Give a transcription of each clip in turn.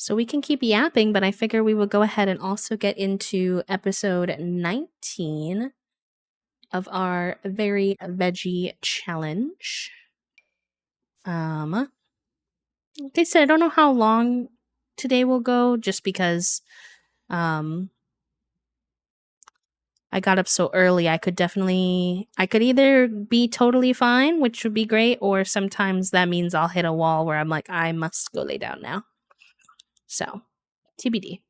So we can keep yapping, but I figure we will go ahead and also get into episode 19 of our very veggie challenge. Like I said, I don't know how long today will go, just because I got up so early. I could either be totally fine, which would be great, or sometimes that means I'll hit a wall where I'm like, I must go lay down now. So, TBD.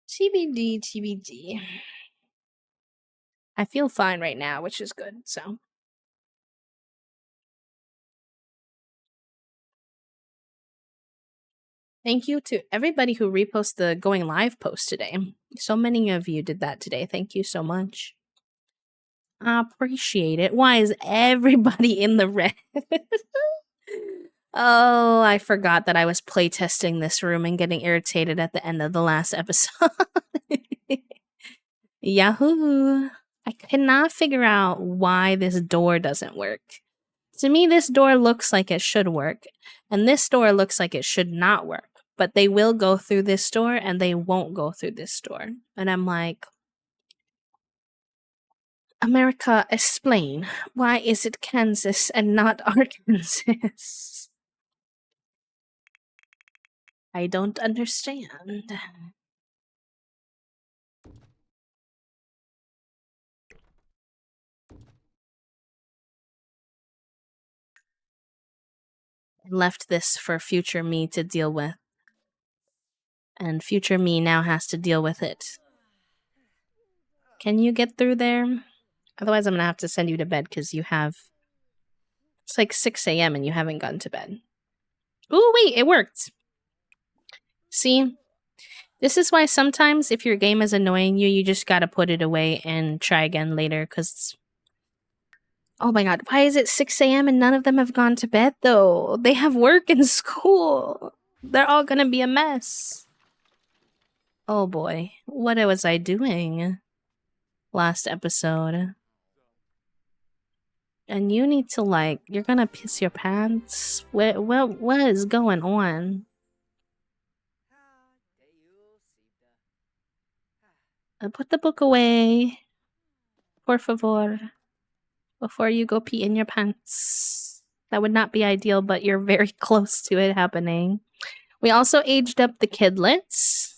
TBD, TBD. I feel fine right now, which is good, so. Thank you to everybody who reposted the going live post today. So many of you did that today. Thank you so much. I appreciate it. Why is everybody in the red? Oh, I forgot that I was playtesting this room and getting irritated at the end of the last episode. Yahoo! I cannot figure out why this door doesn't work. To me, this door looks like it should work, and this door looks like it should not work. But they will go through this door, and they won't go through this door. And I'm like, America, explain. Why is it Kansas and not Arkansas? I don't understand. I left this for future me to deal with. And future me now has to deal with it. Can you get through there? Otherwise, I'm gonna have to send you to bed because you have... It's like 6 a.m. and you haven't gotten to bed. Ooh, wait, it worked. See? This is why sometimes if your game is annoying you, you just gotta put it away and try again later, because... Oh my god, why is it 6 a.m. and none of them have gone to bed, though? They have work and school. They're all gonna be a mess. Oh boy, what was I doing last episode? And you need to, like, you're gonna piss your pants? What is going on? Put the book away. Por favor. Before you go pee in your pants. That would not be ideal, but you're very close to it happening. We also aged up the kidlets.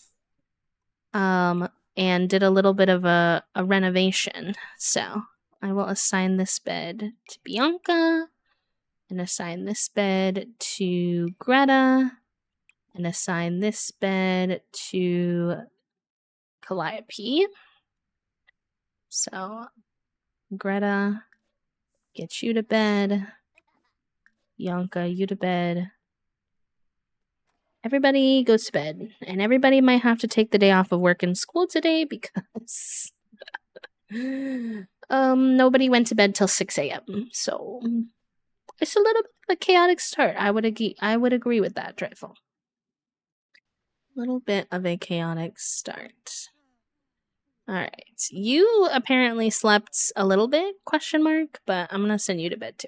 And did a little bit of a renovation. So I will assign this bed to Bianca. And assign this bed to Greta. And assign this bed to Calliope. So Greta, get you to bed. Bianca, you to bed. Everybody goes to bed. And everybody might have to take the day off of work and school today because nobody went to bed till 6 a.m. So it's a little bit of a chaotic start. I would agree with that, Dreadful. Little bit of a chaotic start. Alright. You apparently slept a little bit, question mark, but I'm gonna send you to bed too.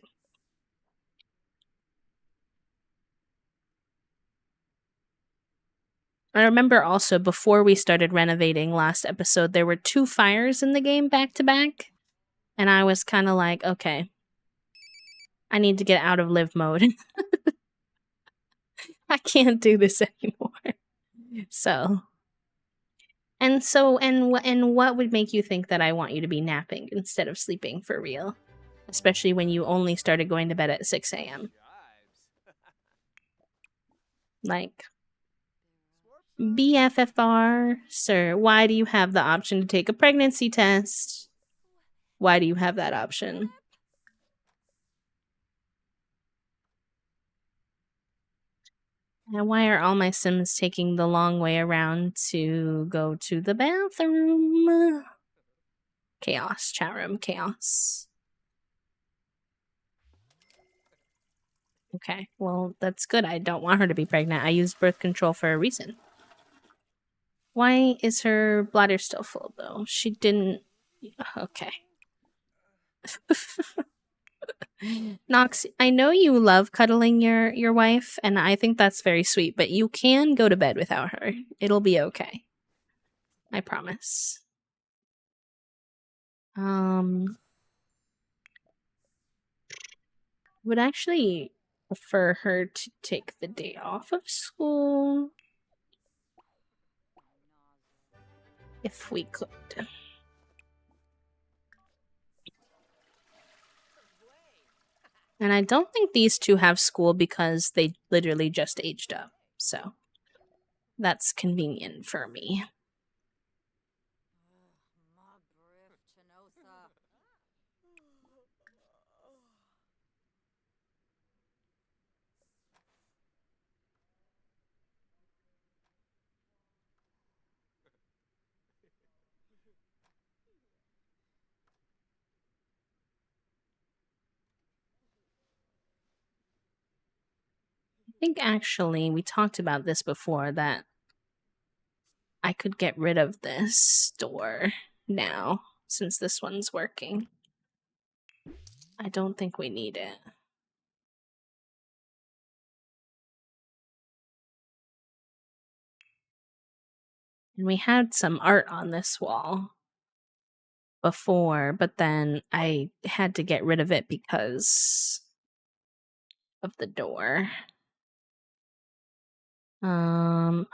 I remember also before we started renovating last episode, there were 2 fires in the game back to back. And I was kind of like, okay, I need to get out of live mode. I can't do this anymore. So, and what would make you think that I want you to be napping instead of sleeping for real? Especially when you only started going to bed at 6 a.m. Like, BFFR, sir, why do you have the option to take a pregnancy test? Why do you have that option? And why are all my Sims taking the long way around to go to the bathroom? Chaos, chat room, chaos. Okay, well, that's good. I don't want her to be pregnant. I use birth control for a reason. Why is her bladder still full, though? She didn't... Okay. Nox, I know you love cuddling your wife, and I think that's very sweet, but you can go to bed without her. It'll be okay. I promise. Would actually prefer her to take the day off of school. If we could. And I don't think these two have school because they literally just aged up. So that's convenient for me. I think actually we talked about this before, that I could get rid of this door now since this one's working. I don't think we need it. And we had some art on this wall before, but then I had to get rid of it because of the door.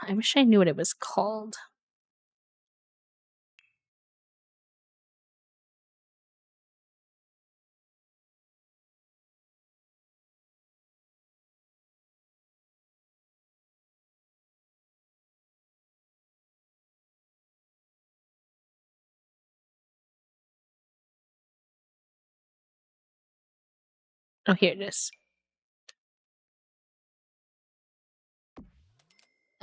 I wish I knew what it was called. Oh, here it is.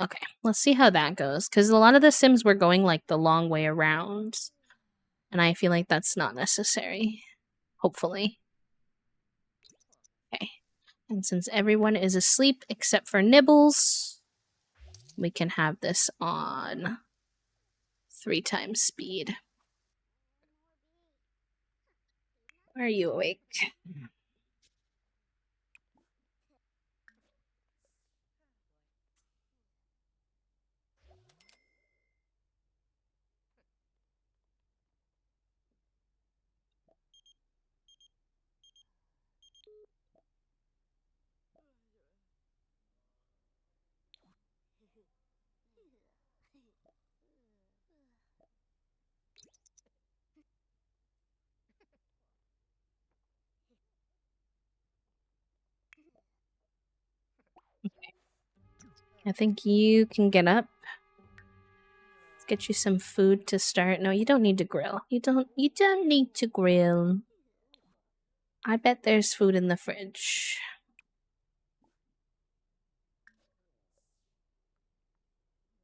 Okay, let's see how that goes, because a lot of the Sims were going like the long way around, and I feel like that's not necessary. Hopefully. Okay, and since everyone is asleep except for Nibbles, we can have this on 3 times speed. Are you awake? I think you can get up. Let's get you some food to start. No, you don't need to grill. You don't need to grill. I bet there's food in the fridge.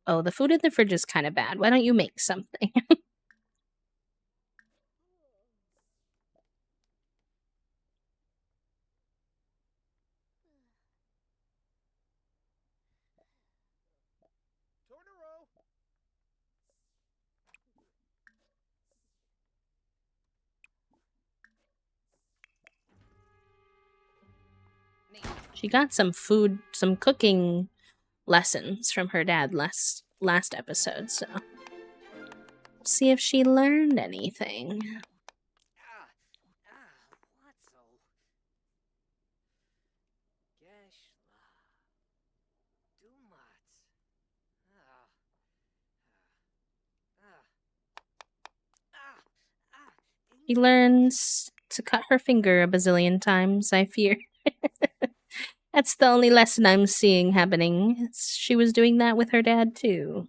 Oh, the food in the fridge is kind of bad. Why don't you make something? She got some food, some cooking lessons from her dad last episode, so see if she learned anything. She learns to cut her finger a bazillion times, I fear. That's the only lesson I'm seeing happening. She was doing that with her dad, too.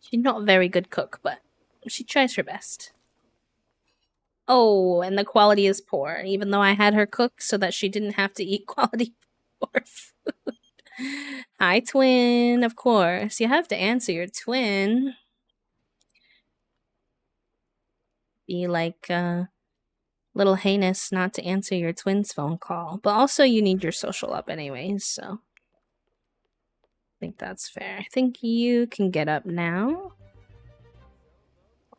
She's not a very good cook, but she tries her best. Oh, and the quality is poor, even though I had her cook so that she didn't have to eat quality poor food. Hi, twin. Of course. You have to answer your twin. be like little heinous not to answer your twin's phone call. But also, you need your social up anyways, so I think that's fair. I think you can get up now.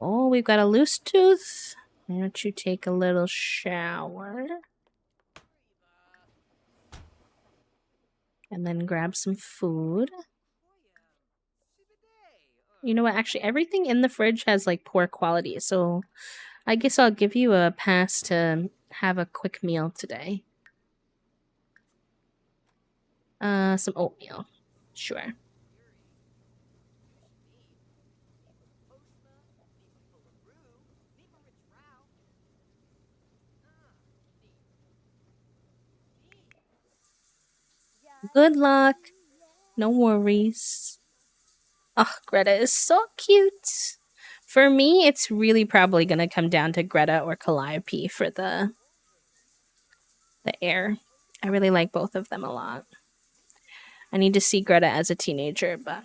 Oh, we've got a loose tooth. Why don't you take a little shower? And then grab some food. You know what? Actually, everything in the fridge has like poor quality, so I guess I'll give you a pass to have a quick meal today. Some oatmeal. Sure. Good luck. No worries. Oh, Greta is so cute. For me, it's really probably gonna come down to Greta or Calliope for the heir. I really like both of them a lot. I need to see Greta as a teenager, but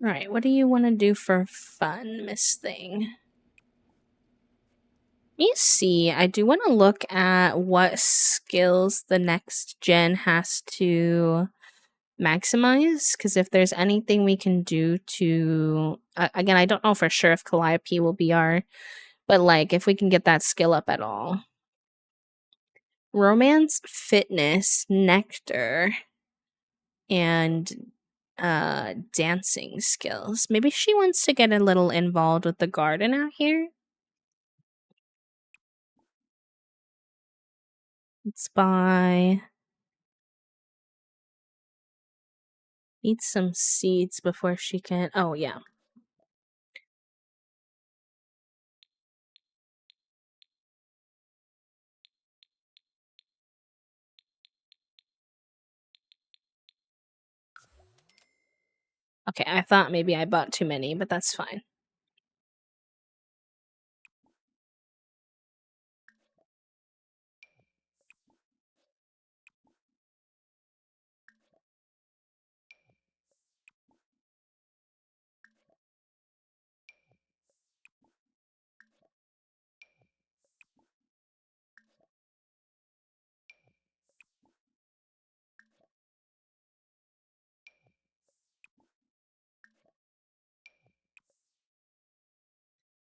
alright, what do you want to do for fun, Miss Thing? Let me see. I do want to look at what skills the next gen has to maximize, because if there's anything we can do to again, I don't know for sure if Calliope will be our, but like if we can get that skill up at all. Romance, fitness, nectar, and dancing skills. Maybe she wants to get a little involved with the garden out here. Let's buy, eat some seeds before she can. Oh yeah. Okay, I thought maybe I bought too many, but that's fine.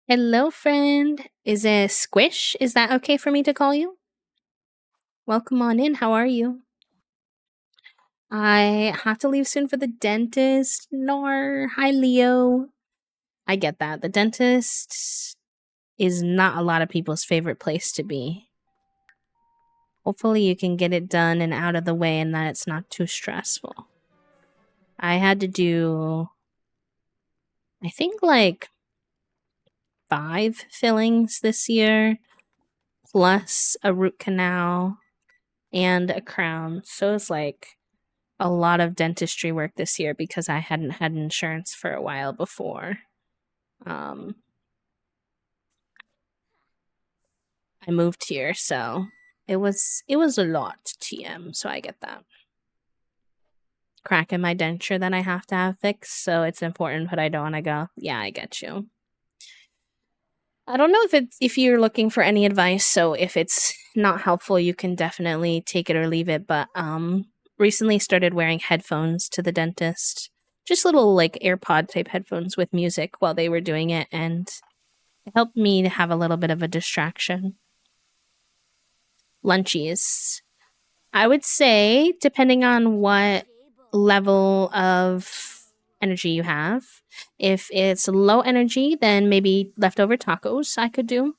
Hello, friend. Is it Squish? Is that okay for me to call you? Welcome on in. How are you? I have to leave soon for the dentist. Nor. Hi, Leo. I get that. The dentist is not a lot of people's favorite place to be. Hopefully, you can get it done and out of the way and that it's not too stressful. I had to do, I think, like 5 fillings this year, plus a root canal and a crown. So it's like a lot of dentistry work this year because I hadn't had insurance for a while before. I moved here, so it was a lot, TM, so I get that. Crack in my denture that I have to have fixed, so it's important, but I don't want to go, yeah, I get you. I don't know if you're looking for any advice, so if it's not helpful, you can definitely take it or leave it, but recently started wearing headphones to the dentist. Just little like AirPod type headphones with music while they were doing it, and it helped me to have a little bit of a distraction. Lunchies. I would say, depending on what level of energy you have, if it's low energy, then maybe leftover tacos I could do.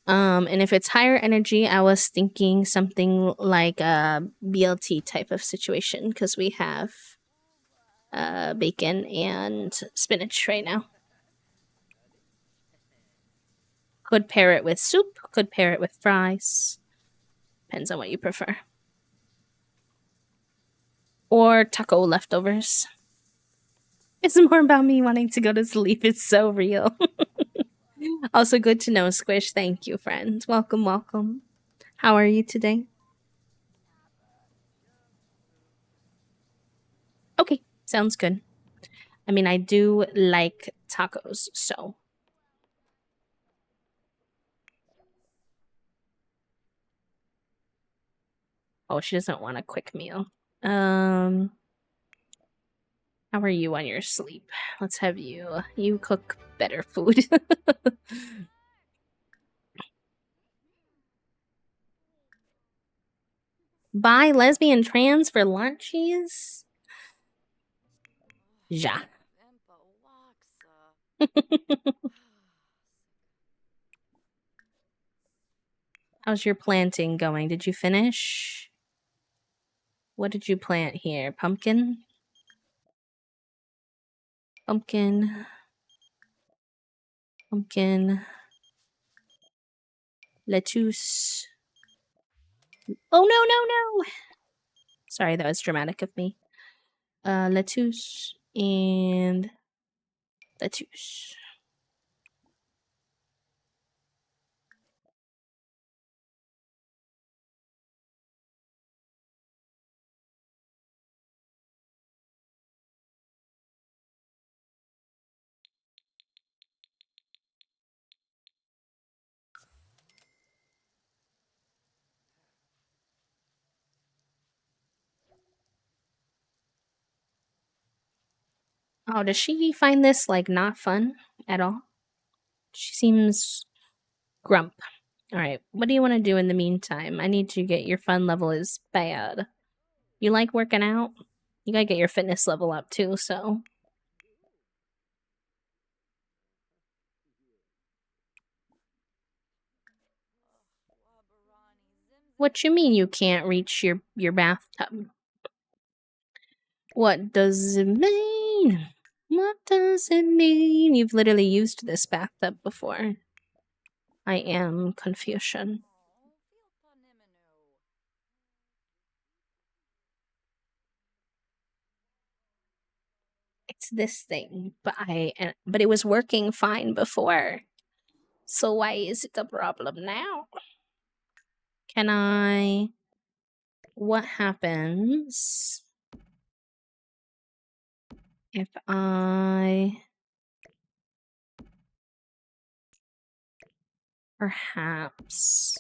And if it's higher energy, I was thinking something like a BLT type of situation because we have bacon and spinach right now. Could pair it with soup, could pair it with fries. Depends on what you prefer. or taco leftovers. It's more about me wanting to go to sleep. It's so real. Also, good to know, Squish. Thank you, friend. Welcome, welcome. How are you today? Okay, sounds good. I mean, I do like tacos, so. Oh, she doesn't want a quick meal. Um, how are you on your sleep? Let's have you. You cook better food. Buy lesbian trans for lunchies? Ja. How's your planting going? Did you finish? What did you plant here? Pumpkin? Pumpkin. Pumpkin. Lettuce. Oh, no, no, no! Sorry, that was dramatic of me. Lettuce and lettuce. Oh, does she find this, like, not fun at all? She seems grump. Alright, what do you want to do in the meantime? I need to get your fun level is bad. You like working out? You gotta get your fitness level up too, so. What you mean you can't reach your bathtub? What does it mean? What does it mean? You've literally used this bathtub before. I am Confucian. It's this thing, but it was working fine before. So why is it a problem now? Can I? What happens if I perhaps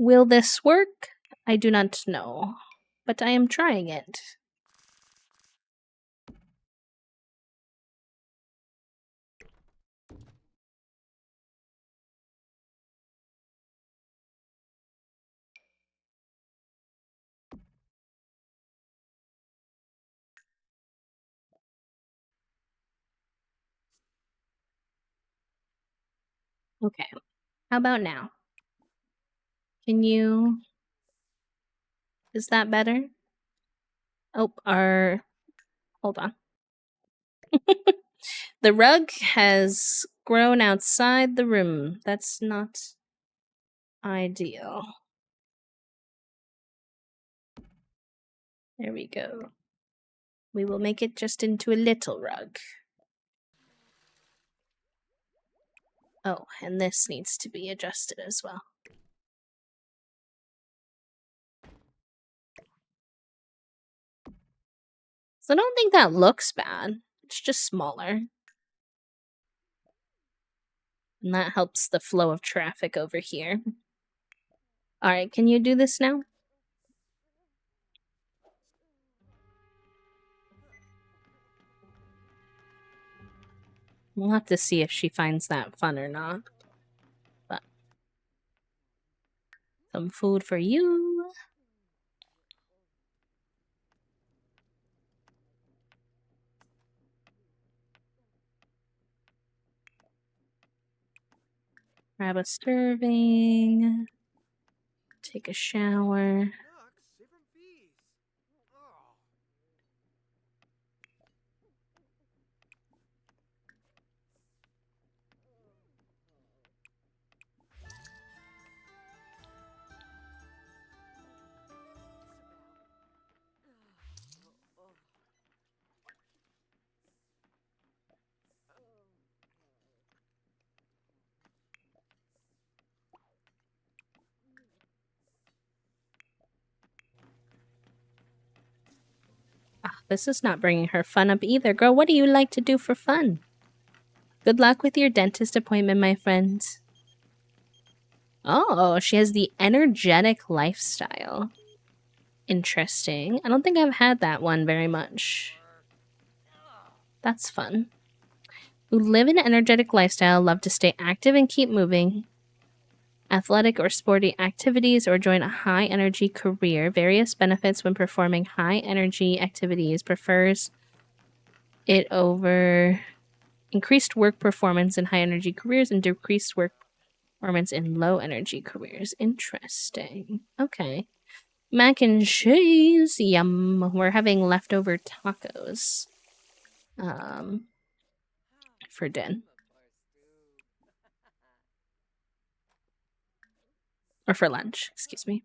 will this work? I do not know, but I am trying it. Okay. How about now? Can you? Is that better? Oh, hold on. The rug has grown outside the room. That's not ideal. There we go. We will make it just into a little rug. Oh, and this needs to be adjusted as well. So I don't think that looks bad. It's just smaller. And that helps the flow of traffic over here. Alright, can you do this now? We'll have to see if she finds that fun or not. But some food for you. Grab a serving. Take a shower. This is not bringing her fun up either. Girl, what do you like to do for fun? Good luck with your dentist appointment, my friend. Oh, she has the energetic lifestyle. Interesting. I don't think I've had that one very much. That's fun. Who live an energetic lifestyle, love to stay active and keep moving. Athletic or sporty activities, or join a high-energy career. Various benefits when performing high-energy activities. Prefers it over increased work performance in high-energy careers and decreased work performance in low-energy careers. Interesting. Okay. Mac and cheese. Yum. We're having leftover tacos. For din. Or for lunch, excuse me.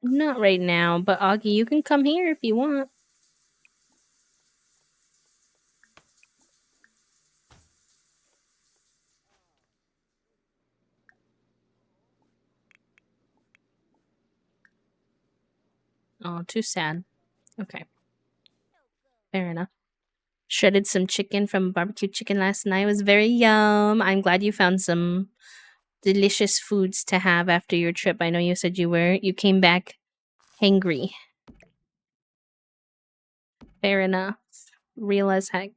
Not right now, but Augie, you can come here if you want. Oh, too sad. Okay. Fair enough. Shredded some chicken from barbecue chicken last night. It was very yum. I'm glad you found some delicious foods to have after your trip. I know you said you came back hangry. Fair enough. Real as heck.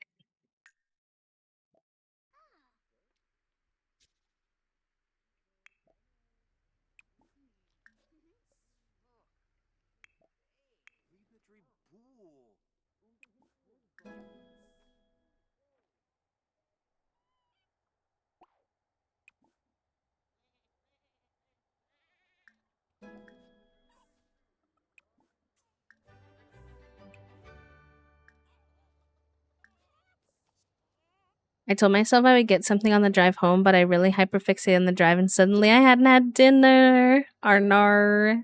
I told myself I would get something on the drive home, but I really hyperfixated on the drive, and suddenly I hadn't had dinner. Arnar.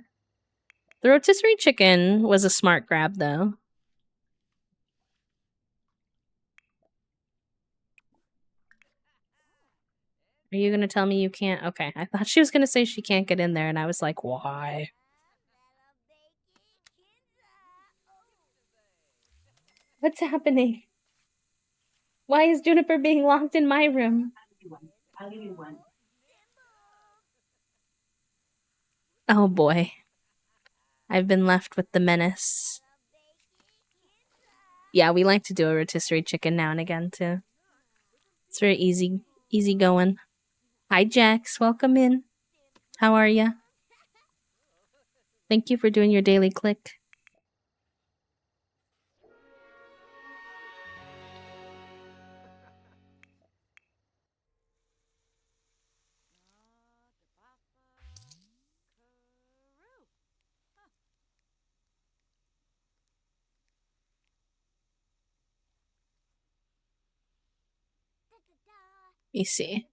The rotisserie chicken was a smart grab, though. Are you gonna tell me you can't? Okay, I thought she was gonna say she can't get in there, and I was like, why? What's happening? Why is Juniper being locked in my room? I'll give you one. Oh boy. I've been left with the menace. Yeah, we like to do a rotisserie chicken now and again, too. It's very easy going. Hi, Jax. Welcome in. How are ya? Thank you for doing your daily click. Let me see.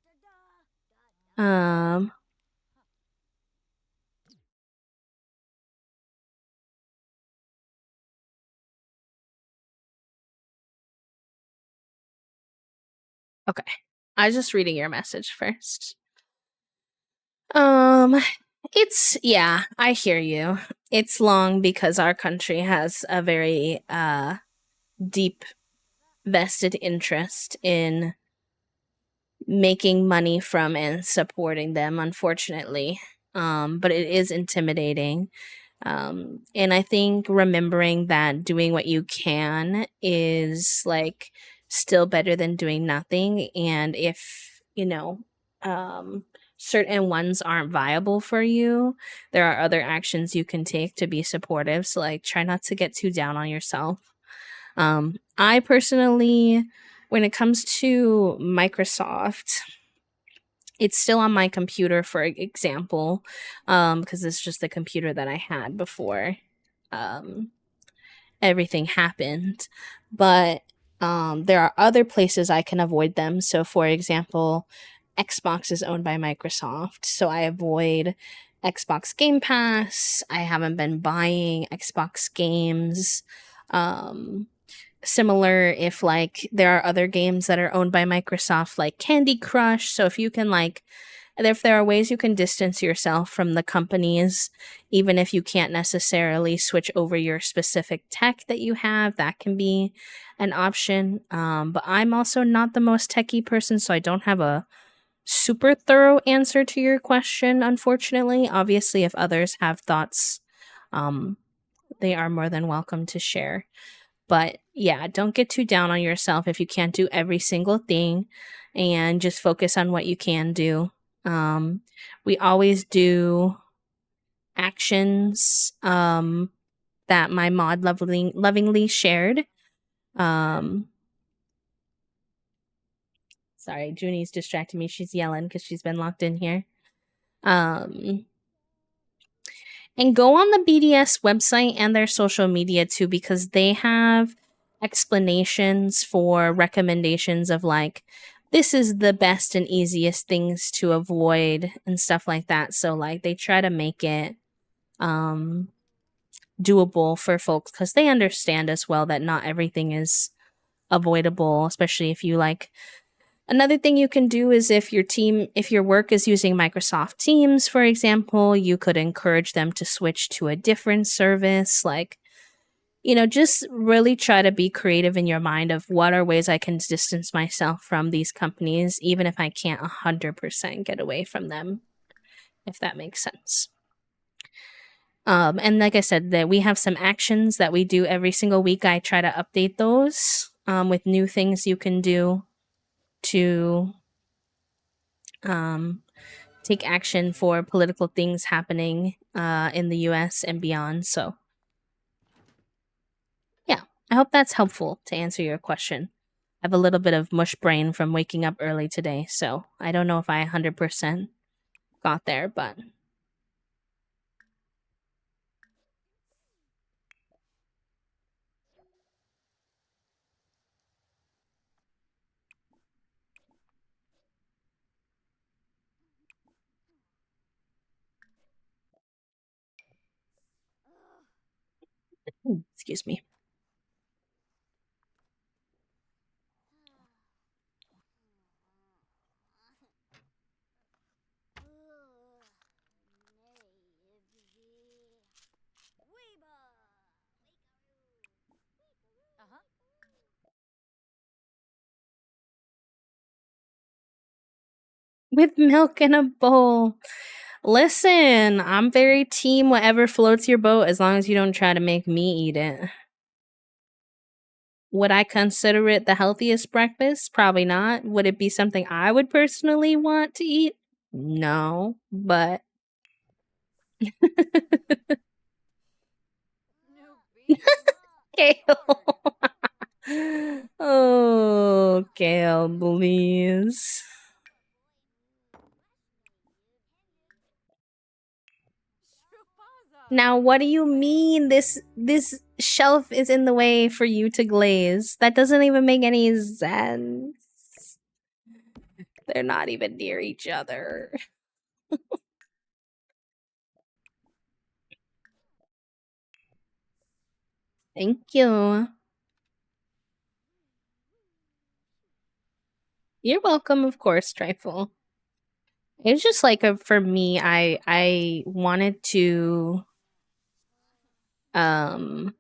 Okay. I was just reading your message first. Yeah, I hear you. It's long because our country has a very deep vested interest in making money from and supporting them, unfortunately. But it is intimidating. And I think remembering that doing what you can is like still better than doing nothing. And if, um, certain ones aren't viable for you, there are other actions you can take to be supportive. So, like, try not to get too down on yourself. I personally, when it comes to Microsoft, it's still on my computer, for example, because it's just the computer that I had before um, everything happened. But there are other places I can avoid them. So, for example, Xbox is owned by Microsoft, so I avoid Xbox Game Pass. I haven't been buying Xbox games. Um, Similar, if like there are other games that are owned by Microsoft, like Candy Crush. So if you can like, if there are ways you can distance yourself from the companies, even if you can't necessarily switch over your specific tech that you have, that can be an option. But I'm also not the most techie person, so I don't have a super thorough answer to your question, unfortunately. Obviously, if others have thoughts, um, they are more than welcome to share. But yeah, don't get too down on yourself if you can't do every single thing, and just focus on what you can do. We always do actions that my mod lovingly shared. Um, Sorry, Junie's distracting me. She's yelling because she's been locked in here. Um, and go on the BDS website and their social media too, because they have explanations for recommendations of like, this is the best and easiest things to avoid and stuff like that. So like they try to make it um doable for folks, because they understand as well that not everything is avoidable, especially if you like. Another thing you can do is if your work is using Microsoft Teams, for example, you could encourage them to switch to a different service. Like, just really try to be creative in your mind of what are ways I can distance myself from these companies, even if I can't 100% get away from them, if that makes sense. And like I said, that we have some actions that we do every single week. I try to update those with new things you can do to take action for political things happening in the US and beyond. So, yeah, I hope that's helpful to answer your question. I have a little bit of mush brain from waking up early today, so I don't know if I 100% got there, but. Excuse me. With milk in a bowl. Listen, I'm very team whatever floats your boat as long as you don't try to make me eat it. Would I consider it the healthiest breakfast? Probably not. Would it be something I would personally want to eat? No, but Kale. Oh, Kale, please. Now, what do you mean this shelf is in the way for you to glaze? That doesn't even make any sense. They're not even near each other. Thank you. You're welcome, of course, Trifle. It's just like for me, I wanted to um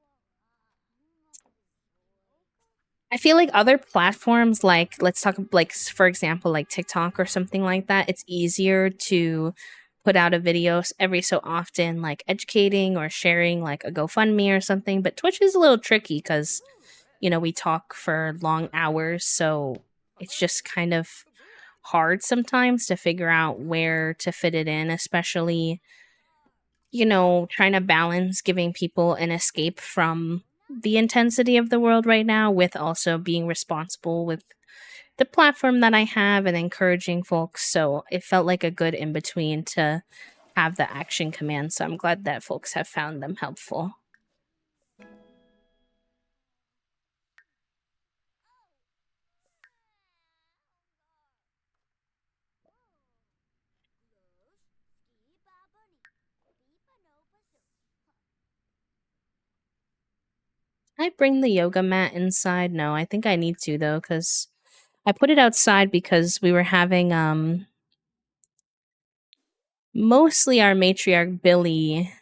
I feel like other platforms, like let's talk like for example like TikTok or something like that, it's easier to put out a video every so often, like educating or sharing like a GoFundMe or something. But Twitch is a little tricky because, we talk for long hours. So it's just kind of hard sometimes to figure out where to fit it in, especially, trying to balance giving people an escape from the intensity of the world right now with also being responsible with the platform that I have and encouraging folks. So it felt like a good in between to have the action command. So I'm glad that folks have found them helpful. I bring the yoga mat inside. No, I think I need to though, because I put it outside because we were having mostly our matriarch Billy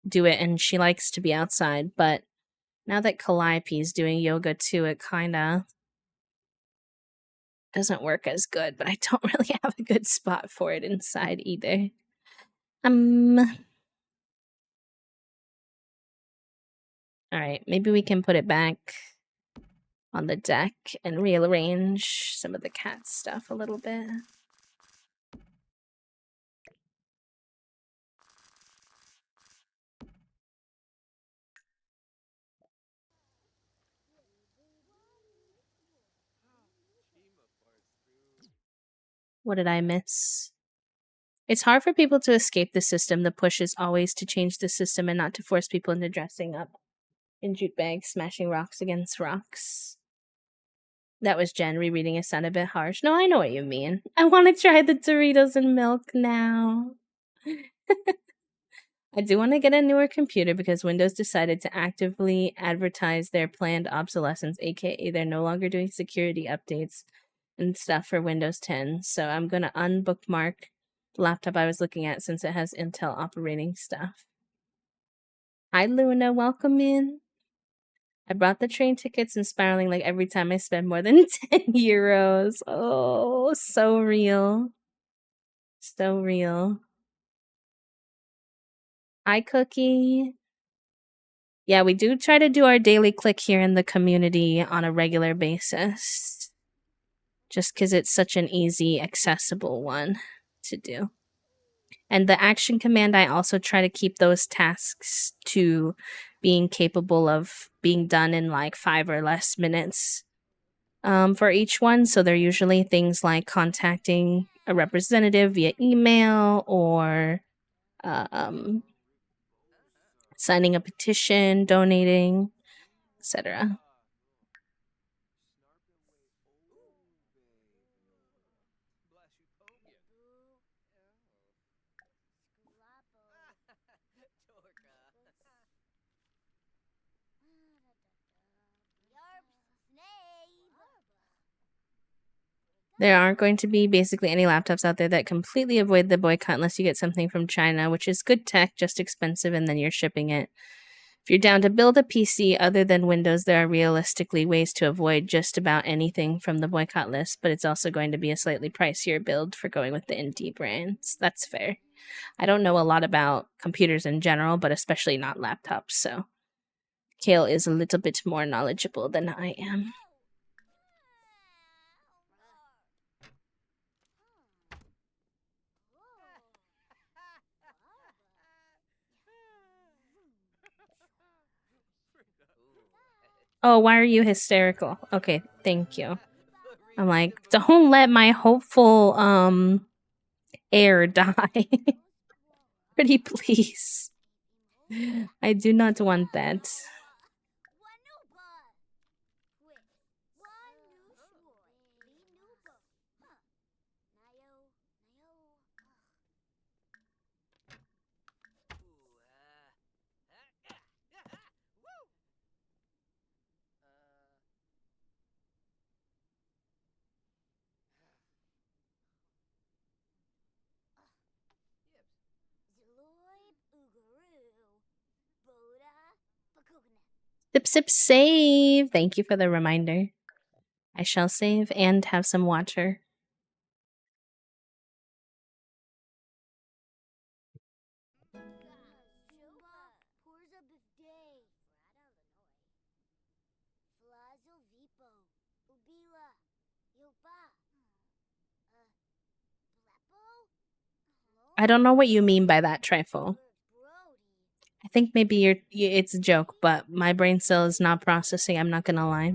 do it, and she likes to be outside. But now that Calliope is doing yoga too, it kind of doesn't work as good. But I don't really have a good spot for it inside either. All right, maybe we can put it back on the deck and rearrange some of the cat stuff a little bit. What did I miss? It's hard for people to escape the system. The push is always to change the system and not to force people into dressing up in jute bags, smashing rocks against rocks. That was Jen rereading it sounded a bit harsh. No, I know what you mean. I want to try the Doritos and milk now. I do want to get a newer computer because Windows decided to actively advertise their planned obsolescence, aka they're no longer doing security updates and stuff for Windows 10. So I'm going to unbookmark the laptop I was looking at since it has Intel operating stuff. Hi, Luna. Welcome in. I brought the train tickets and spiraling like every time I spend more than 10 euros. Oh, so real. So real. Hi, Cookie. Yeah, we do try to do our daily click here in the community on a regular basis. Just because it's such an easy, accessible one to do. And the action command, I also try to keep those tasks to being capable of being done in like 5 or less minutes for each one. So they're usually things like contacting a representative via email or signing a petition, donating, etc. There aren't going to be basically any laptops out there that completely avoid the boycott unless you get something from China, which is good tech, just expensive, and then you're shipping it. If you're down to build a PC other than Windows, there are realistically ways to avoid just about anything from the boycott list, but it's also going to be a slightly pricier build for going with the indie brands. That's fair. I don't know a lot about computers in general, but especially not laptops, so Kale is a little bit more knowledgeable than I am. Oh, why are you hysterical? Okay, thank you. I'm like, don't let my hopeful heir die. Pretty please. I do not want that. Sip, sip, save. Thank you for the reminder. I shall save and have some water. I don't know what you mean by that, Trifle. I think maybe it's a joke, but my brain still is not processing. I'm not gonna lie.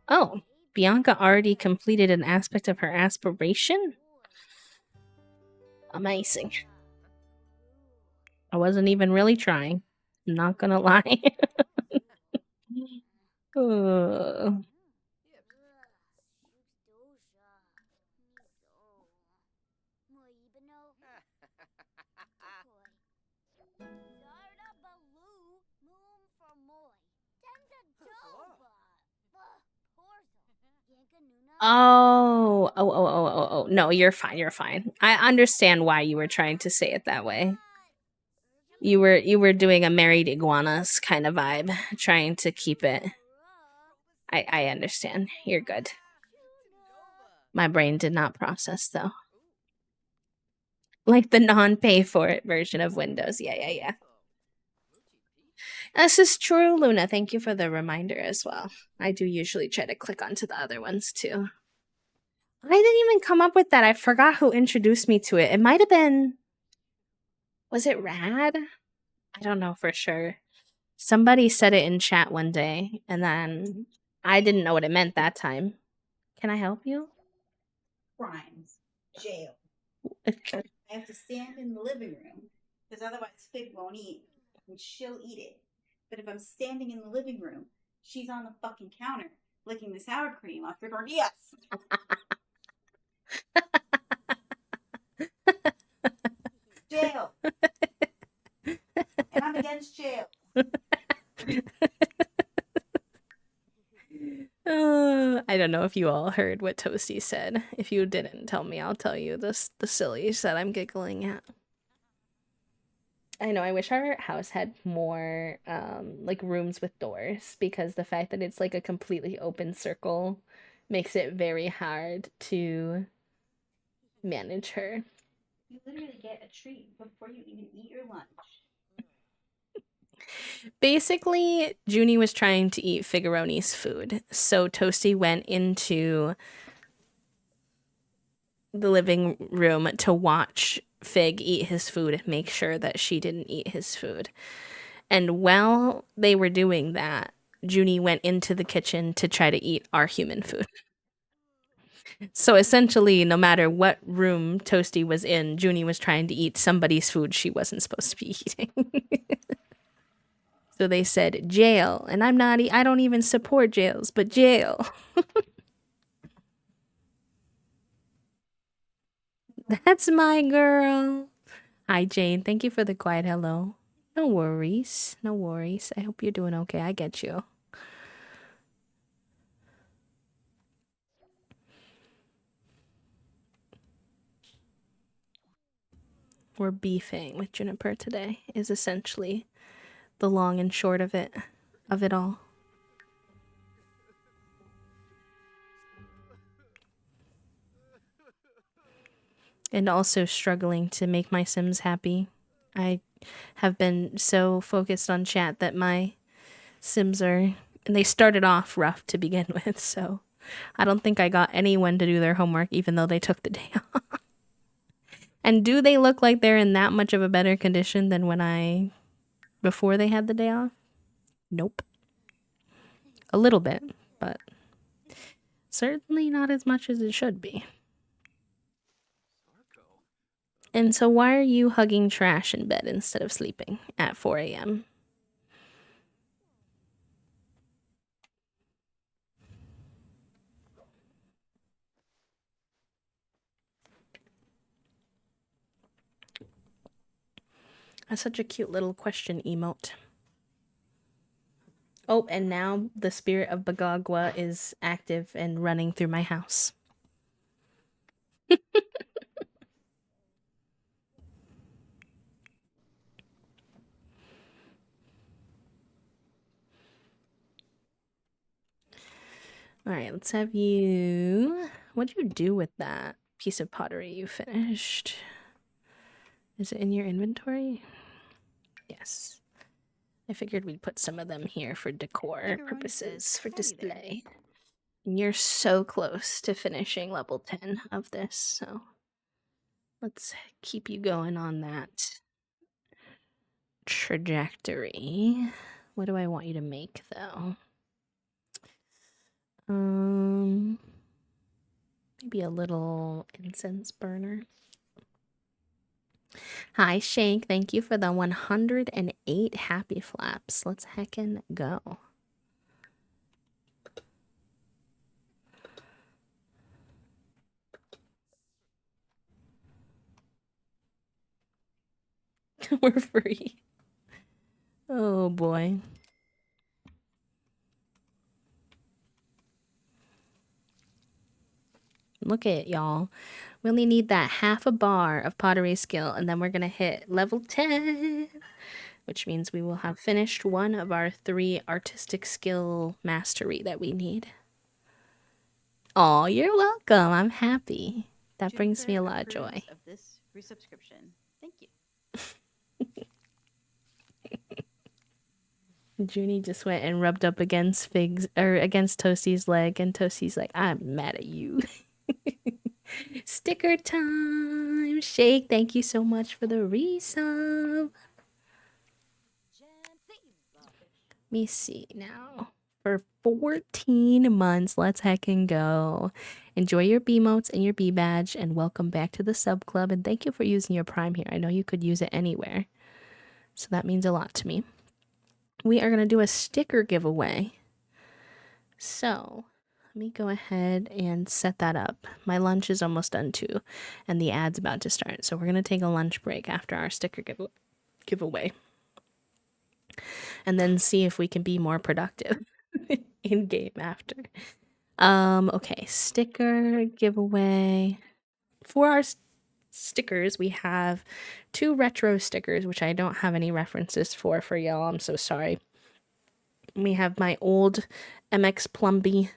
Oh, Bianca already completed an aspect of her aspiration? Amazing. I wasn't even really trying. I'm not gonna lie. Ugh. Oh. No, you're fine. You're fine. I understand why you were trying to say it that way. You were doing a married iguanas kind of vibe, trying to keep it. I understand. You're good. My brain did not process though. Like the non-pay for it version of Windows. Yeah. This is true, Luna. Thank you for the reminder as well. I do usually try to click onto the other ones too. I didn't even come up with that. I forgot who introduced me to it. It might have been. Was it Rad? I don't know for sure. Somebody said it in chat one day, and then I didn't know what it meant that time. Can I help you? Crimes. Jail. I have to stand in the living room because otherwise Fig won't eat, and she'll eat it. But if I'm standing in the living room, she's on the fucking counter licking the sour cream off her tortillas. Jail. And I'm against jail. I don't know if you all heard what Toasty said. If you didn't tell me, I'll tell you the sillies that I'm giggling at. I know, I wish our house had more like rooms with doors, because the fact that it's like a completely open circle makes it very hard to manage her. You literally get a treat before you even eat your lunch. Basically, Junie was trying to eat Figaroni's food, so Toasty went into the living room to watch Fig eat his food and make sure that she didn't eat his food. And while they were doing that, Junie went into the kitchen to try to eat our human food. So essentially, no matter what room Toasty was in, Junie was trying to eat somebody's food she wasn't supposed to be eating. So they said jail, and I don't even support jails, but jail. That's my girl. Hi, Jane. Thank you for the quiet hello. No worries. No worries. I hope you're doing okay. I get you. We're beefing with Juniper today is essentially the long and short of it all. And also struggling to make my Sims happy. I have been so focused on chat that my Sims and they started off rough to begin with, so I don't think I got anyone to do their homework even though they took the day off. And do they look like they're in that much of a better condition than before they had the day off? Nope. A little bit, but certainly not as much as it should be. And so why are you hugging trash in bed instead of sleeping at 4 a.m.? That's such a cute little question emote. Oh, and now the spirit of Bagagwa is active and running through my house. All right, let's have you... What'd you do with that piece of pottery you finished? Is it in your inventory? Yes. I figured we'd put some of them here for decor purposes, for display. And you're so close to finishing level 10 of this, so let's keep you going on that trajectory. What do I want you to make, though? Maybe a little incense burner. Hi, Shank. Thank you for the 108 happy flaps. Let's heckin' go. We're free. Oh boy. Look at y'all. We only need that half a bar of pottery skill, and then we're gonna hit level 10, which means we will have finished one of our 3 artistic skill mastery that we need. Oh, you're welcome. I'm happy. That brings me a lot of joy. Of this resubscription. Thank you. Junie just went and rubbed up against against Toasty's leg, and Toasty's like, I'm mad at you. Sticker time. Shake, thank you so much for the resub. Let me see now. For 14 months, let's heckin' go. Enjoy your B motes and your B badge, and welcome back to the sub club. And thank you for using your Prime here. I know you could use it anywhere, so that means a lot to me. We are gonna do a sticker giveaway. So let me go ahead and set that up. My lunch is almost done too, and the ad's about to start. So we're gonna take a lunch break after our sticker giveaway, and then see if we can be more productive in game after. Okay, sticker giveaway. For our stickers, we have 2 retro stickers, which I don't have any references for y'all. I'm so sorry. We have my old MX Plumbee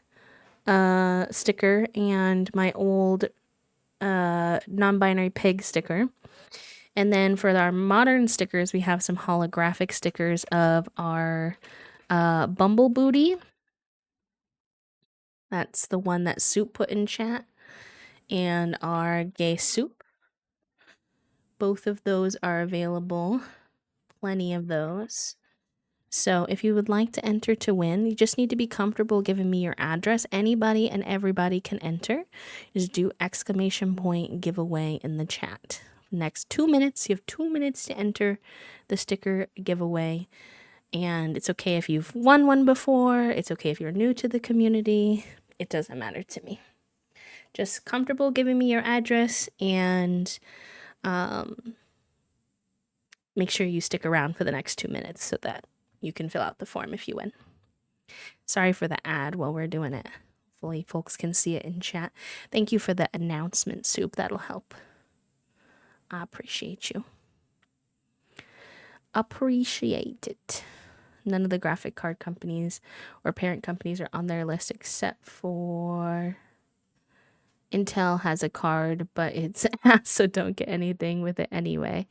sticker and my old non-binary pig sticker. And then for our modern stickers, we have some holographic stickers of our Bumble Booty. That's the one that Soup put in chat. And our Gay Soup. Both of those are available. Plenty of those. So if you would like to enter to win, you just need to be comfortable giving me your address. Anybody and everybody can enter. Just do ! giveaway in the chat. Next 2 minutes, you have 2 minutes to enter the sticker giveaway. And it's okay if you've won one before. It's okay if you're new to the community. It doesn't matter to me. Just comfortable giving me your address, and make sure you stick around for the next 2 minutes so that you can fill out the form if you win. Sorry for the ad while we're doing it. Hopefully folks can see it in chat. Thank you for the announcement, Soup. That'll help. I appreciate you. Appreciate it. None of the graphic card companies or parent companies are on their list except for Intel has a card, but it's ass, so don't get anything with it anyway.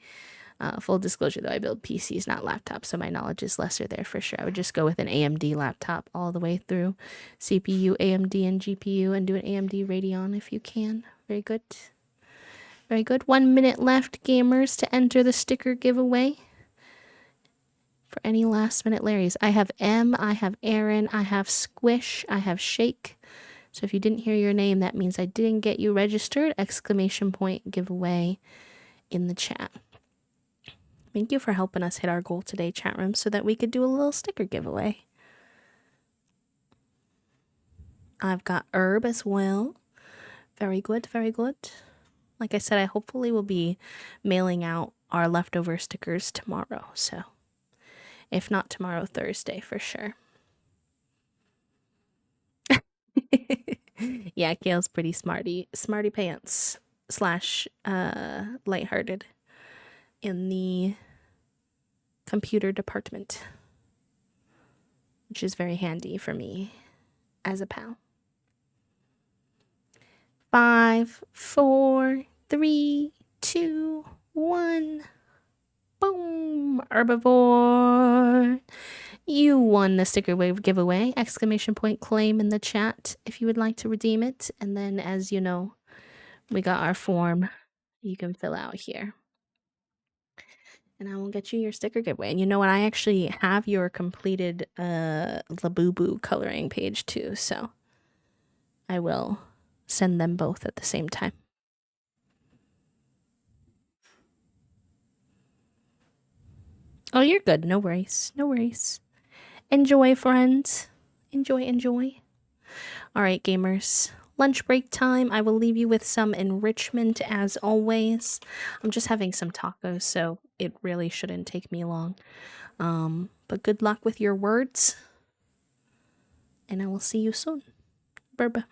Full disclosure, though, I build PCs, not laptops, so my knowledge is lesser there for sure. I would just go with an AMD laptop all the way through. CPU, AMD, and GPU, and do an AMD Radeon if you can. Very good. Very good. 1 minute left, gamers, to enter the sticker giveaway. For any last minute Larrys. I have M, I have Aaron, I have Squish, I have Shake. So if you didn't hear your name, that means I didn't get you registered. ! Giveaway in the chat. Thank you for helping us hit our goal today, chat room, so that we could do a little sticker giveaway. I've got Herb as well. Very good, very good. Like I said, I hopefully will be mailing out our leftover stickers tomorrow. So if not tomorrow, Thursday for sure. Yeah, Gail's pretty smarty pants / lighthearted in the computer department, which is very handy for me as a pal. 5, 4, 3, 2, 1. Boom! Herbivore! You won the sticker wave giveaway! Exclamation point claim in the chat if you would like to redeem it. And then, as you know, we got our form you can fill out here. And I will get you your sticker giveaway. And you know what? I actually have your completed Labubu coloring page too, so I will send them both at the same time. Oh, you're good. No worries. No worries. Enjoy, friends. Enjoy, enjoy. All right, gamers. Lunch break time. I will leave you with some enrichment as always. I'm just having some tacos, so it really shouldn't take me long. But good luck with your words. And I will see you soon. Bye-bye.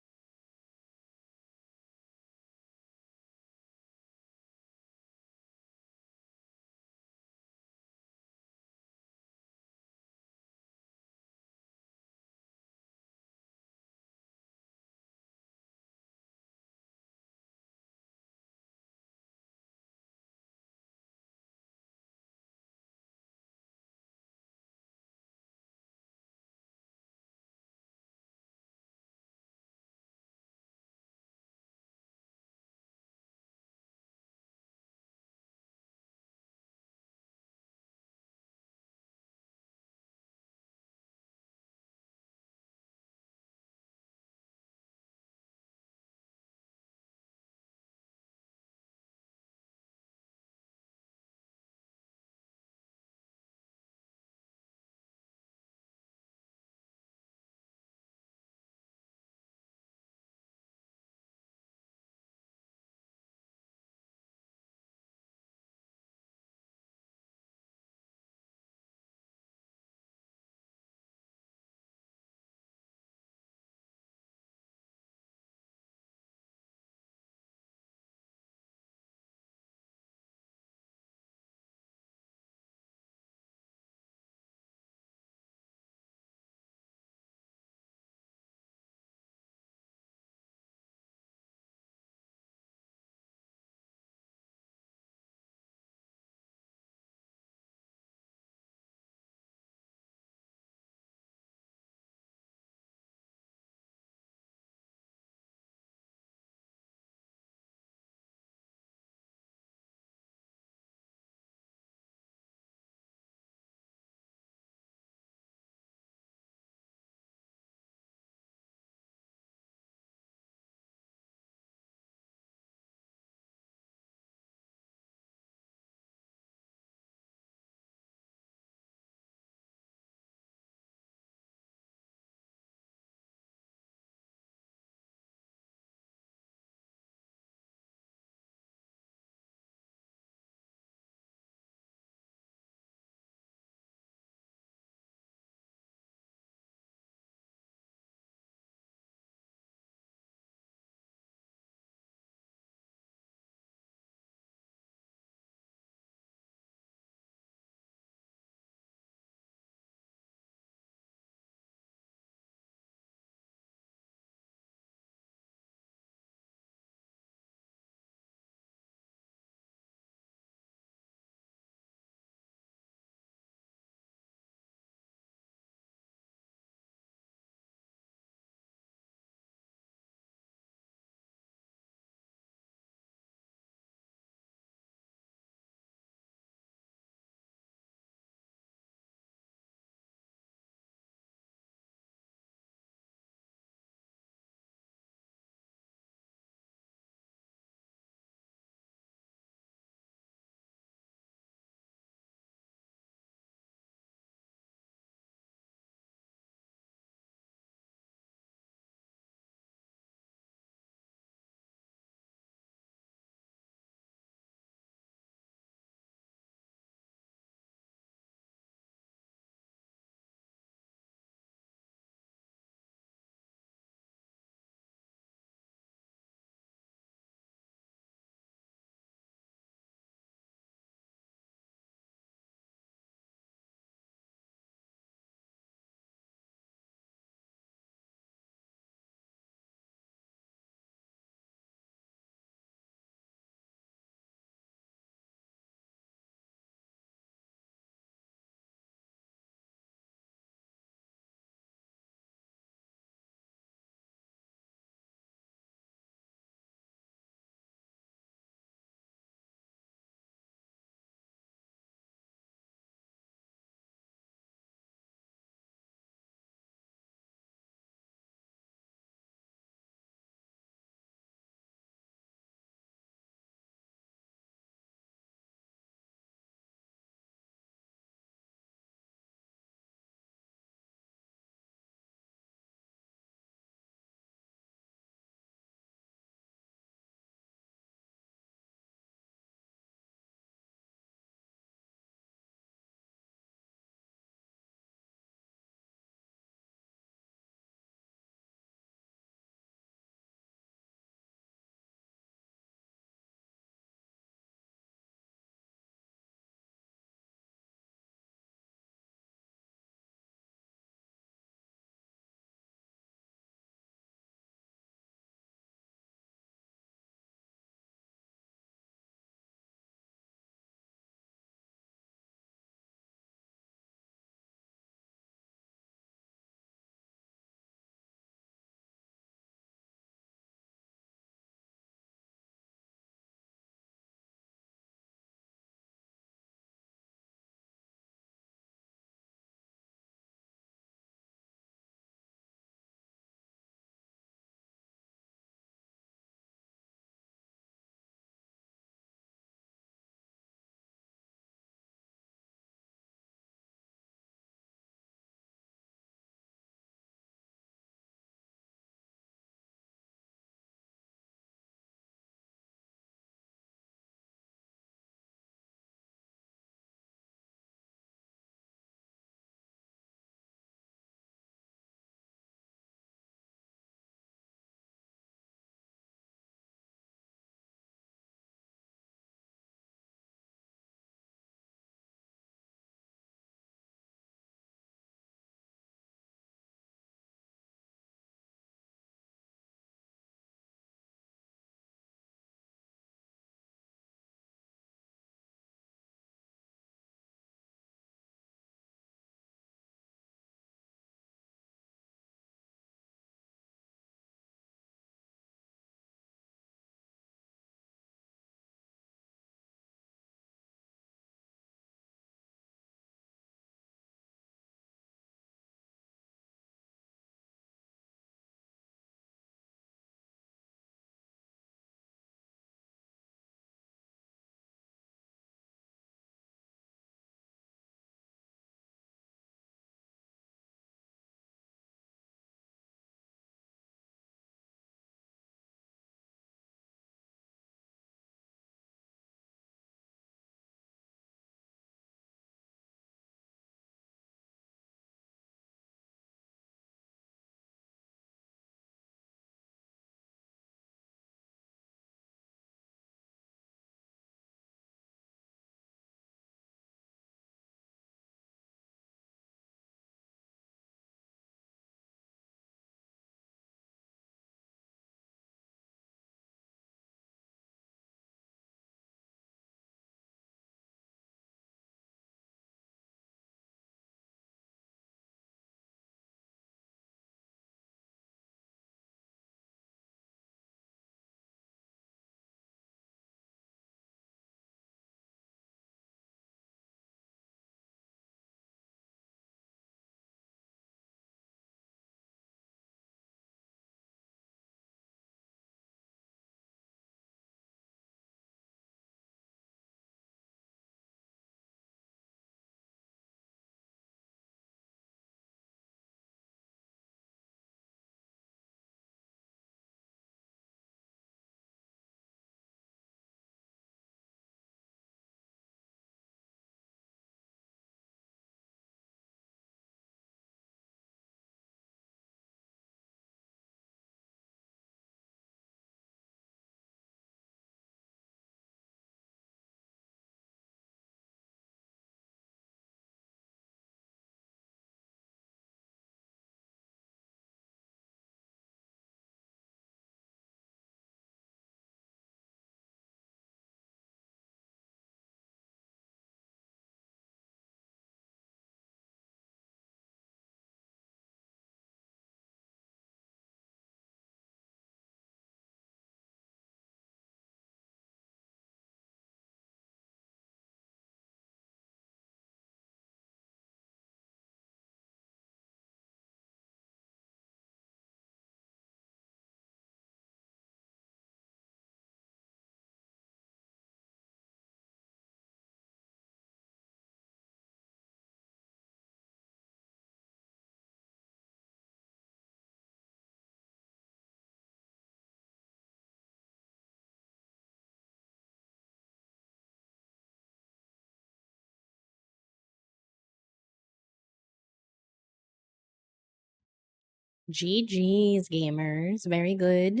GG's, gamers. Very good.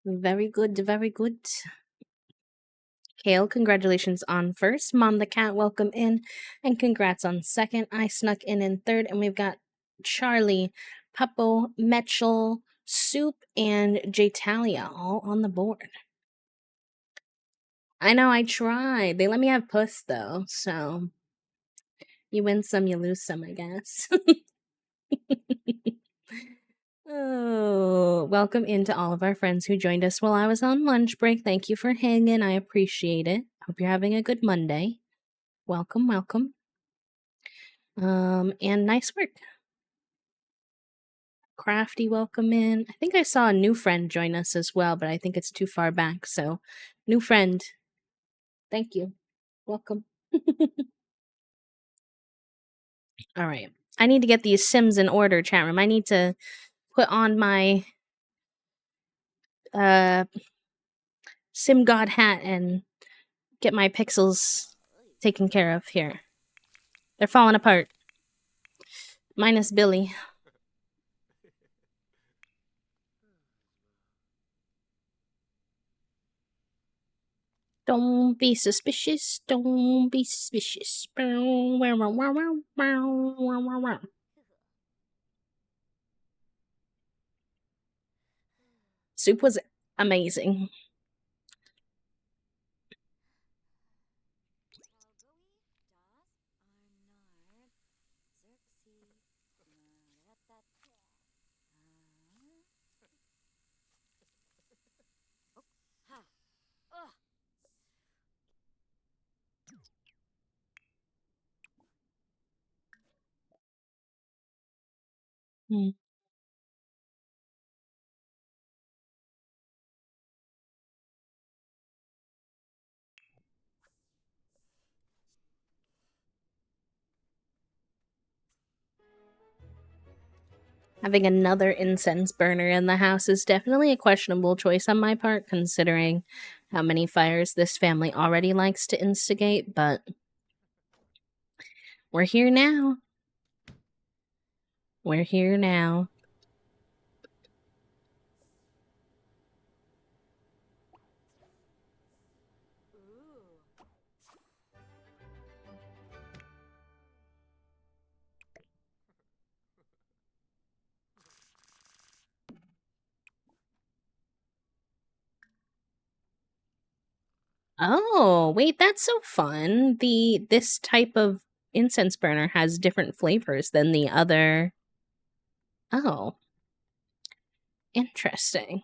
Very good, very good. Kale, congratulations on first. Mom the Cat, welcome in. And congrats on second. I snuck in third. And we've got Charlie, Puppo, Metchel, Soup, and Jatalia all on the board. I know, I tried. They let me have Puss, though, so you win some, you lose some, I guess. Oh, welcome into all of our friends who joined us while I was on lunch break. Thank you for hanging. I appreciate it. Hope you're having a good Monday. Welcome, welcome. And nice work. Crafty, welcome in. I think I saw a new friend join us as well, but I think it's too far back. So, new friend, thank you. Welcome. All right. I need to get these Sims in order, chat room. I need to put on my Sim God hat and get my pixels taken care of here. They're falling apart. Minus Billy. Don't be suspicious. Don't be suspicious. Soup was amazing. Hmm. Having another incense burner in the house is definitely a questionable choice on my part, considering how many fires this family already likes to instigate, but we're here now. We're here now. Oh, wait, that's so fun. This type of incense burner has different flavors than the other. Oh, interesting.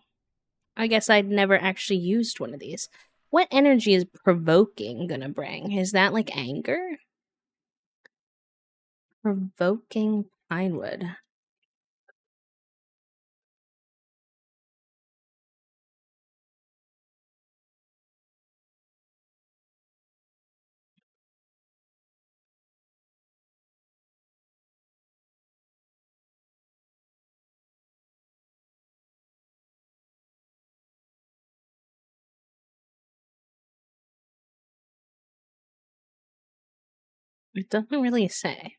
I guess I'd never actually used one of these. What energy is provoking gonna bring? Is that like anger? Provoking pinewood. It doesn't really say.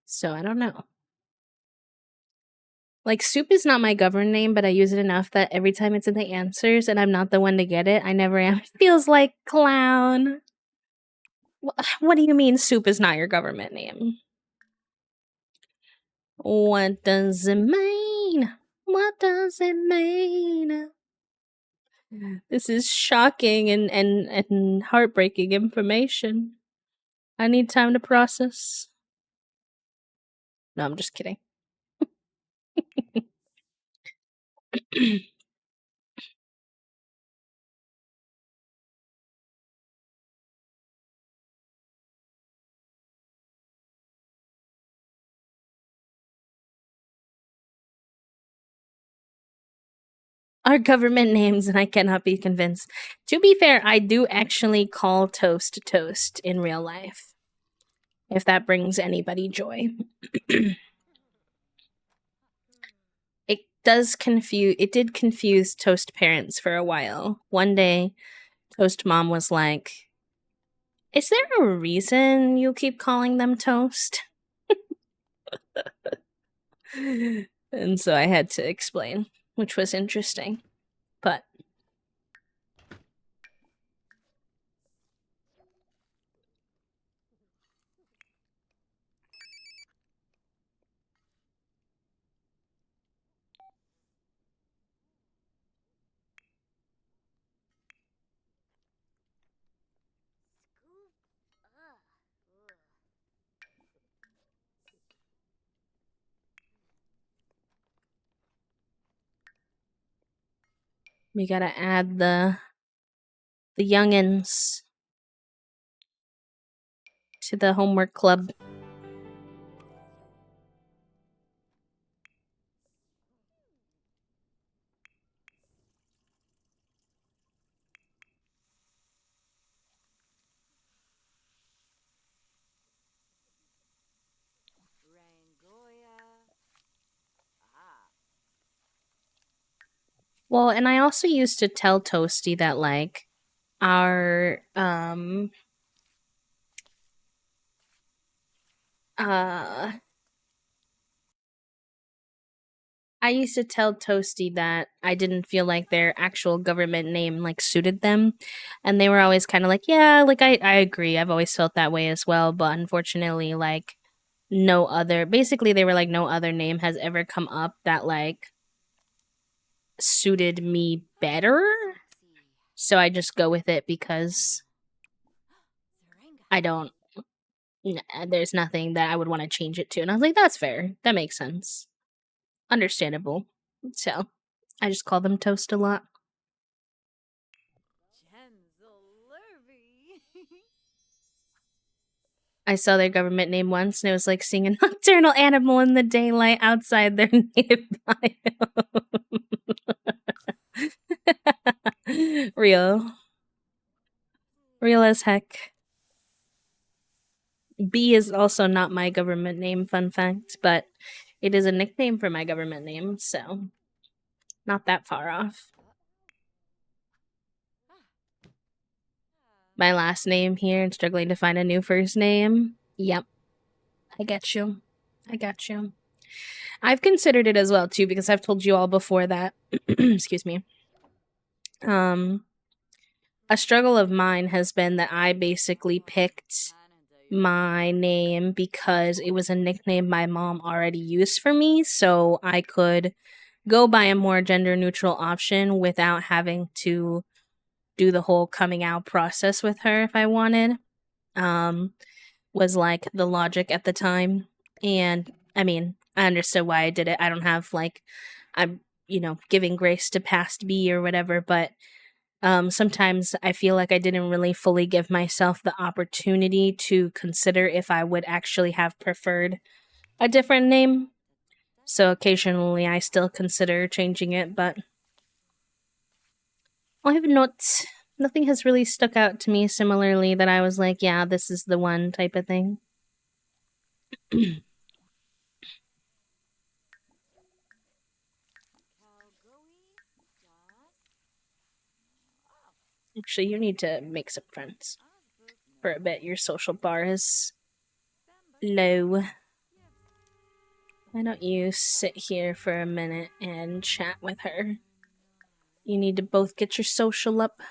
So I don't know. Like, Soup is not my government name, but I use it enough that every time it's in the answers and I'm not the one to get it, I never am. It feels like clown. What do you mean Soup is not your government name? What does it mean? What does it mean? This is shocking and heartbreaking information. I need time to process. No, I'm just kidding. Our government names, and I cannot be convinced. To be fair, I do actually call toast toast in real life. If that brings anybody joy. It did confuse Toast parents for a while. One day, Toast mom was like, "Is there a reason you keep calling them Toast?" And so I had to explain, which was interesting. But we gotta add the youngins to the homework club. Well, and I also used to tell Toasty that like our I used to tell Toasty that I didn't feel like their actual government name like suited them. And they were always kind of like, yeah, like I agree. I've always felt that way as well. But unfortunately, like no other basically they were like no other name has ever come up that like suited me better. So I just go with it because I don't there's nothing that I would want to change it to. And I was like, that's fair. That makes sense. Understandable. So I just call them Toast a lot. I saw their government name once and it was like seeing a nocturnal animal in the daylight outside their native biome. Real. Real as heck. B is also not my government name, fun fact, but it is a nickname for my government name, so not that far off. My last name here and struggling to find a new first name. Yep. I get you. I got you. I've considered it as well too because I've told you all before that excuse me. A struggle of mine has been that I basically picked my name because it was a nickname my mom already used for me, so I could go by a more gender neutral option without having to do the whole coming out process with her if I wanted. Was like the logic at the time. And I mean, I understood why I did it. I don't have like I'm, giving grace to past B or whatever, but sometimes I feel like I didn't really fully give myself the opportunity to consider if I would actually have preferred a different name. So occasionally I still consider changing it, but I have not. Nothing has really stuck out to me similarly that I was like, yeah, this is the one type of thing. Actually, you need to make some friends for a bit. Your social bar is low. Why don't you sit here for a minute and chat with her? You need to both get your social up.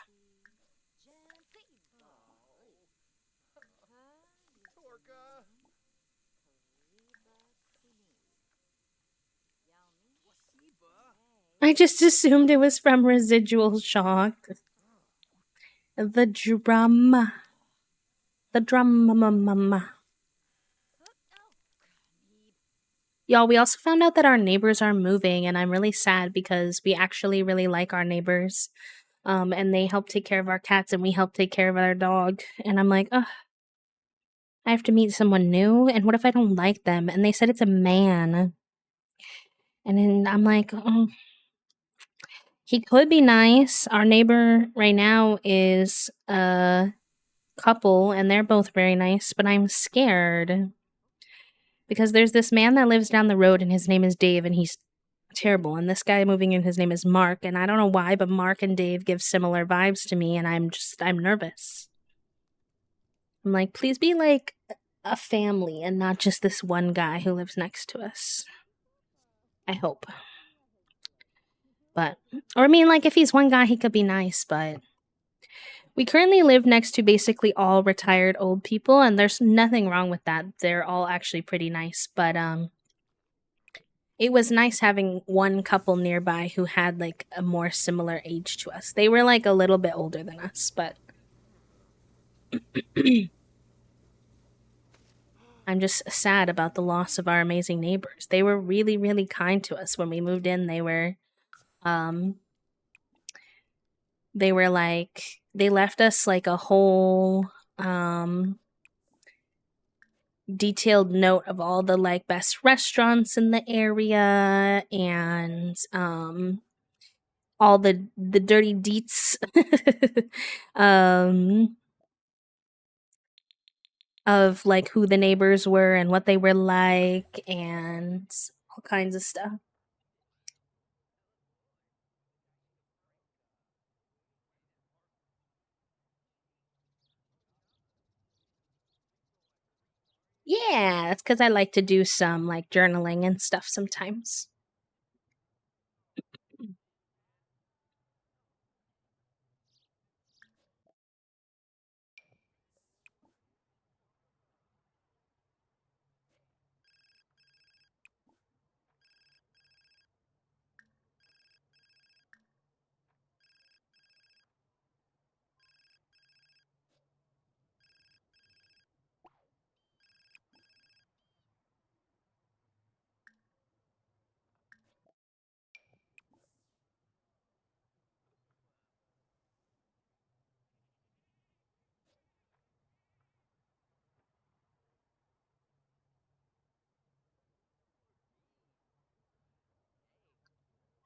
I just assumed it was from Residual Shock. The drum. The drum. Y'all, we also found out that our neighbors are moving, and I'm really sad because we actually really like our neighbors. And they help take care of our cats, and we help take care of our dog. And I'm like, ugh, I have to meet someone new, and what if I don't like them? And they said it's a man. And then I'm like, oh, he could be nice. Our neighbor right now is a couple, and they're both very nice, but I'm scared. Because there's this man that lives down the road, and his name is Dave, and he's terrible. And this guy moving in, his name is Mark, and I don't know why, but Mark and Dave give similar vibes to me, and I'm nervous. I'm like, please be like a family and not just this one guy who lives next to us. I hope. But, or I mean, like, if he's one guy, he could be nice, but we currently live next to basically all retired old people, and there's nothing wrong with that. They're all actually pretty nice, but, it was nice having one couple nearby who had like a more similar age to us. They were like a little bit older than us, but I'm just sad about the loss of our amazing neighbors. They were really, really kind to us when we moved in. Um, they were like, they left us like a whole, detailed note of all the like best restaurants in the area and, all the dirty deets, um, of like who the neighbors were and what they were like and all kinds of stuff. Yeah, that's because I like to do some like journaling and stuff sometimes.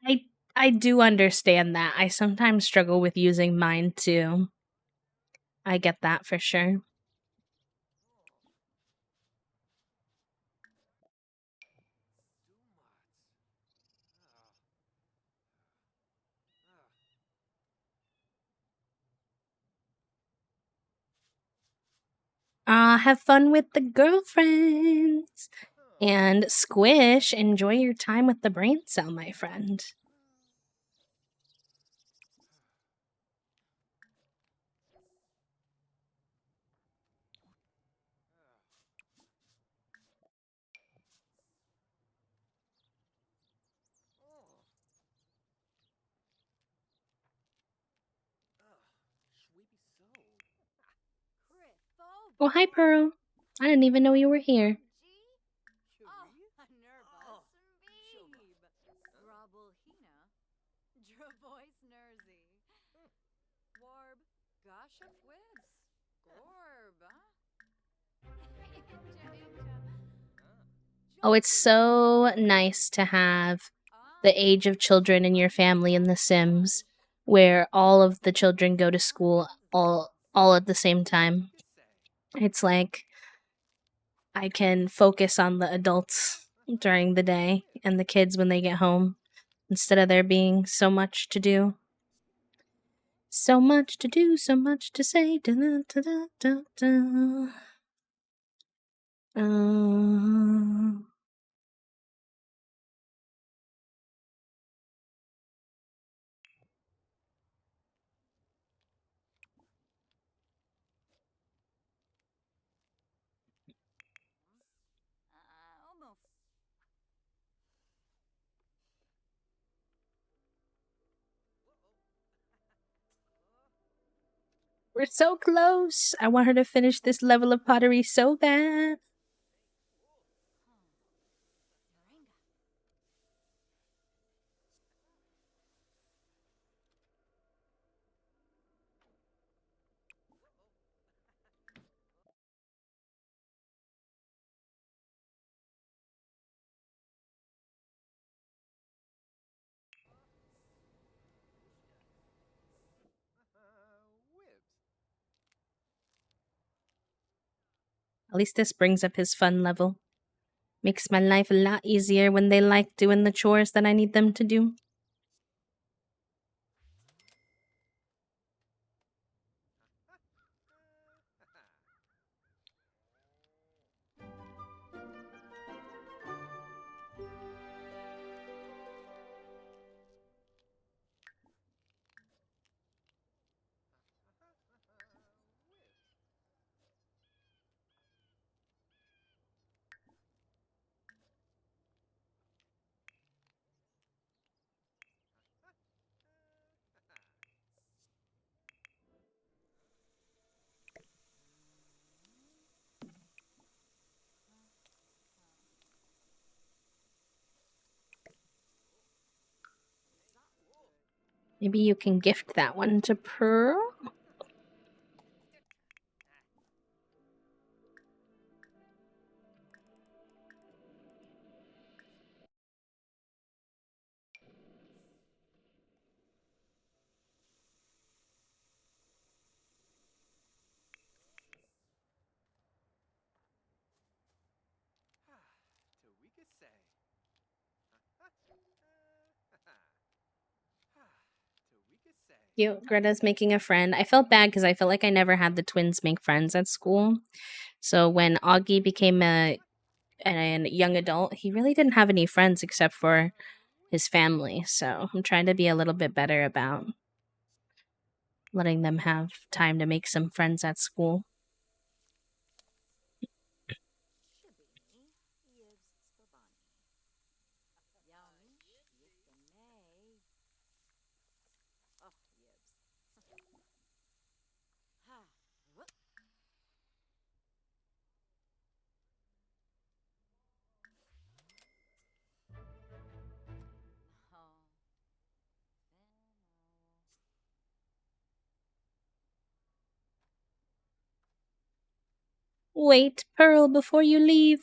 I I do understand that. I sometimes struggle with using mine too. I get that for sure. Have fun with the girlfriends. And Squish, enjoy your time with the brain cell, my friend. Oh, hi, Pearl. I didn't even know you were here. Oh, it's so nice to have the age of children in your family in The Sims where all of the children go to school all at the same time. It's like I can focus on the adults during the day and the kids when they get home instead of there being so much to do. So much to do, so much to say. Da, da, da, da, da. Um, we're so close. I want her to finish this level of pottery so bad. At least this brings up his fun level. Makes my life a lot easier when they like doing the chores that I need them to do. Maybe you can gift that one to Pearl? Cute. Greta's making a friend. I felt bad because I felt like I never had the twins make friends at school. So when Augie became a young adult, he really didn't have any friends except for his family. So I'm trying to be a little bit better about letting them have time to make some friends at school. Wait, Pearl, before you leave,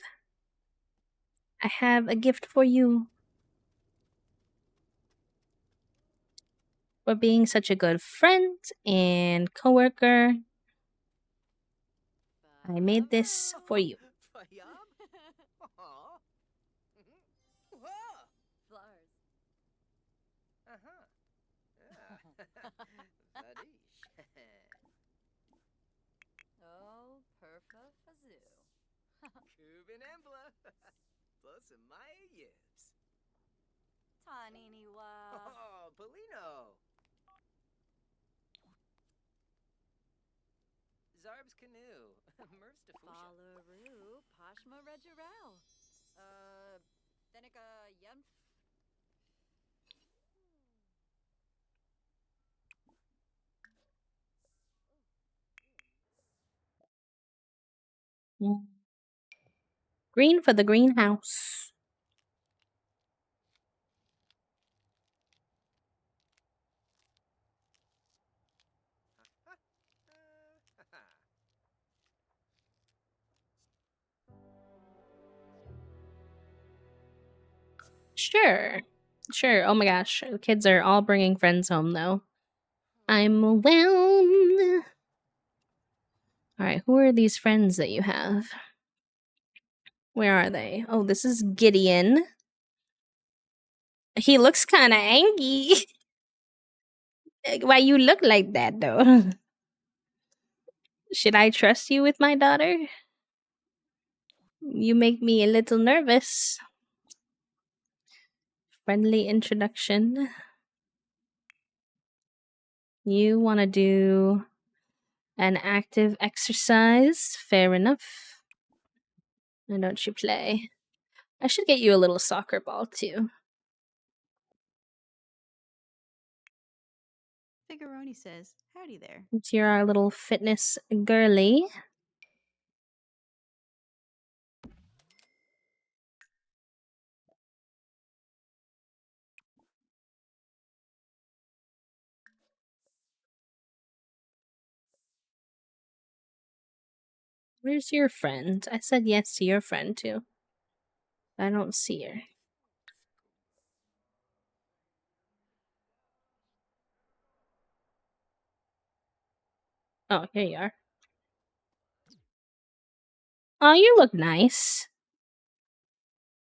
I have a gift for you. For being such a good friend and coworker, I made this for you. Green for the greenhouse. Sure. Sure. Oh my gosh. The kids are all bringing friends home, though. I'm overwhelmed. Alright, who are these friends that you have? Where are they? Oh, this is Gideon. He looks kind of angry. Why you look like that, though? Should I trust you with my daughter? You make me a little nervous. Friendly introduction. You want to do an active exercise? Fair enough. Why don't you play? I should get you a little soccer ball, too. Figuroni says, "Howdy there." You're our little fitness girly. Where's your friend? I said yes to your friend, too. I don't see her. Oh, here you are. Oh, you look nice.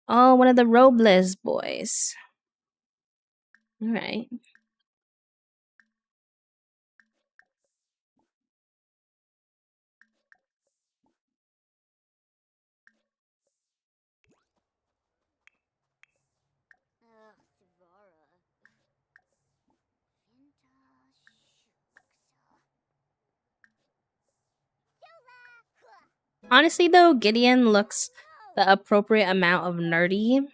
Oh, one of the Robles boys. Alright. Honestly, though, Gideon looks the appropriate amount of nerdy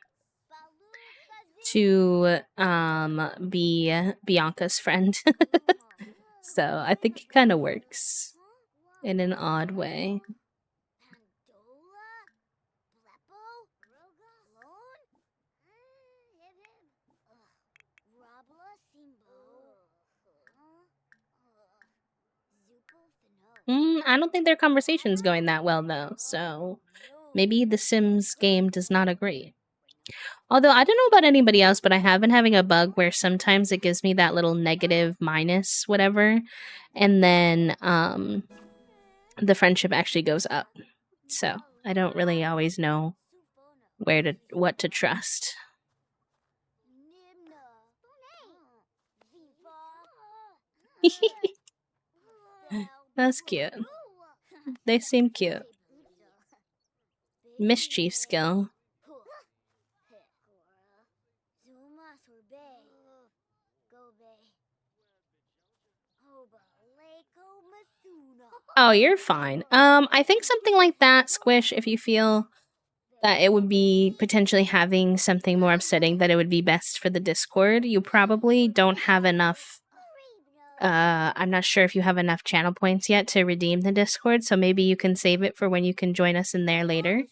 to be Bianca's friend. So I think it kind of works in an odd way. I don't think their conversation's going that well, though, so maybe the Sims game does not agree. Although I don't know about anybody else, but I have been having a bug where sometimes it gives me that little negative minus whatever, and then the friendship actually goes up. So I don't really always know what to trust. That's cute. They seem cute. Mischief skill. Oh, you're fine. I think something like that, Squish, if you feel that it would be potentially having something more upsetting, that it would be best for the Discord. You probably don't have enough. I'm not sure if you have enough channel points yet to redeem the Discord, so maybe you can save it for when you can join us in there later.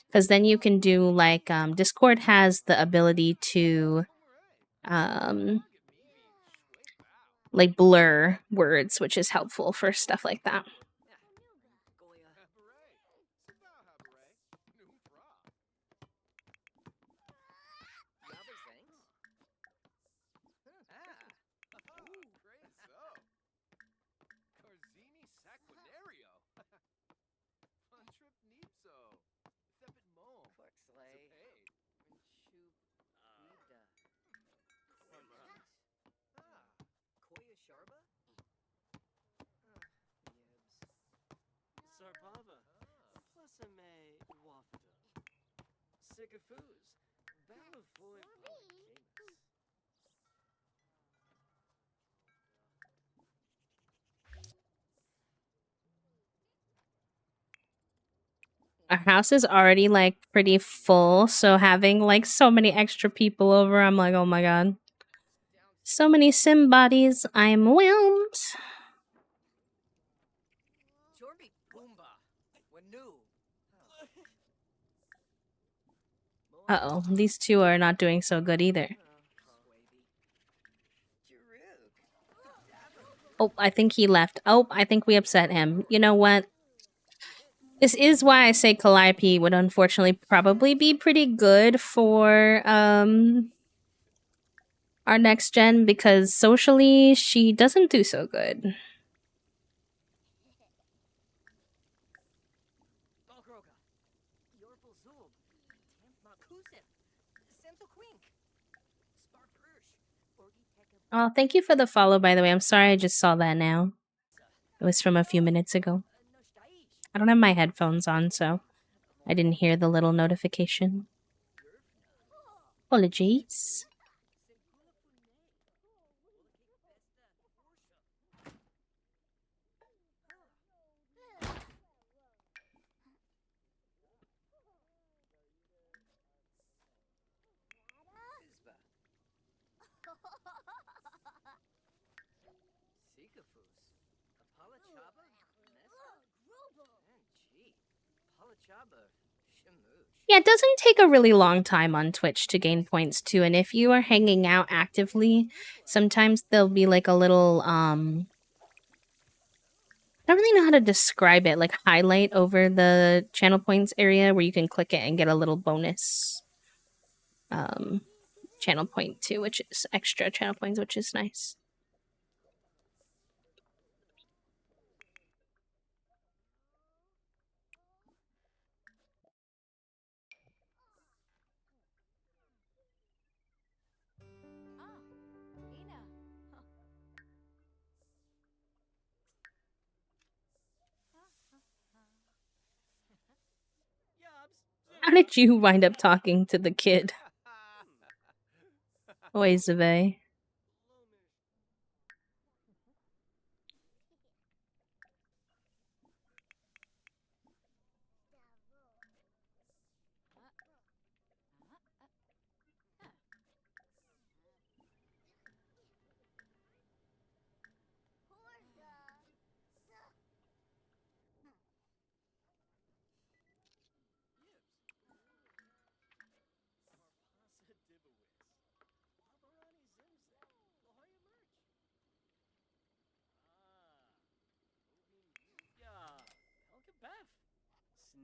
Because then you can do like Discord has the ability to like blur words, which is helpful for stuff like that. Our house is already like pretty full, so having like so many extra people over, I'm like, oh my god. So many sim bodies, I'm whelmed. Uh-oh, these two are not doing so good either. Oh, I think he left. Oh, I think we upset him. You know what? This is why I say Calliope would unfortunately probably be pretty good for our next gen, because socially she doesn't do so good. Oh, thank you for the follow, by the way. I'm sorry I just saw that now. It was from a few minutes ago. I don't have my headphones on, so I didn't hear the little notification. Apologies. Yeah, it doesn't take a really long time on Twitch to gain points too, and if you are hanging out actively, sometimes there'll be like a little I don't really know how to describe it, like highlight over the channel points area where you can click it and get a little bonus channel point too, which is extra channel points, which is nice. How did you wind up talking to the kid? Oi, Zave.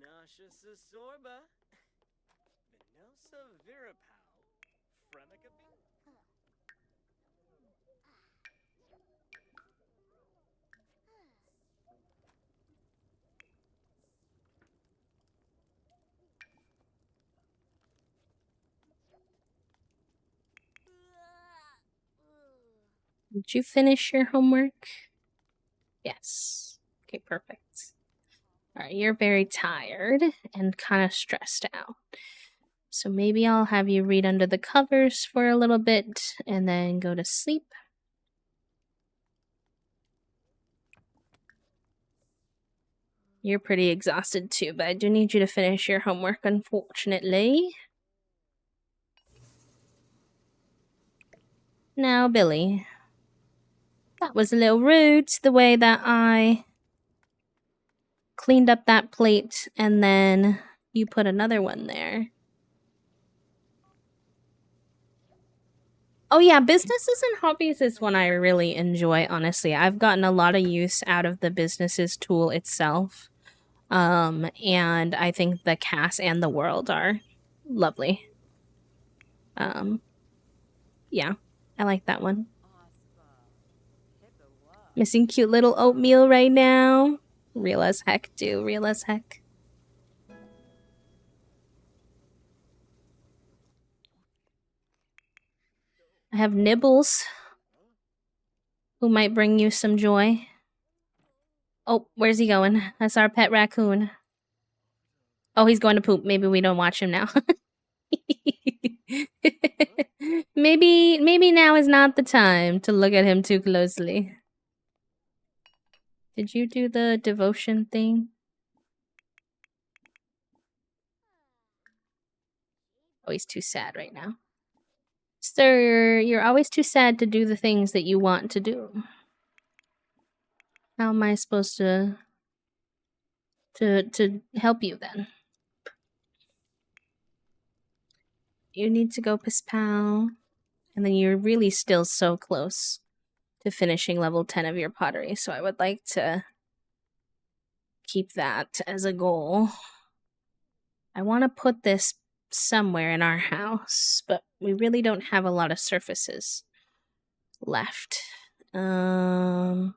Nasha Sorba. Venosa Virapow. Fremica Did you finish your homework? Yes. Okay, perfect. All right, you're very tired and kind of stressed out. So maybe I'll have you read under the covers for a little bit and then go to sleep. You're pretty exhausted too, but I do need you to finish your homework, unfortunately. Now, Billy, that was a little rude, the way that I cleaned up that plate and then you put another one there. Oh yeah, businesses and hobbies is one I really enjoy, honestly. I've gotten a lot of use out of the businesses tool itself. And I think the cast and the world are lovely. Yeah, I like that one. Missing cute little oatmeal right now. Real as heck, dude. Real as heck. I have Nibbles, who might bring you some joy. Oh, where's he going? That's our pet raccoon. Oh, he's going to poop. Maybe we don't watch him now. maybe now is not the time to look at him too closely. Did you do the devotion thing? Oh, he's too sad right now. Sir, you're always too sad to do the things that you want to do. How am I supposed to help you then? You need to go piss pal. And then you're really still so close to finishing level 10 of your pottery, so I would like to keep that as a goal. I want to put this somewhere in our house, but we really don't have a lot of surfaces left. Hmm.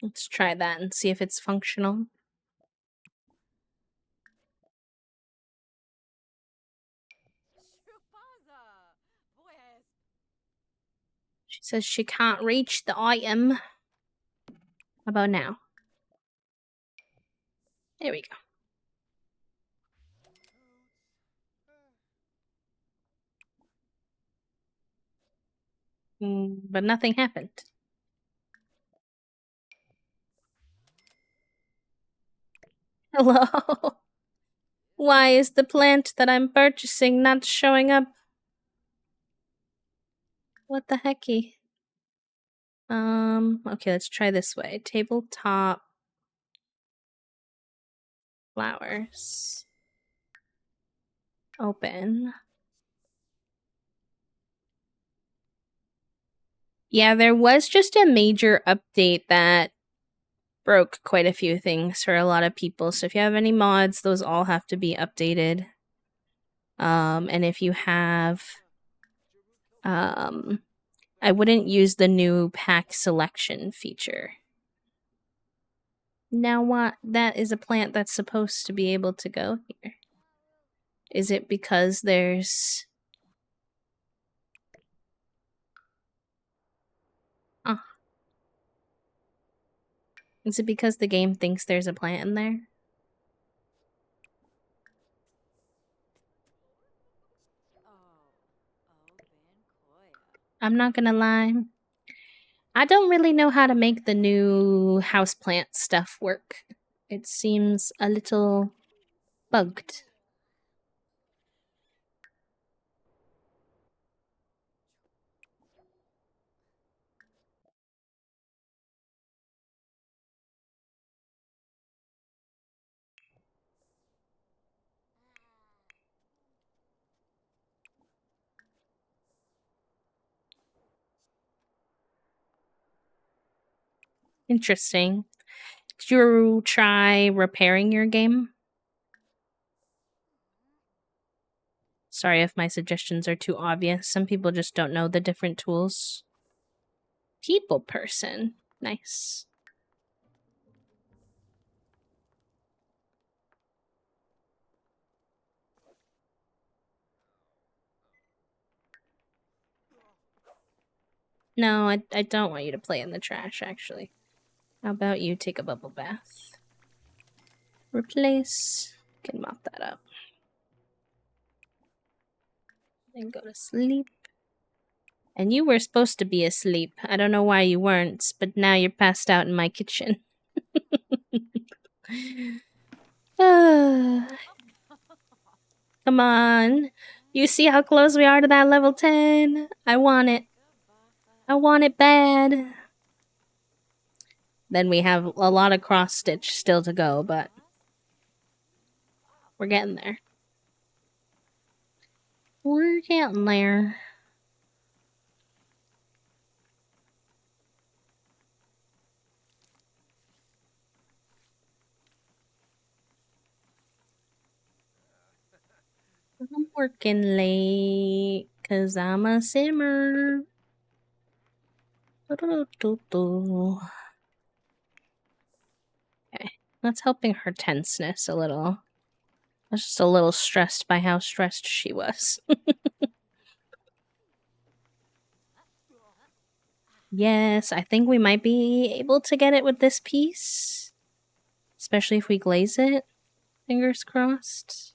Let's try that and see if it's functional. She says she can't reach the item. How about now? There we go. But nothing happened. Hello? Why is the plant that I'm purchasing not showing up? What the hecky? Okay, let's try this way. Tabletop flowers. Open. Yeah, there was just a major update that broke quite a few things for a lot of people. So if you have any mods, those all have to be updated. And if you have I wouldn't use the new pack selection feature. Now what? That is a plant that's supposed to be able to go here. Is it because there's... Is it because the game thinks there's a plant in there? I'm not gonna lie. I don't really know how to make the new houseplant stuff work. It seems a little bugged. Interesting. Did you try repairing your game? Sorry if my suggestions are too obvious. Some people just don't know the different tools. People person. Nice. No, I don't want you to play in the trash, actually. How about you take a bubble bath? Replace. Can mop that up. Then go to sleep. And you were supposed to be asleep. I don't know why you weren't, but now you're passed out in my kitchen. Come on. You see how close we are to that level 10? I want it. I want it bad. Then we have a lot of cross stitch still to go, but we're getting there. We're getting there. I'm working late because I'm a simmer. Okay, that's helping her tenseness a little. I was just a little stressed by how stressed she was. Yes, I think we might be able to get it with this piece. Especially if we glaze it. Fingers crossed.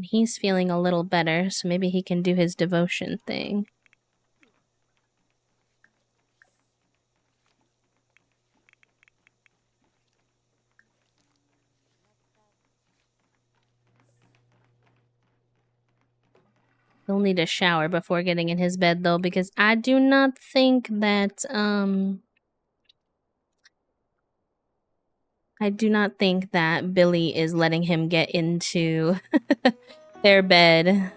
He's feeling a little better, so maybe he can do his devotion thing. He'll need a shower before getting in his bed, though, because I do not think that, Billy is letting him get into their bed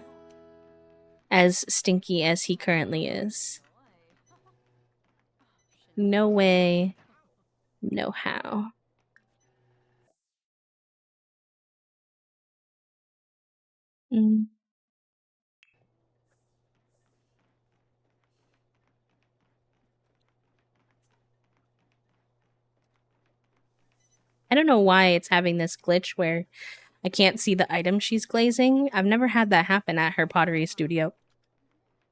as stinky as he currently is. No way, no how. I don't know why it's having this glitch where I can't see the item she's glazing. I've never had that happen at her pottery studio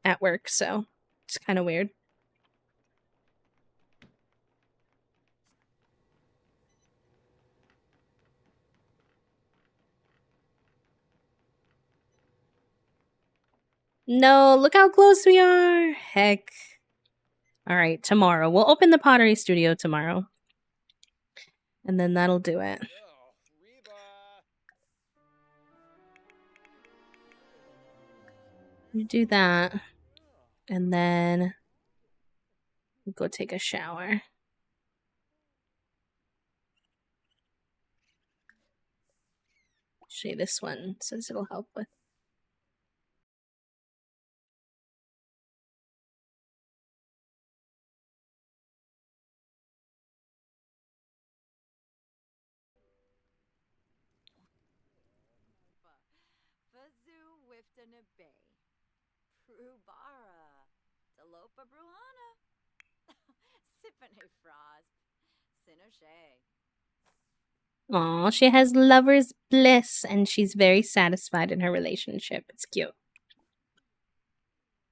at work, so it's kind of weird. No, look how close we are. Heck. All right, tomorrow. We'll open the pottery studio tomorrow. And then that'll do it. You do that. And then we'll go take a shower. Show you this one. It says it'll help with. Aw, she has lover's bliss and she's very satisfied in her relationship. It's cute.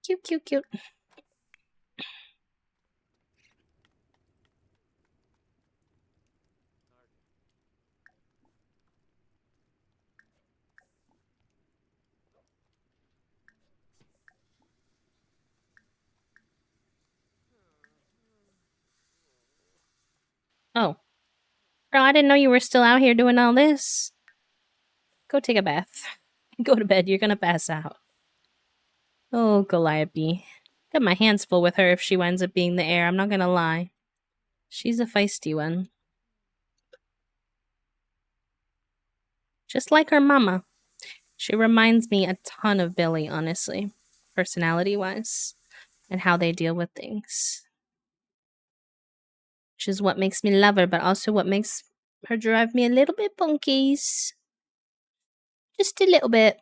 Cute, cute, cute. Oh. Girl, I didn't know you were still out here doing all this. Go take a bath. Go to bed. You're gonna pass out. Oh, Calliope. Got my hands full with her if she winds up being the heir. I'm not gonna lie. She's a feisty one. Just like her mama. She reminds me a ton of Billy, honestly. Personality-wise. And how they deal with things. Which is what makes me love her, but also what makes her drive me a little bit punkies. Just a little bit.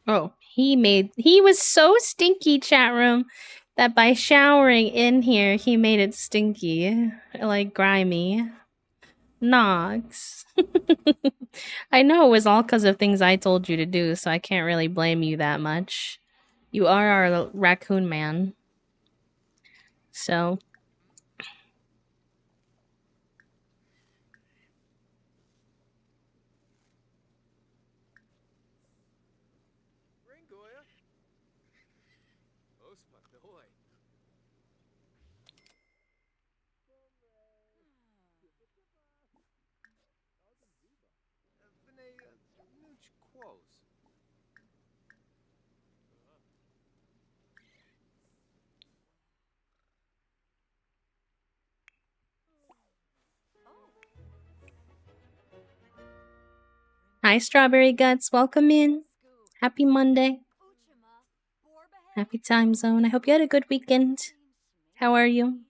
Oh, he was so stinky, chat room, that by showering in here, he made it stinky. Like grimy. Nox. I know it was all because of things I told you to do, so I can't really blame you that much. You are our raccoon man. So. Ringoya. Ospadoy. Nuch quos. Hi, Strawberry Guts. Welcome in. Happy Monday. Happy time zone. I hope you had a good weekend. How are you?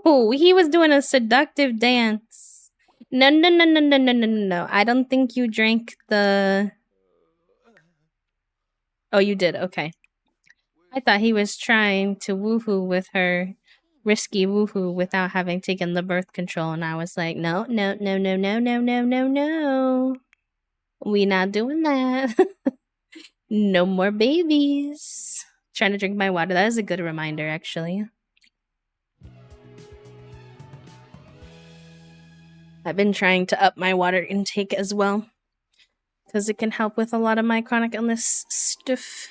Oh, he was doing a seductive dance. No. I don't think you drank the... Oh, you did. Okay. I thought he was trying to woohoo with her, risky woohoo without having taken the birth control, and I was like, no. We not doing that. No more babies. Trying to drink my water. That is a good reminder, actually. I've been trying to up my water intake as well, because it can help with a lot of my chronic illness stuff.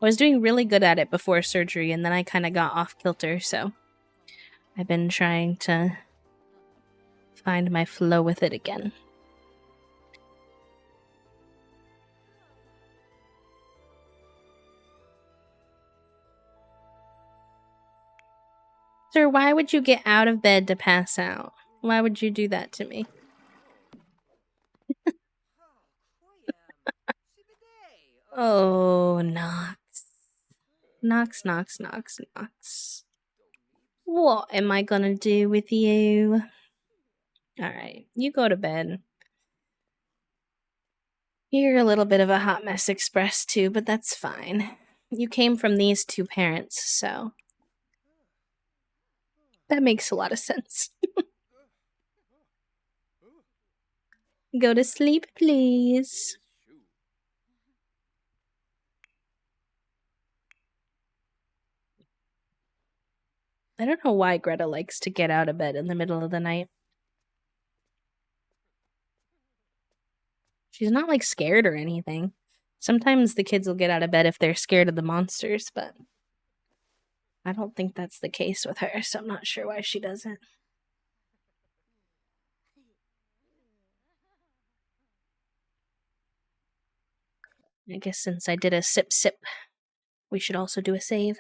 I was doing really good at it before surgery, and then I kind of got off kilter, so I've been trying to find my flow with it again. Sir, why would you get out of bed to pass out? Why would you do that to me? Oh, Nox. Nox. What am I gonna do with you? Alright, you go to bed. You're a little bit of a hot mess express too, but that's fine. You came from these two parents, so that makes a lot of sense. Go to sleep, please. I don't know why Greta likes to get out of bed in the middle of the night. She's not like scared or anything. Sometimes the kids will get out of bed if they're scared of the monsters, but I don't think that's the case with her, so I'm not sure why she doesn't. I guess since I did a sip, we should also do a save.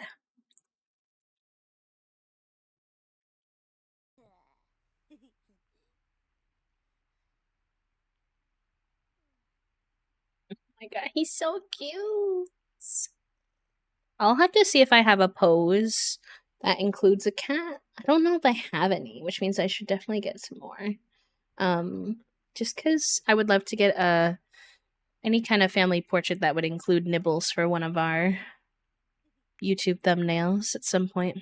Oh my god, he's so cute. I'll have to see if I have a pose that includes a cat. I don't know if I have any, which means I should definitely get some more. Just because I would love to get any kind of family portrait that would include nibbles for one of our YouTube thumbnails at some point.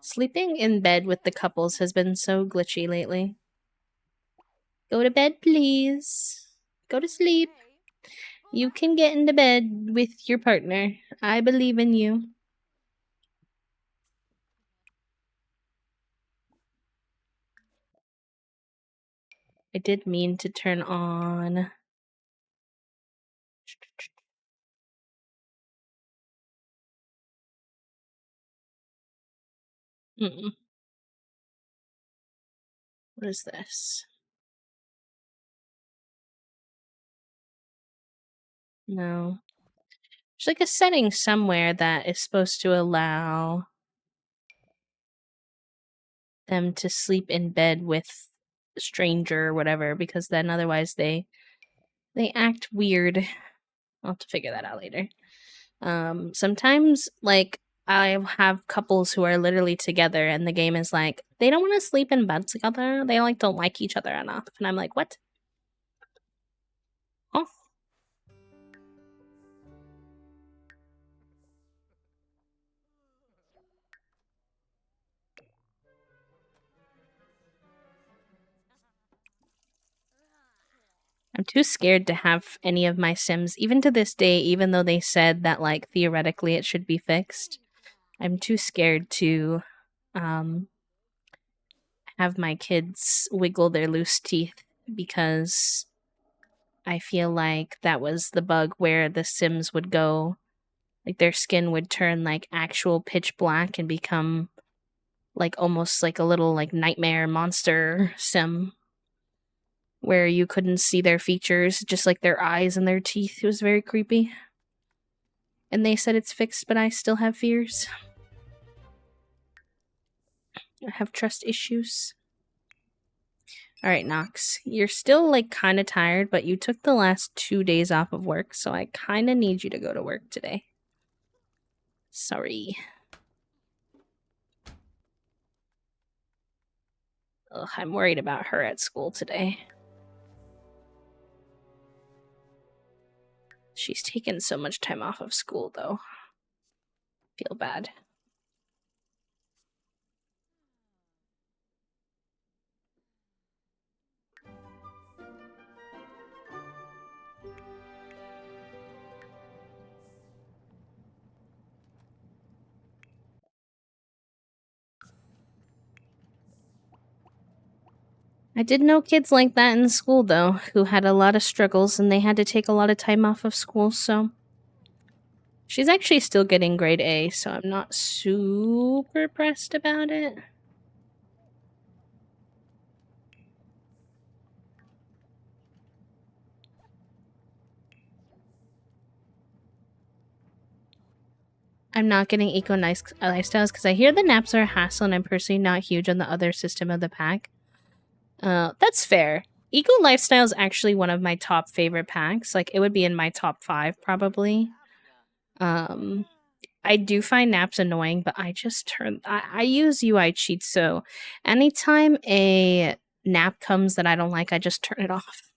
Sleeping in bed with the couples has been so glitchy lately. Go to bed, please. Go to sleep. You can get into bed with your partner. I believe in you. I did mean to turn on... What is this? No. There's like a setting somewhere that is supposed to allow them to sleep in bed with a stranger or whatever, because then otherwise they act weird. I'll have to figure that out later. Sometimes, like, I have couples who are literally together and the game is like, they don't want to sleep in bed together. They like don't like each other enough. And I'm like, what? Oh. I'm too scared to have any of my Sims, even to this day, even though they said that, like, theoretically it should be fixed. I'm too scared to have my kids wiggle their loose teeth, because I feel like that was the bug where the Sims would go, like, their skin would turn, like, actual pitch black and become, like, almost like a little, like, nightmare monster Sim, where you couldn't see their features, just like their eyes and their teeth. It was very creepy. And they said it's fixed, but I still have fears. I have trust issues. Alright, Nox. You're still, like, kind of tired, but you took the last 2 days off of work, so I kind of need you to go to work today. Sorry. Ugh, I'm worried about her at school today. She's taken so much time off of school, though. Feel bad. I did know kids like that in school, though, who had a lot of struggles and they had to take a lot of time off of school, so... She's actually still getting grade A, so I'm not super pressed about it. I'm not getting eco nice lifestyles because I hear the naps are a hassle and I'm personally not huge on the other system of the pack. That's fair. Eco lifestyle is actually one of my top favorite packs. Like, it would be in my top 5 probably. I do find naps annoying, but I just I use UI cheats, so anytime a nap comes that I don't like, I just turn it off.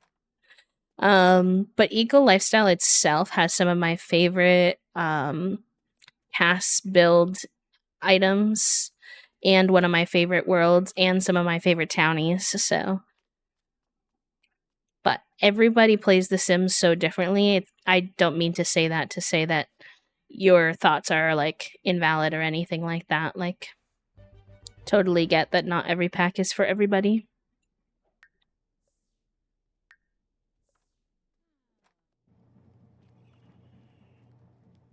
But Eco Lifestyle itself has some of my favorite cast build items and one of my favorite worlds and some of my favorite townies, so... But everybody plays The Sims so differently. I don't mean to say that your thoughts are, like, invalid or anything like that. Like, totally get that not every pack is for everybody.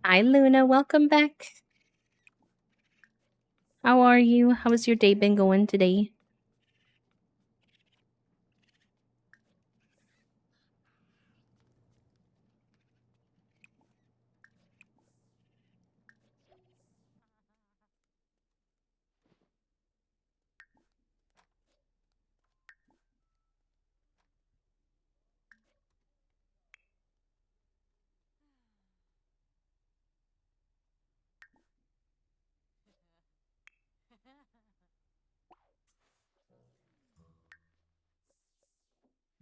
Hi, Luna. Welcome back. How are you? How has your day been going today?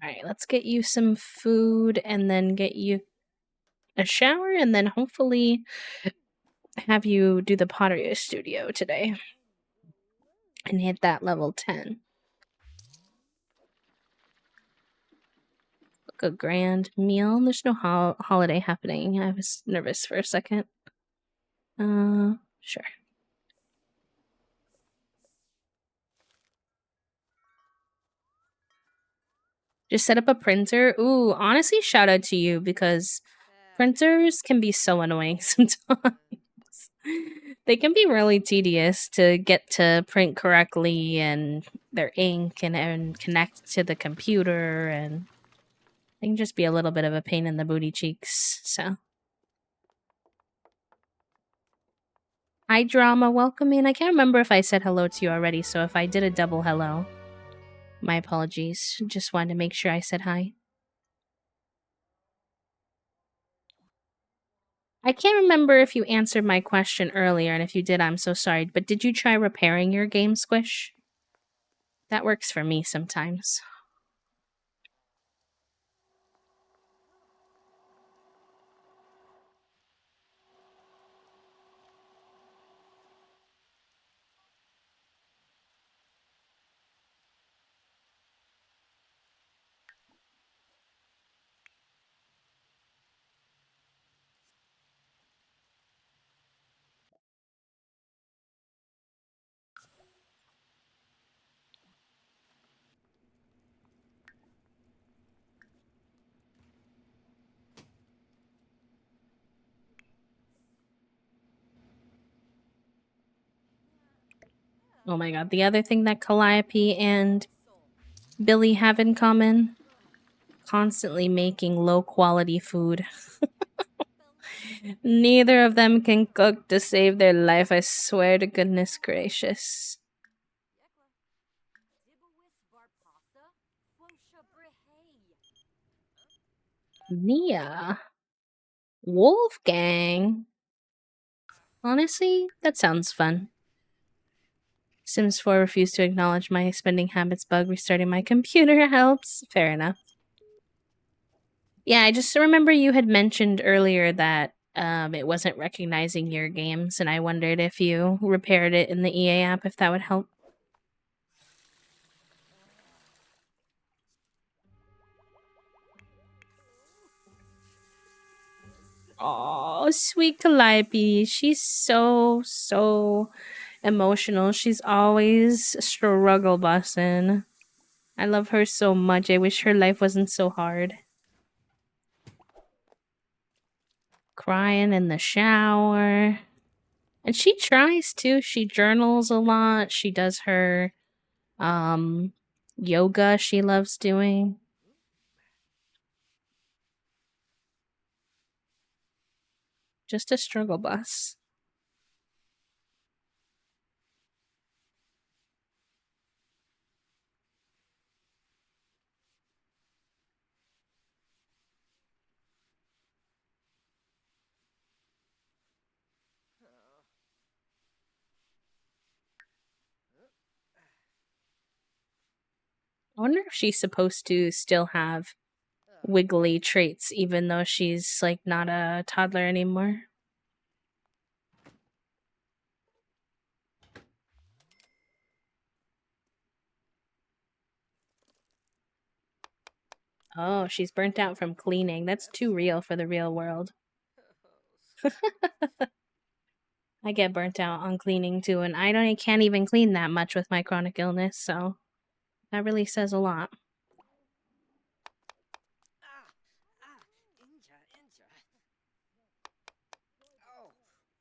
Alright, let's get you some food and then get you a shower and then hopefully have you do the pottery studio today and hit that level 10. A grand meal. There's no holiday happening. I was nervous for a second. Sure. Just set up a printer. Ooh, honestly, shout out to you because printers can be so annoying sometimes. They can be really tedious to get to print correctly and their ink and connect to the computer, and they can just be a little bit of a pain in the booty cheeks. So, hi, Drama. Welcome in. I can't remember if I said hello to you already, so if I did a double hello, my apologies. Just wanted to make sure I said hi. I can't remember if you answered my question earlier, and if you did, I'm so sorry. But did you try repairing your game, Squish? That works for me sometimes. Oh my god, the other thing that Calliope and Billy have in common? Constantly making low quality food. Neither of them can cook to save their life, I swear to goodness gracious. Nia. Wolfgang. Honestly, that sounds fun. Sims 4 refused to acknowledge my spending habits bug. Restarting my computer helps. Fair enough. Yeah, I just remember you had mentioned earlier that it wasn't recognizing your games, and I wondered if you repaired it in the EA app, if that would help. Oh, sweet Calliope. She's so emotional. She's always struggle bussin'. I love her so much. I wish her life wasn't so hard. Crying in the shower. And she tries to. She journals a lot. She does her yoga she loves doing. Just a struggle bus. I wonder if she's supposed to still have wiggly traits even though she's like not a toddler anymore. Oh, she's burnt out from cleaning. That's too real for the real world. I get burnt out on cleaning too, and I can't even clean that much with my chronic illness, so that really says a lot. Oh,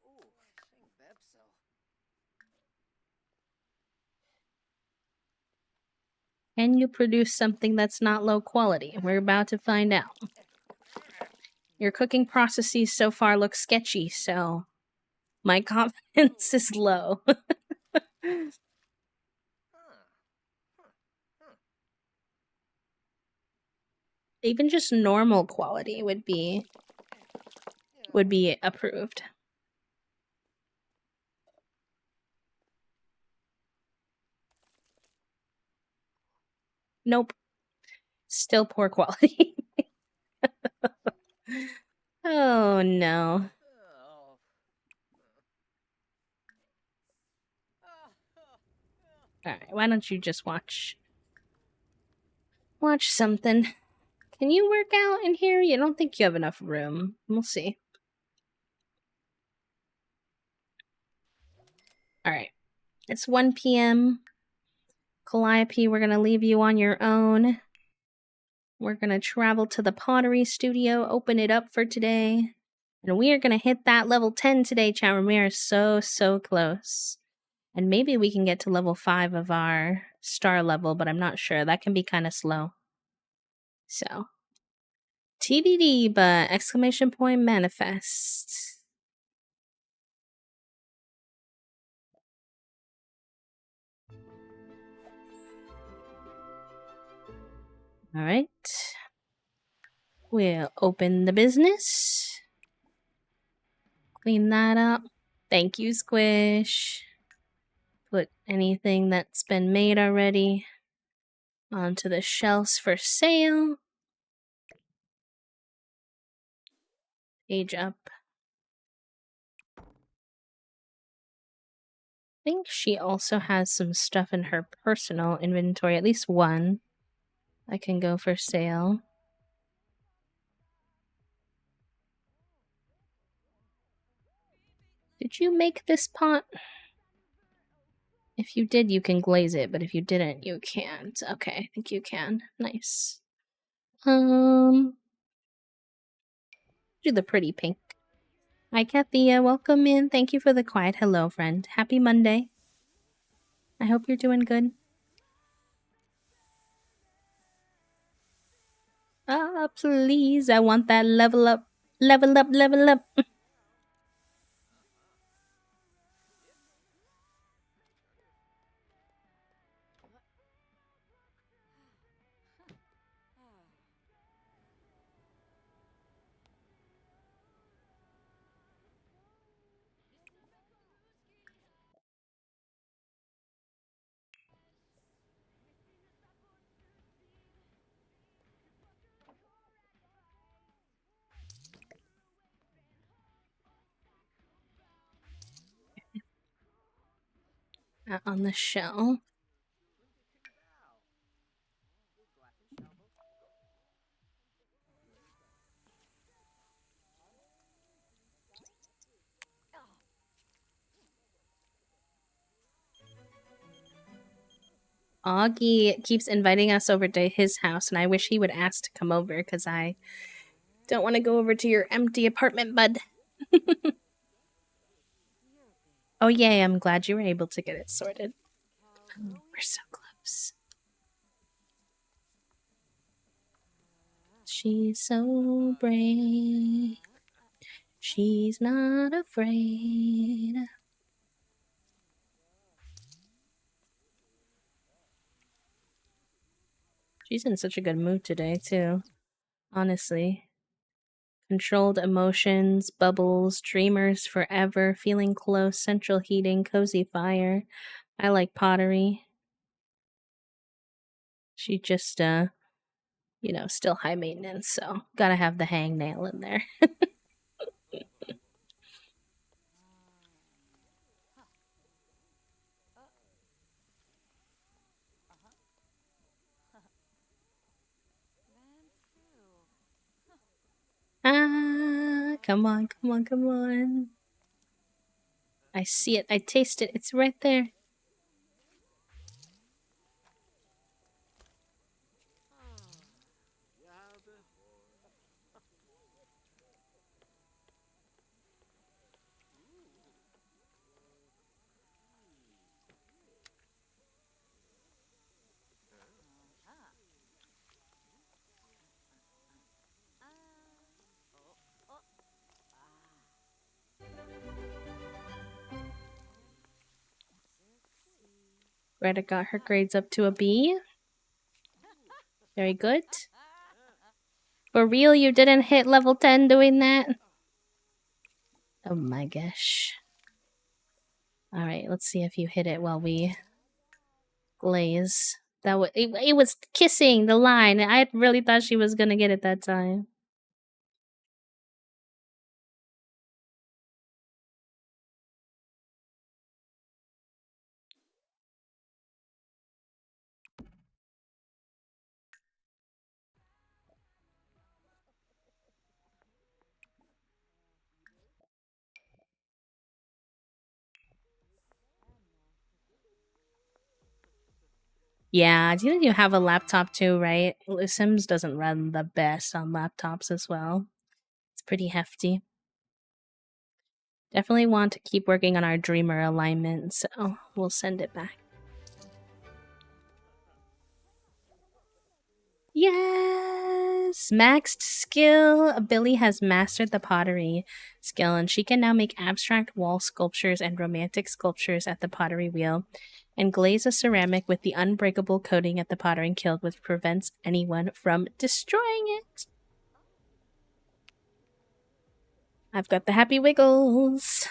ooh, think Bepso. Can you produce something that's not low quality? We're about to find out. Your cooking processes so far look sketchy, so my confidence is low. Even just normal quality would be approved. Nope. Still poor quality. Oh no. Alright, why don't you just watch something? Can you work out in here? You don't think you have enough room. We'll see. Alright. It's 1 p.m. Calliope, we're gonna leave you on your own. We're gonna travel to the pottery studio, open it up for today. And we are gonna hit that level 10 today, chat room. We are so close. And maybe we can get to level 5 of our star level, but I'm not sure. That can be kind of slow. So, TBD, but exclamation point manifest. All right. We'll open the business. Clean that up. Thank you, Squish. Put anything that's been made already onto the shelves for sale. Page up. I think she also has some stuff in her personal inventory, at least one, that can go for sale. Did you make this pot? If you did, you can glaze it, but if you didn't, you can't. Okay, I think you can. Nice. Do the pretty pink. Hi, Kathy. Welcome in. Thank you for the quiet hello, friend. Happy Monday. I hope you're doing good. Ah, please. I want that level up. Level up, level up. On the shell. Augie keeps inviting us over to his house, and I wish he would ask to come over because I don't want to go over to your empty apartment, bud. Oh, yay, I'm glad you were able to get it sorted. Oh, we're so close. She's so brave. She's not afraid. She's in such a good mood today, too. Honestly. Controlled emotions, bubbles, dreamers forever, feeling close, central heating, cozy fire. I like pottery. She just, you know, still high maintenance, so gotta have the hangnail in there. Ah, come on, come on, come on. I see it, I taste it, it's right there. Greta got her grades up to a B. Very good. For real, you didn't hit level 10 doing that? Oh my gosh. Alright, let's see if you hit it while we glaze. It was kissing the line. I really thought she was gonna get it that time. Yeah, you have a laptop too, right? Sims doesn't run the best on laptops as well. It's pretty hefty. Definitely want to keep working on our dreamer alignment, so we'll send it back. Yes! Maxed skill! Billy has mastered the pottery skill, and she can now make abstract wall sculptures and romantic sculptures at the pottery wheel, and glaze a ceramic with the unbreakable coating at the pottery kiln, which prevents anyone from destroying it. I've got the happy wiggles.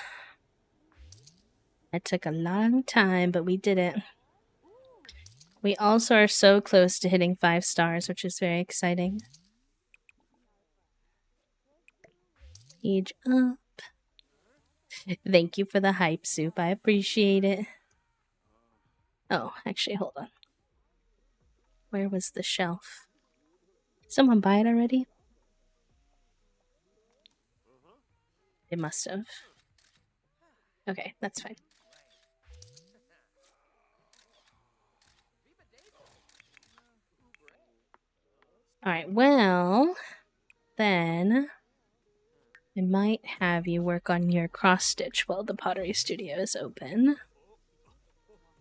It took a long time, but we did it. We also are so close to hitting 5 stars, which is very exciting. Age up. Thank you for the hype, Soup. I appreciate it. Oh, actually, hold on. Where was the shelf? Someone buy it already? They must have. Okay, that's fine. Alright, well, then I might have you work on your cross stitch while the pottery studio is open.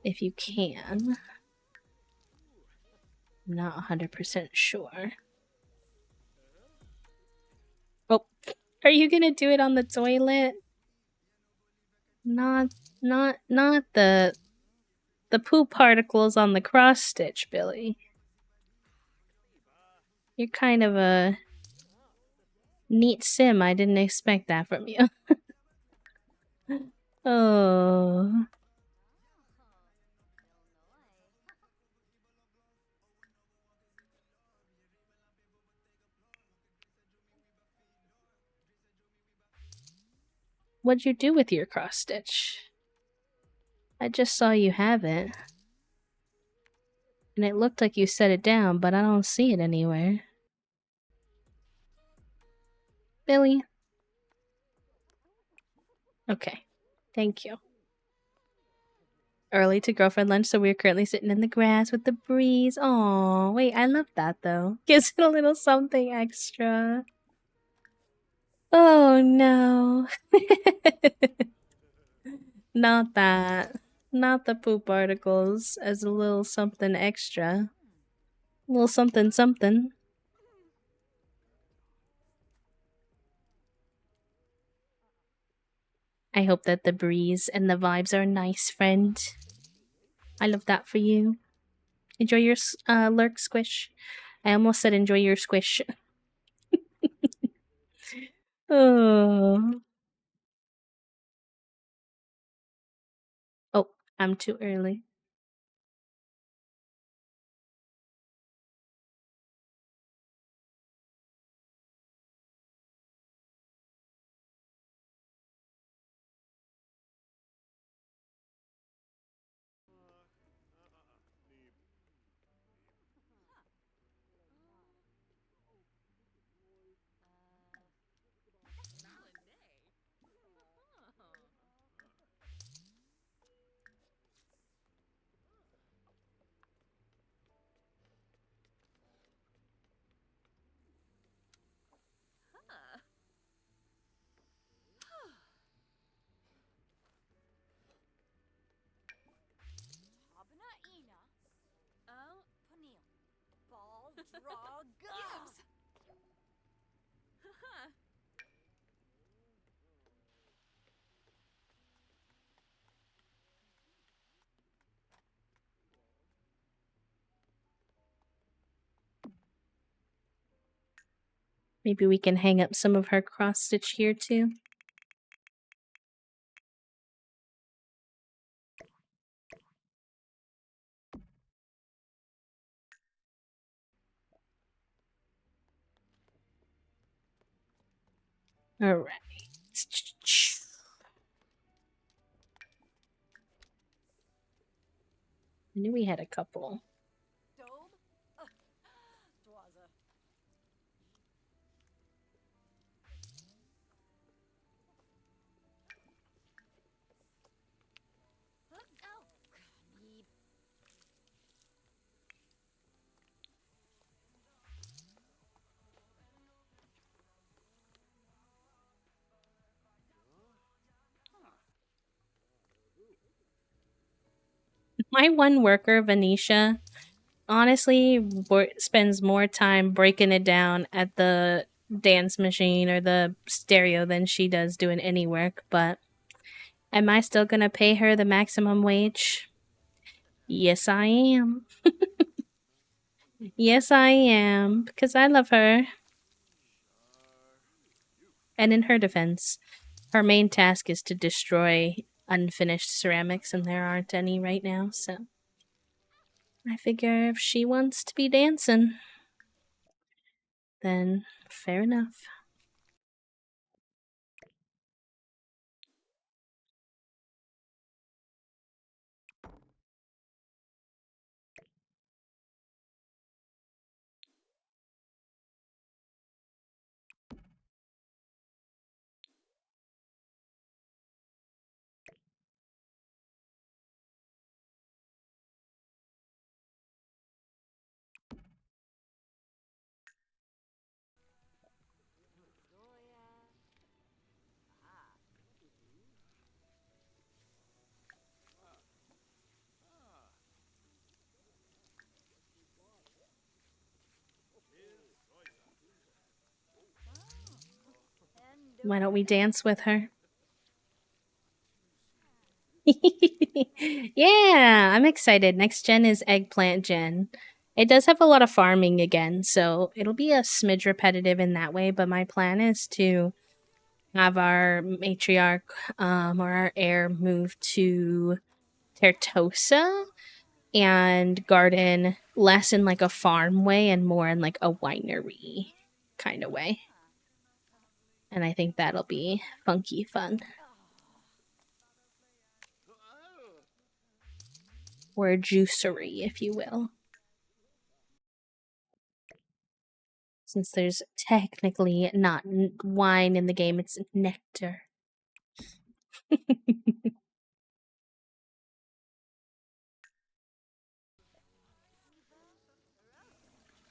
If you can. I'm not 100% sure. Oh, are you gonna do it on the toilet? Not the poop particles on the cross stitch, Billy. You're kind of a neat sim. I didn't expect that from you. Oh. What'd you do with your cross stitch? I just saw you have it. And it looked like you set it down, but I don't see it anywhere. Billy? Okay. Thank you. Early to girlfriend lunch, so we're currently sitting in the grass with the breeze. Oh, wait, I love that though. Gives it a little something extra. Oh no. Not that. Not the poop particles as a little something extra. A little something something. I hope that the breeze and the vibes are nice, friend. I love that for you. Enjoy your lurk squish. I almost said enjoy your squish. Oh. Oh, I'm too early. Maybe we can hang up some of her cross stitch here too. All right. I knew we had a couple. My one worker, Venetia, honestly spends more time breaking it down at the dance machine or the stereo than she does doing any work. But am I still gonna pay her the maximum wage? Yes, I am. Yes, I am. Because I love her. And in her defense, her main task is to destroy unfinished ceramics, and there aren't any right now, so I figure if she wants to be dancing, then fair enough. Why don't we dance with her? Yeah, I'm excited. Next gen is eggplant gen. It does have a lot of farming again, so it'll be a smidge repetitive in that way, but my plan is to have our matriarch or our heir move to Tertosa and garden less in like a farm way and more in like a winery kind of way. And I think that'll be funky fun. Or a juicery, if you will. Since there's technically not wine in the game, it's nectar.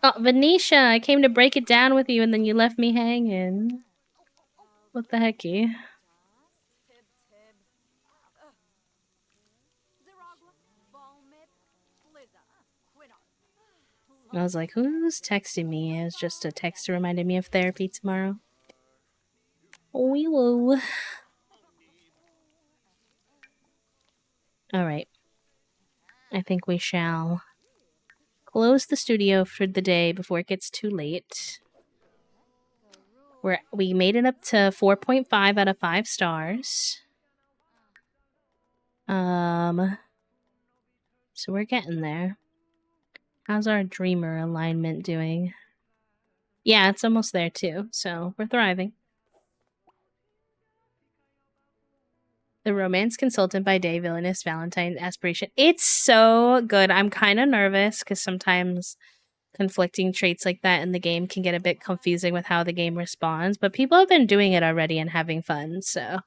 Oh, Venetia, I came to break it down with you and then you left me hanging. What the hecky? I was like, who's texting me? It's just a text to remind me of therapy tomorrow. Wee woo. Alright. I think we shall close the studio for the day before it gets too late. We made it up to 4.5 out of 5 stars. So we're getting there. How's our dreamer alignment doing? Yeah, it's almost there too, so we're thriving. The Romance Consultant by Day, Villainous Valentine Aspiration. It's so good. I'm kind of nervous because sometimes conflicting traits like that in the game can get a bit confusing with how the game responds, but people have been doing it already and having fun, so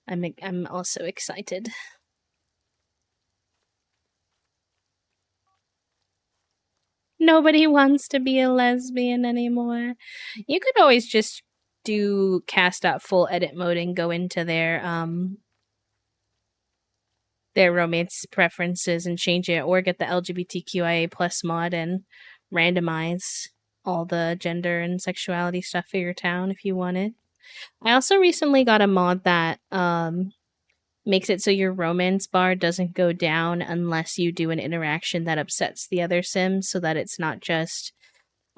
I'm also excited. Nobody wants to be a lesbian anymore. You could always just do cast out full edit mode and go into their romance preferences and change it, or get the LGBTQIA plus mod and randomize all the gender and sexuality stuff for your town if you wanted. I also recently got a mod that makes it so your romance bar doesn't go down unless you do an interaction that upsets the other Sims, so that it's not just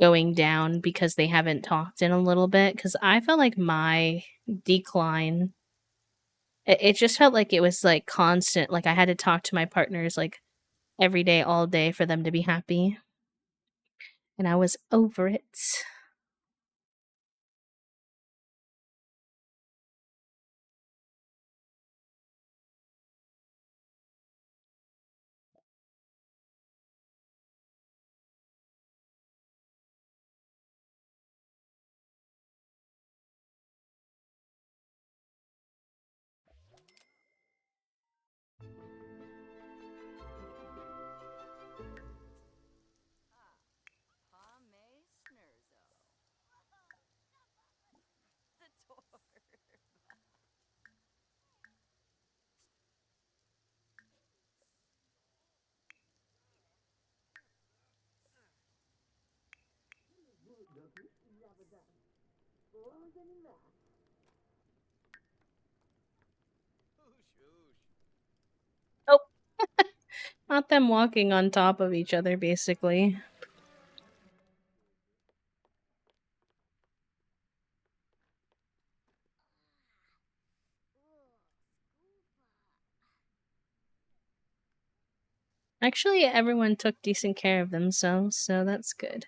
going down because they haven't talked in a little bit. Because I felt like my decline, it just felt like it was like constant. Like I had to talk to my partners like every day, all day for them to be happy. And I was over it. Oh, not them walking on top of each other, basically. Actually, everyone took decent care of themselves, so that's good.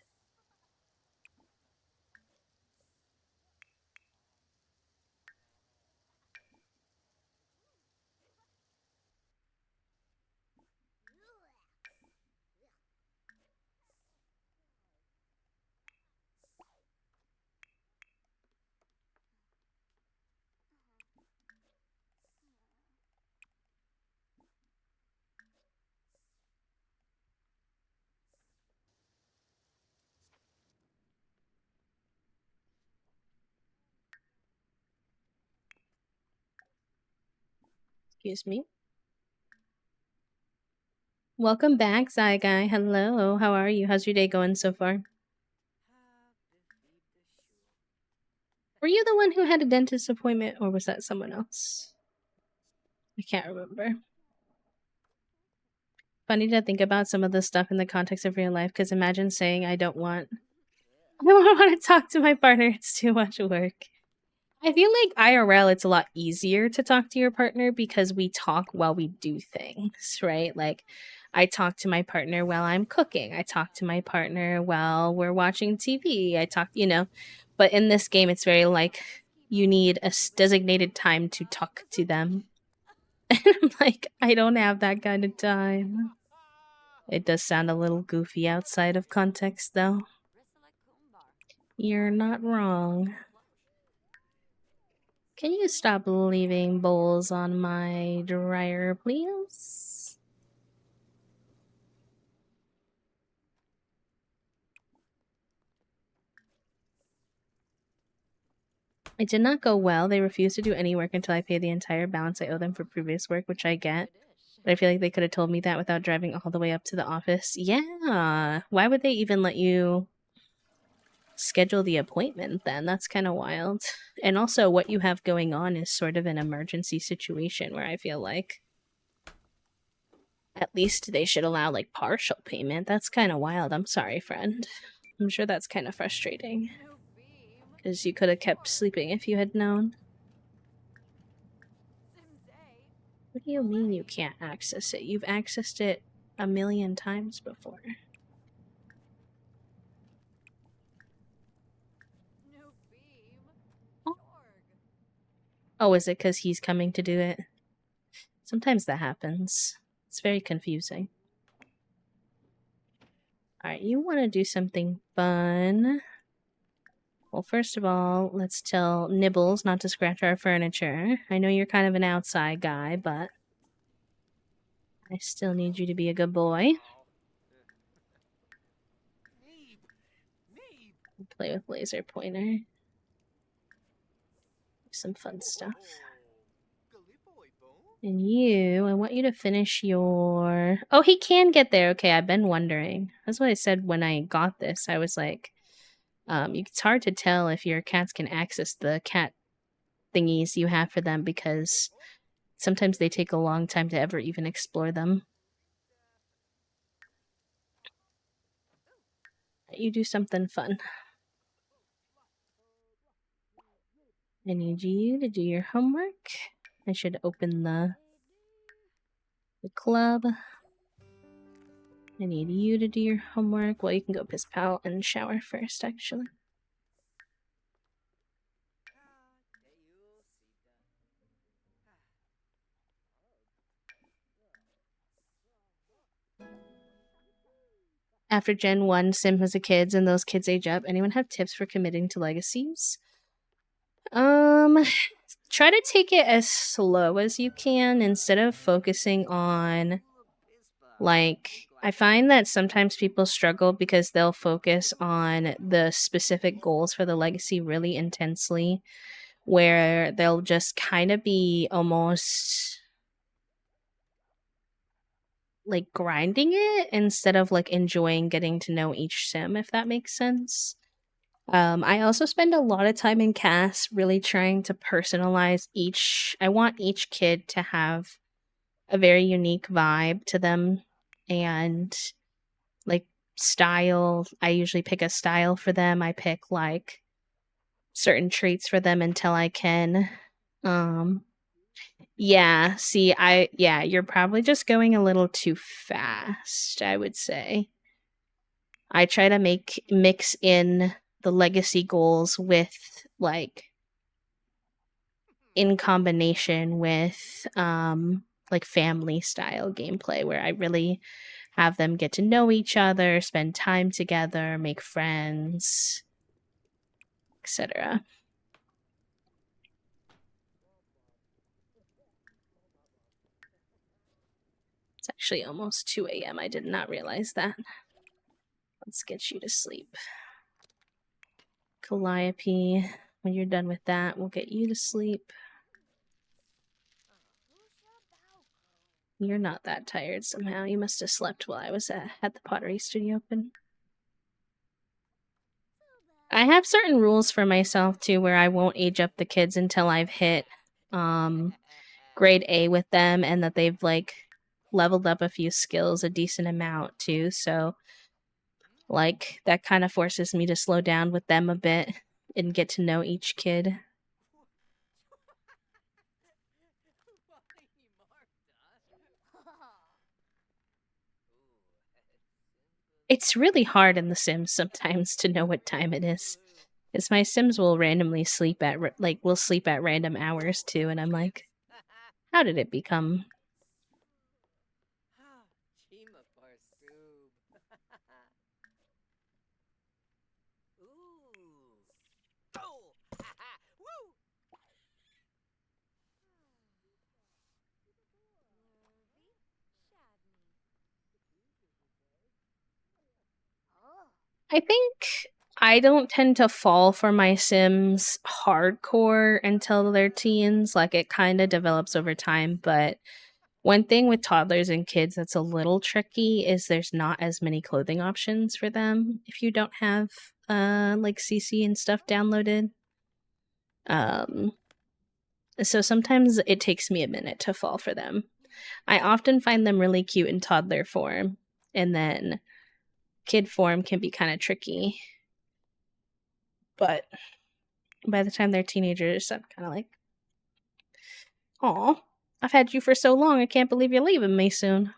Excuse me. Welcome back, Zai Guy. Hello, how are you? How's your day going so far? Were you the one who had a dentist appointment, or was that someone else? I can't remember. Funny to think about some of this stuff in the context of real life, because imagine saying I don't want to talk to my partner, it's too much work. I feel like IRL, it's a lot easier to talk to your partner because we talk while we do things, right? Like, I talk to my partner while I'm cooking. I talk to my partner while we're watching TV. I talk, but in this game, it's very like you need a designated time to talk to them. And I'm like, I don't have that kind of time. It does sound a little goofy outside of context, though. You're not wrong. Can you stop leaving bowls on my dryer, please? It did not go well. They refused to do any work until I pay the entire balance I owe them for previous work, which I get. But I feel like they could have told me that without driving all the way up to the office. Yeah. Why would they even let you schedule the appointment then? That's kind of wild. And also, what you have going on is sort of an emergency situation where I feel like at least they should allow like partial payment. That's kind of wild. I'm sorry, friend. I'm sure that's kind of frustrating. Because you could have kept sleeping if you had known. What do you mean you can't access it? You've accessed it a million times before. Oh, is it because he's coming to do it? Sometimes that happens. It's very confusing. Alright, you want to do something fun. Well, first of all, let's tell Nibbles not to scratch our furniture. I know you're kind of an outside guy, but I still need you to be a good boy. Play with laser pointer. Some fun stuff. And you, I want you to finish your... Oh, he can get there. Okay, I've been wondering. That's what I said when I got this. I was like, it's hard to tell if your cats can access the cat thingies you have for them because sometimes they take a long time to ever even explore them. You do something fun. I need you to do your homework. I should open the club. I need you to do your homework. Well, you can go piss pal and shower first, actually. After Gen 1, Sim has a kids and those kids age up. Anyone have tips for committing to legacies? Try to take it as slow as you can instead of focusing on, like, I find that sometimes people struggle because they'll focus on the specific goals for the legacy really intensely, where they'll just kind of be almost like grinding it instead of like enjoying getting to know each sim, if that makes sense. I also spend a lot of time in CAS really trying to personalize each. I want each kid to have a very unique vibe to them and like style. I usually pick a style for them. I pick like certain traits for them until I can. Um, yeah, see, you're probably just going a little too fast, I would say. I try to mix in the legacy goals with like in combination with like family style gameplay where I really have them get to know each other, spend time together, make friends, etc. It's actually almost 2 a.m. I did not realize that. Let's get you to sleep. Calliope, when you're done with that, we'll get you to sleep. You're not that tired somehow. You must have slept while I was at the pottery studio open. I have certain rules for myself too where I won't age up the kids until I've hit grade A with them and that they've like leveled up a few skills a decent amount too. So like that kind of forces me to slow down with them a bit and get to know each kid. It's really hard in The Sims sometimes to know what time it is. Because my Sims will randomly sleep at will sleep at random hours too, and I'm like, how did it become? I think I don't tend to fall for my Sims hardcore until they're teens. Like it kind of develops over time. But one thing with toddlers and kids that's a little tricky is there's not as many clothing options for them if you don't have like CC and stuff downloaded. So sometimes it takes me a minute to fall for them. I often find them really cute in toddler form, and then kid form can be kind of tricky. But by the time they're teenagers, I'm kind of like, "Aw, I've had you for so long, I can't believe you're leaving me soon."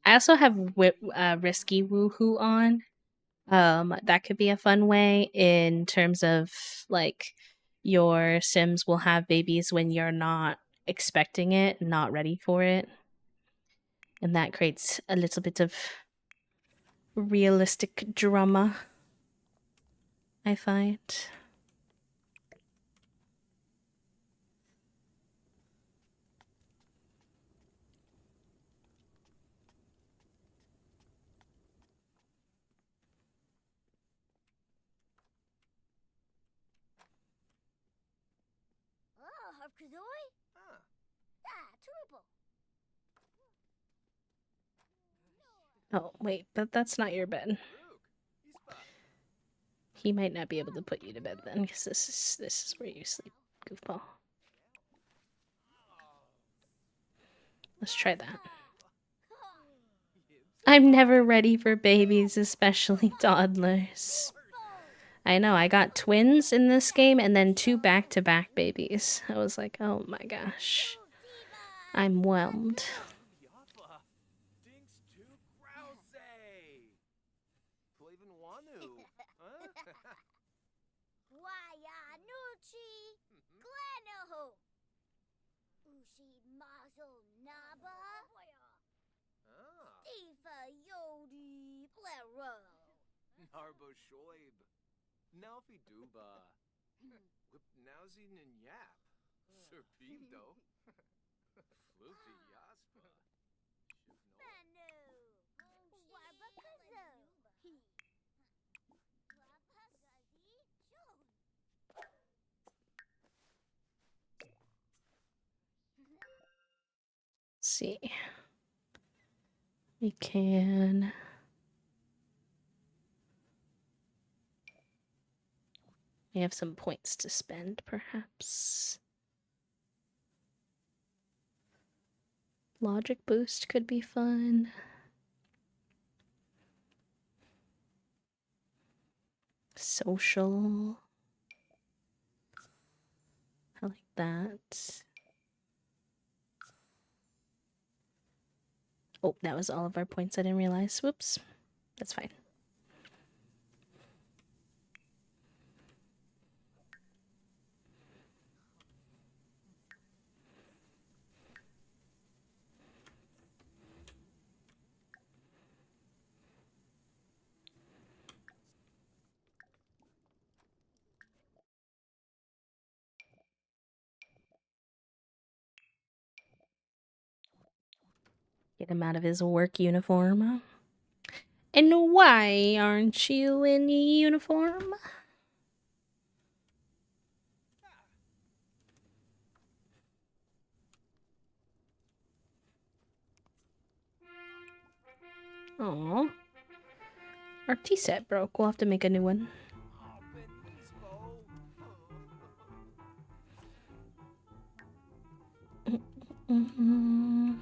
I also have risky woohoo on. That could be a fun way in terms of like your Sims will have babies when you're not expecting it, not ready for it. And that creates a little bit of realistic drama, I find. Oh, wait, but that's not your bed. He might not be able to put you to bed then, because this is where you sleep, goofball. Let's try that. I'm never ready for babies, especially toddlers. I know, I got twins in this game and then 2 back-to-back babies. I was like, oh my gosh. I'm whelmed. Uchi Glenoho. Ushi Mazel Naba. Ah. Tifa Yodi Plero. Narbo Shoib. Nalfi Duba. Whip Nowsy Yap. Serpido. Floofy Yaspa. Shivno. Manu. Warbakazo. Wapagazi Shon. See. We can we have some points to spend, perhaps. Logic boost could be fun. Social. I like that. Oh, that was all of our points. I didn't realize. Whoops. That's fine. Get him out of his work uniform. And why aren't you in uniform? Aww. Our tea set broke. We'll have to make a new one. Oh, Benisbo. Mm-hmm.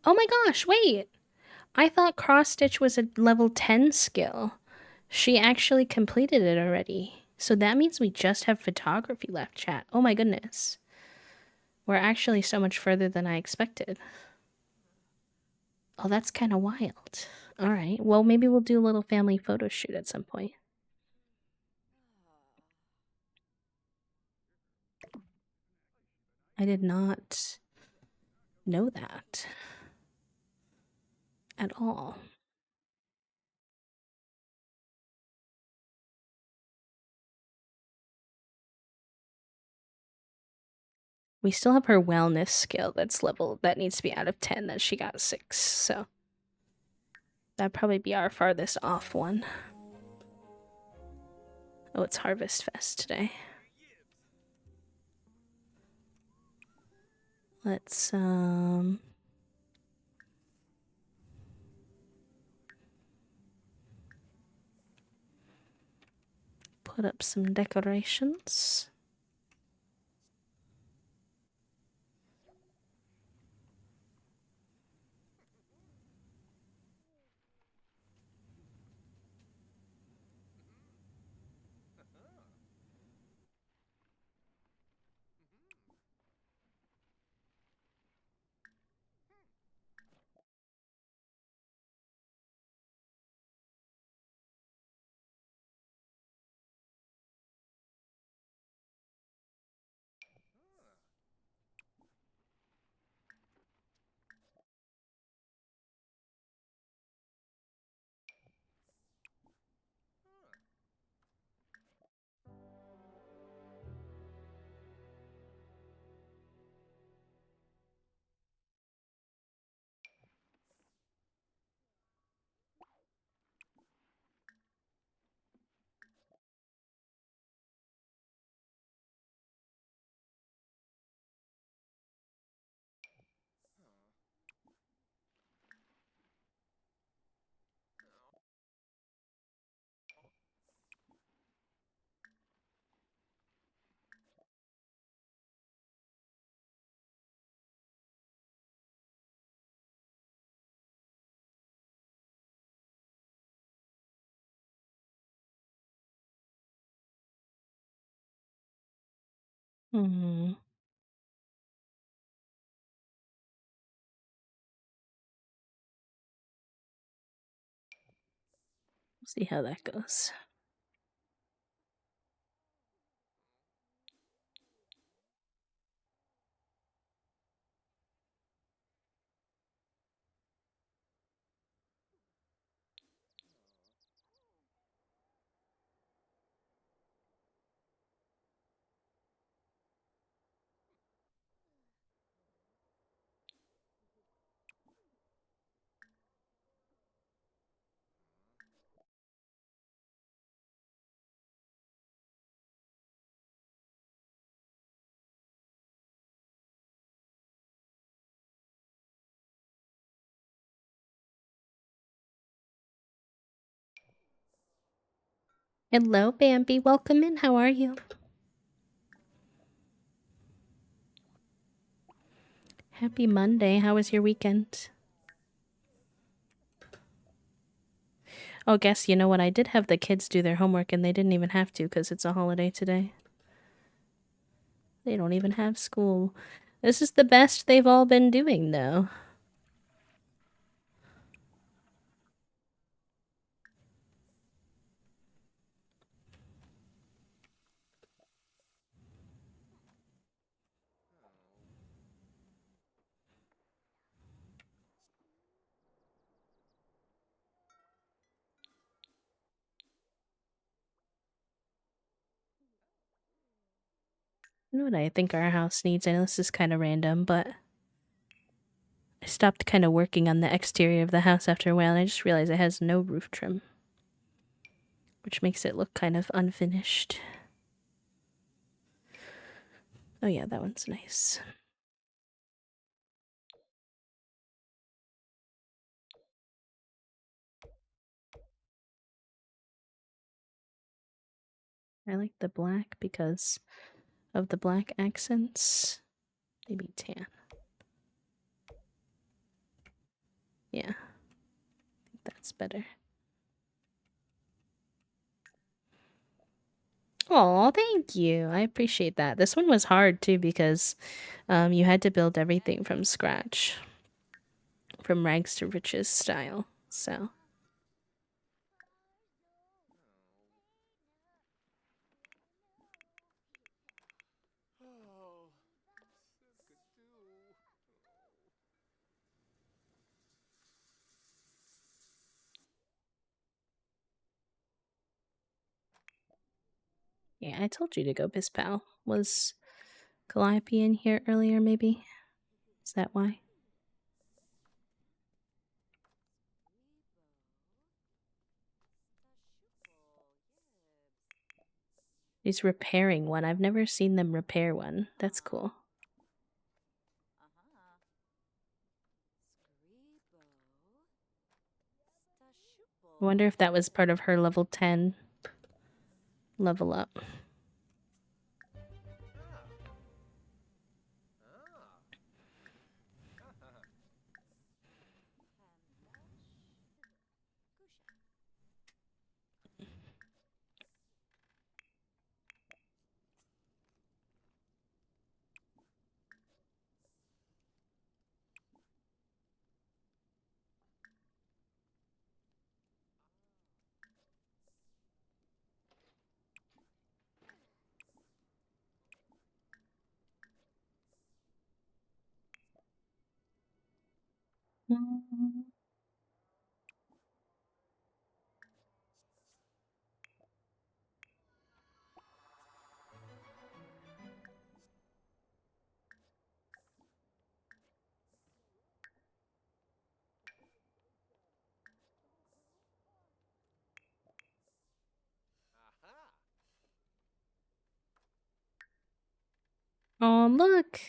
Oh my gosh, wait! I thought cross stitch was a level 10 skill. She actually completed it already. So that means we just have photography left, chat. Oh my goodness. We're actually so much further than I expected. Oh, that's kind of wild. Alright, well, maybe we'll do a little family photo shoot at some point. I did not know that at all. We still have her wellness skill that's level that needs to be out of 10 that she got 6, so that'd probably be our farthest off one. Oh, it's Harvest Fest today. Let's put up some decorations. Hmm. See how that goes. Hello, Bambi. Welcome in. How are you? Happy Monday. How was your weekend? Oh, guess you know what? I did have the kids do their homework and they didn't even have to because it's a holiday today. They don't even have school. This is the best they've all been doing, though. You know what I think our house needs? I know this is kind of random, but I stopped kind of working on the exterior of the house after a while, and I just realized it has no roof trim, which makes it look kind of unfinished. Oh yeah, that one's nice. I like the black because of the black accents. Maybe tan. Yeah, I think that's better. Oh, thank you. I appreciate that. This one was hard too because you had to build everything from scratch, from rags to riches style. So Oh, sick-a-doo. yeah, I told you to go, Bispal. Was Calliope in here earlier? Maybe is that why? He's repairing one. I've never seen them repair one. That's cool. I wonder if that was part of her level 10 level up. Aha! Oh, look.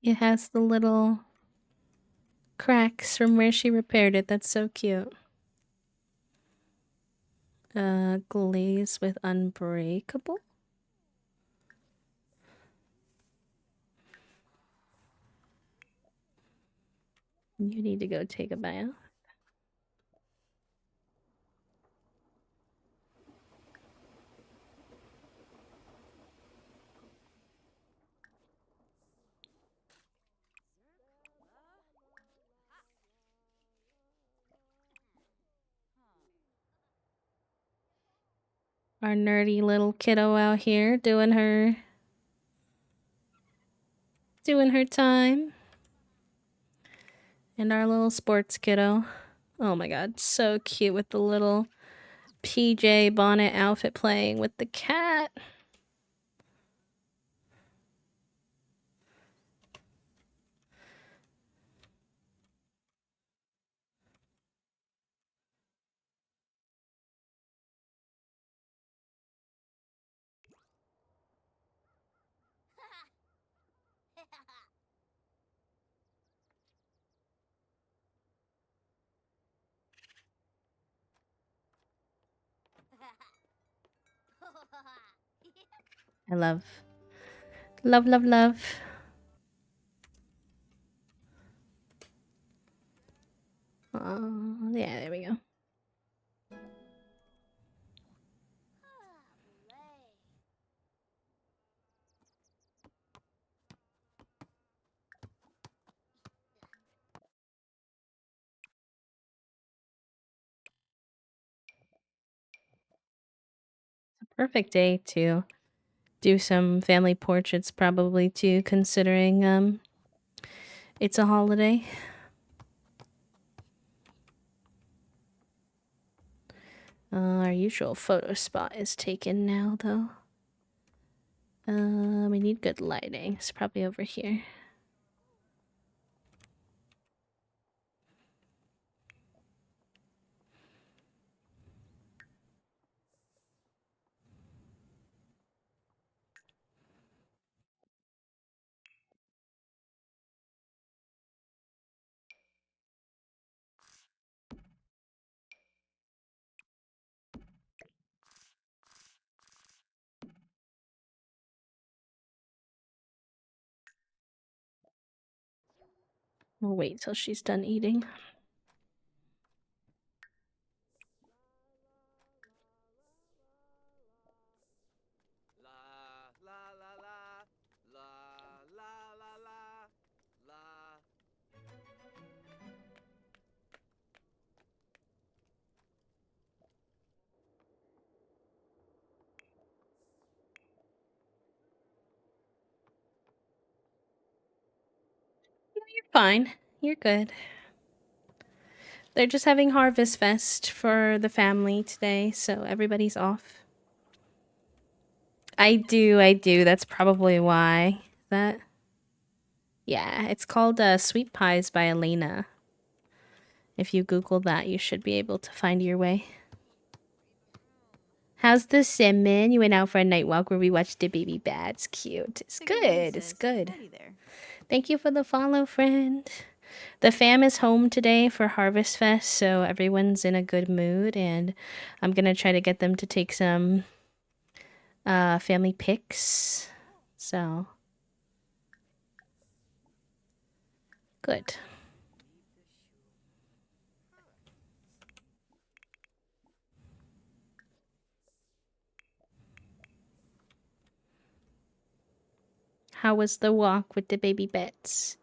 It has the little cracks from where she repaired it. That's so cute. Glaze with unbreakable. You need to go take a bath. Our nerdy little kiddo out here doing her time. And our little sports kiddo. Oh my god, so cute with the little PJ bonnet outfit playing with the cat. I love. Love, love, love. Oh, yeah, there we go. Perfect day to do some family portraits, probably too, considering it's a holiday. Our usual photo spot is taken now, though. We need good lighting. It's probably over here. We'll wait till she's done eating. You're fine. You're good. They're just having Harvest Fest for the family today, so everybody's off. I do. That's probably why. That. Yeah, it's called Sweet Pies by Elena. If you Google that, you should be able to find your way. How's the salmon? You went out for a night walk where we watched the baby bats. Cute. It's good. It's good. Thank you for the follow, friend. The fam is home today for Harvest Fest, so everyone's in a good mood, and I'm gonna try to get them to take some family pics. So good. How was the walk with the baby bats?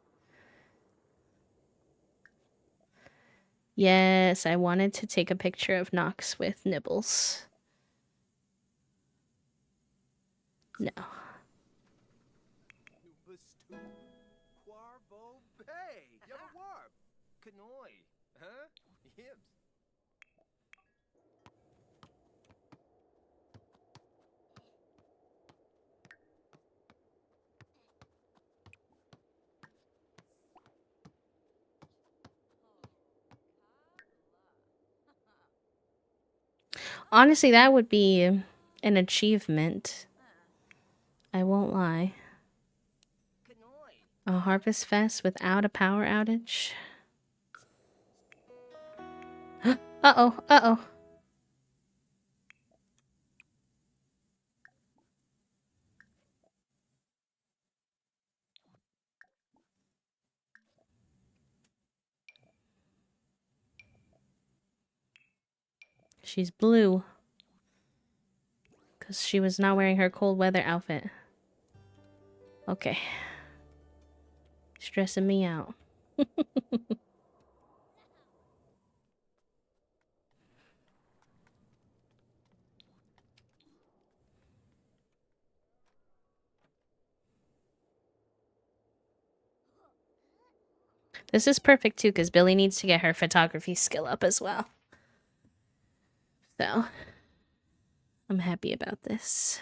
Yes, I wanted to take a picture of Nox with Nibbles. No. Honestly, that would be an achievement. I won't lie. A Harvest Fest without a power outage? Uh-oh, uh-oh. She's blue. Because she was not wearing her cold weather outfit. Okay. Stressing me out. This is perfect too, because Billy needs to get her photography skill up as well. So, I'm happy about this.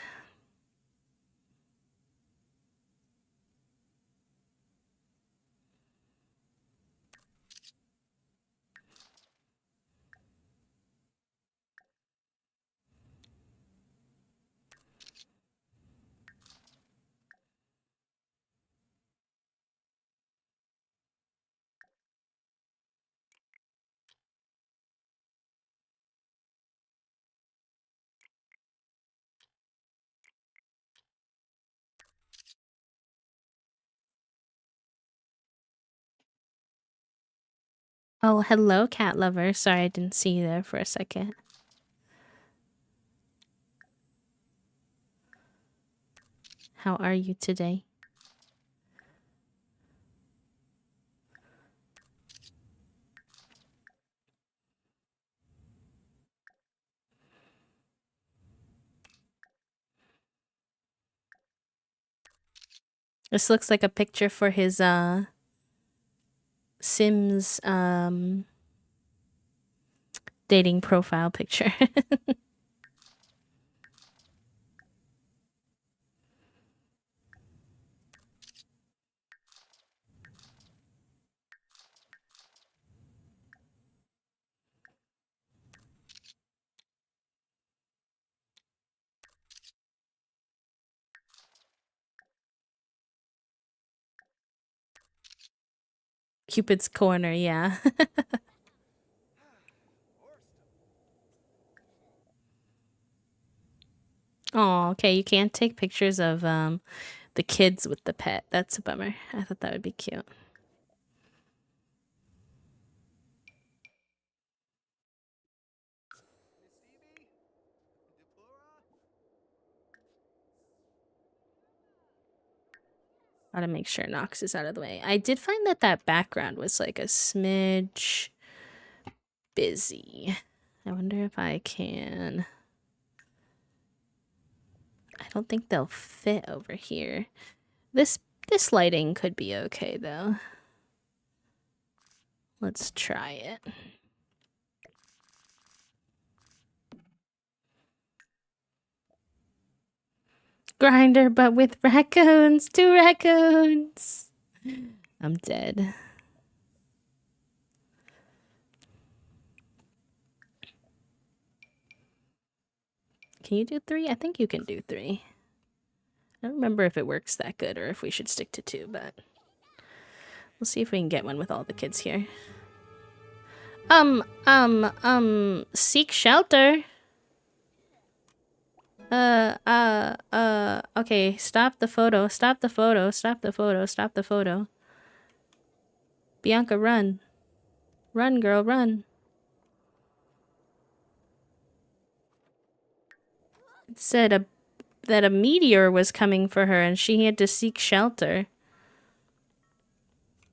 Oh, hello, cat lover. Sorry, I didn't see you there for a second. How are you today? This looks like a picture for his Sims dating profile picture. Cupid's corner, yeah. Oh, okay. You can't take pictures of the kids with the pet. That's a bummer. I thought that would be cute. Gotta make sure Nox is out of the way. I did find that that background was like a smidge busy. I wonder if I can. I don't think they'll fit over here. This lighting could be okay though. Let's try it. Grinder, but with raccoons. 2 raccoons. I'm dead. Can you do 3? I think you can do 3. I don't remember if it works that good or if we should stick to 2, but we'll see if we can get one with all the kids here. Seek shelter. Okay, stop the photo, stop the photo, stop the photo, stop the photo. Bianca, run. Run, girl, run. It said that a meteor was coming for her and she had to seek shelter.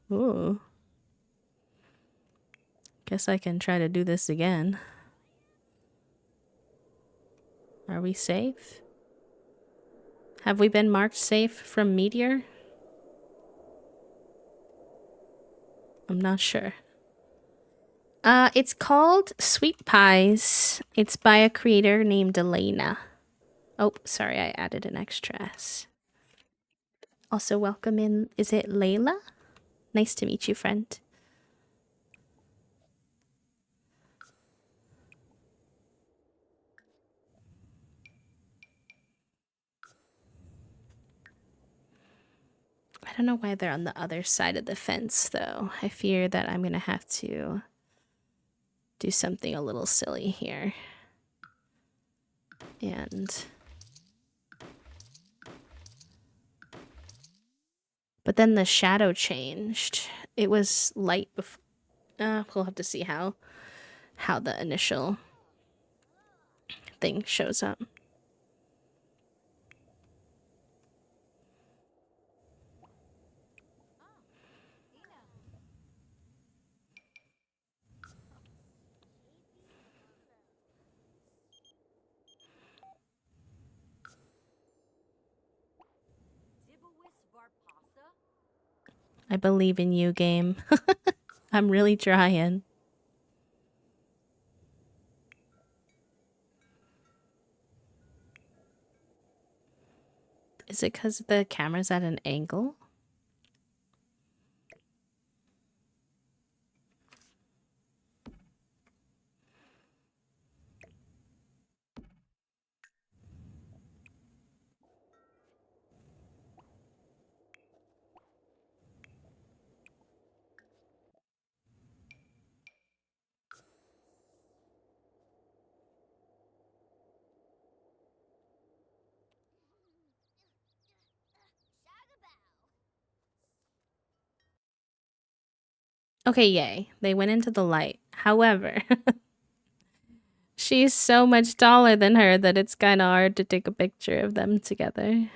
Ooh. Guess I can try to do this again. Are we safe? Have we been marked safe from meteor? I'm not sure. It's called Sweet Pies. It's by a creator named Elena. Oh, sorry, I added an extra S. Also, welcome in. Is it Layla? Nice to meet you, friend. I don't know why they're on the other side of the fence, though. I fear that I'm gonna have to do something a little silly here. And... but then the shadow changed. It was light before. We'll have to see how the initial thing shows up. I believe in you, game. I'm really trying. Is it because the camera's at an angle? Okay, yay. They went into the light. However, she's so much taller than her that it's kind of hard to take a picture of them together.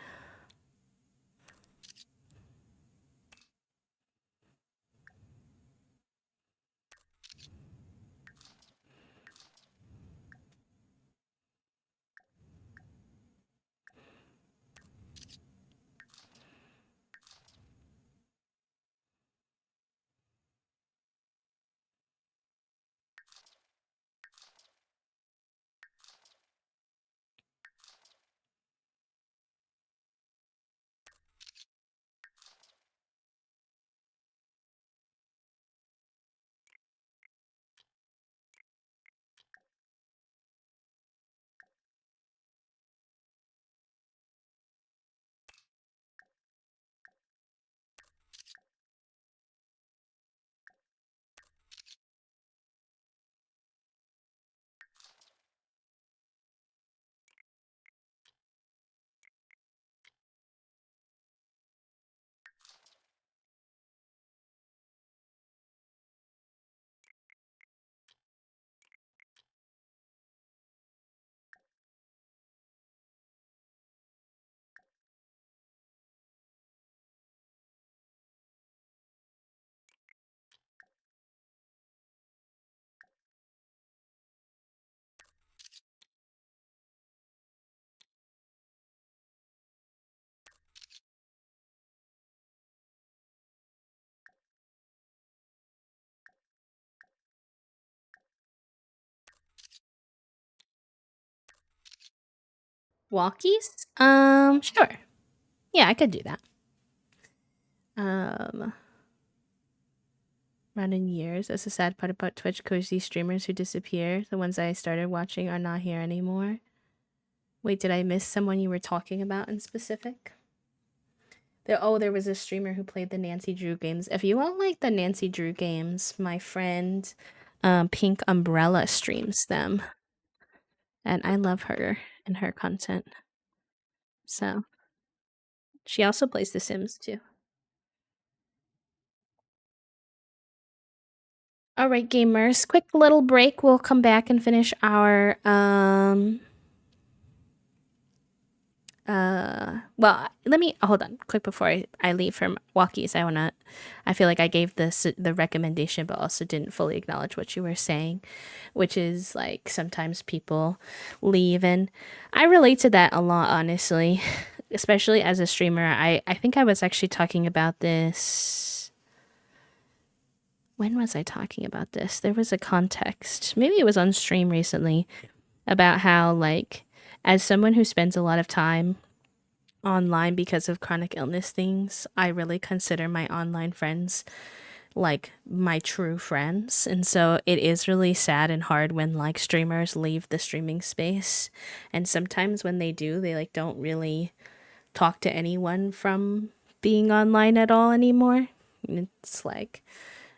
Walkies? Sure. Yeah, I could do that. Running years. That's the sad part about Twitch, cozy streamers who disappear. The ones I started watching are not here anymore. Wait, did I miss someone you were talking about in specific? There was a streamer who played the Nancy Drew games. If you all like the Nancy Drew games, my friend Pink Umbrella streams them. And I love her and her content. So she also plays The Sims too. All right, gamers, quick little break. We'll come back and finish our well, let me hold on quick before I leave from walkies. I feel like I gave the recommendation but also didn't fully acknowledge what you were saying, which is like sometimes people leave, and I relate to that a lot, honestly. Especially as a streamer. I think I was actually talking about this. When was I talking about this? There was a context. Maybe it was on stream recently about how, like, as someone who spends a lot of time online because of chronic illness things, I really consider my online friends like my true friends. And so it is really sad and hard when like streamers leave the streaming space. And sometimes when they do, they like don't really talk to anyone from being online at all anymore. And it's like,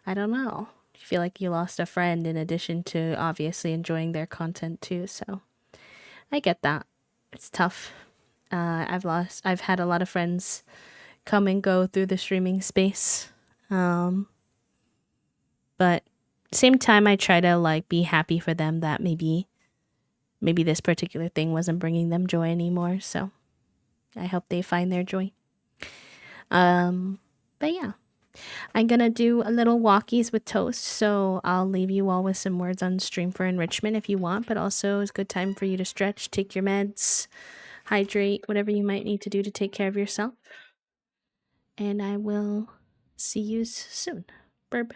I don't know. You feel like you lost a friend in addition to obviously enjoying their content too. So I get that. It's tough. I've had a lot of friends come and go through the streaming space. But same time I try to like be happy for them that maybe this particular thing wasn't bringing them joy anymore. So I hope they find their joy. But yeah. I'm gonna do a little walkies with toast, so I'll leave you all with some words on stream for enrichment if you want, but also it's a good time for you to stretch, take your meds, hydrate, whatever you might need to do to take care of yourself. And I will See you soon. Burb.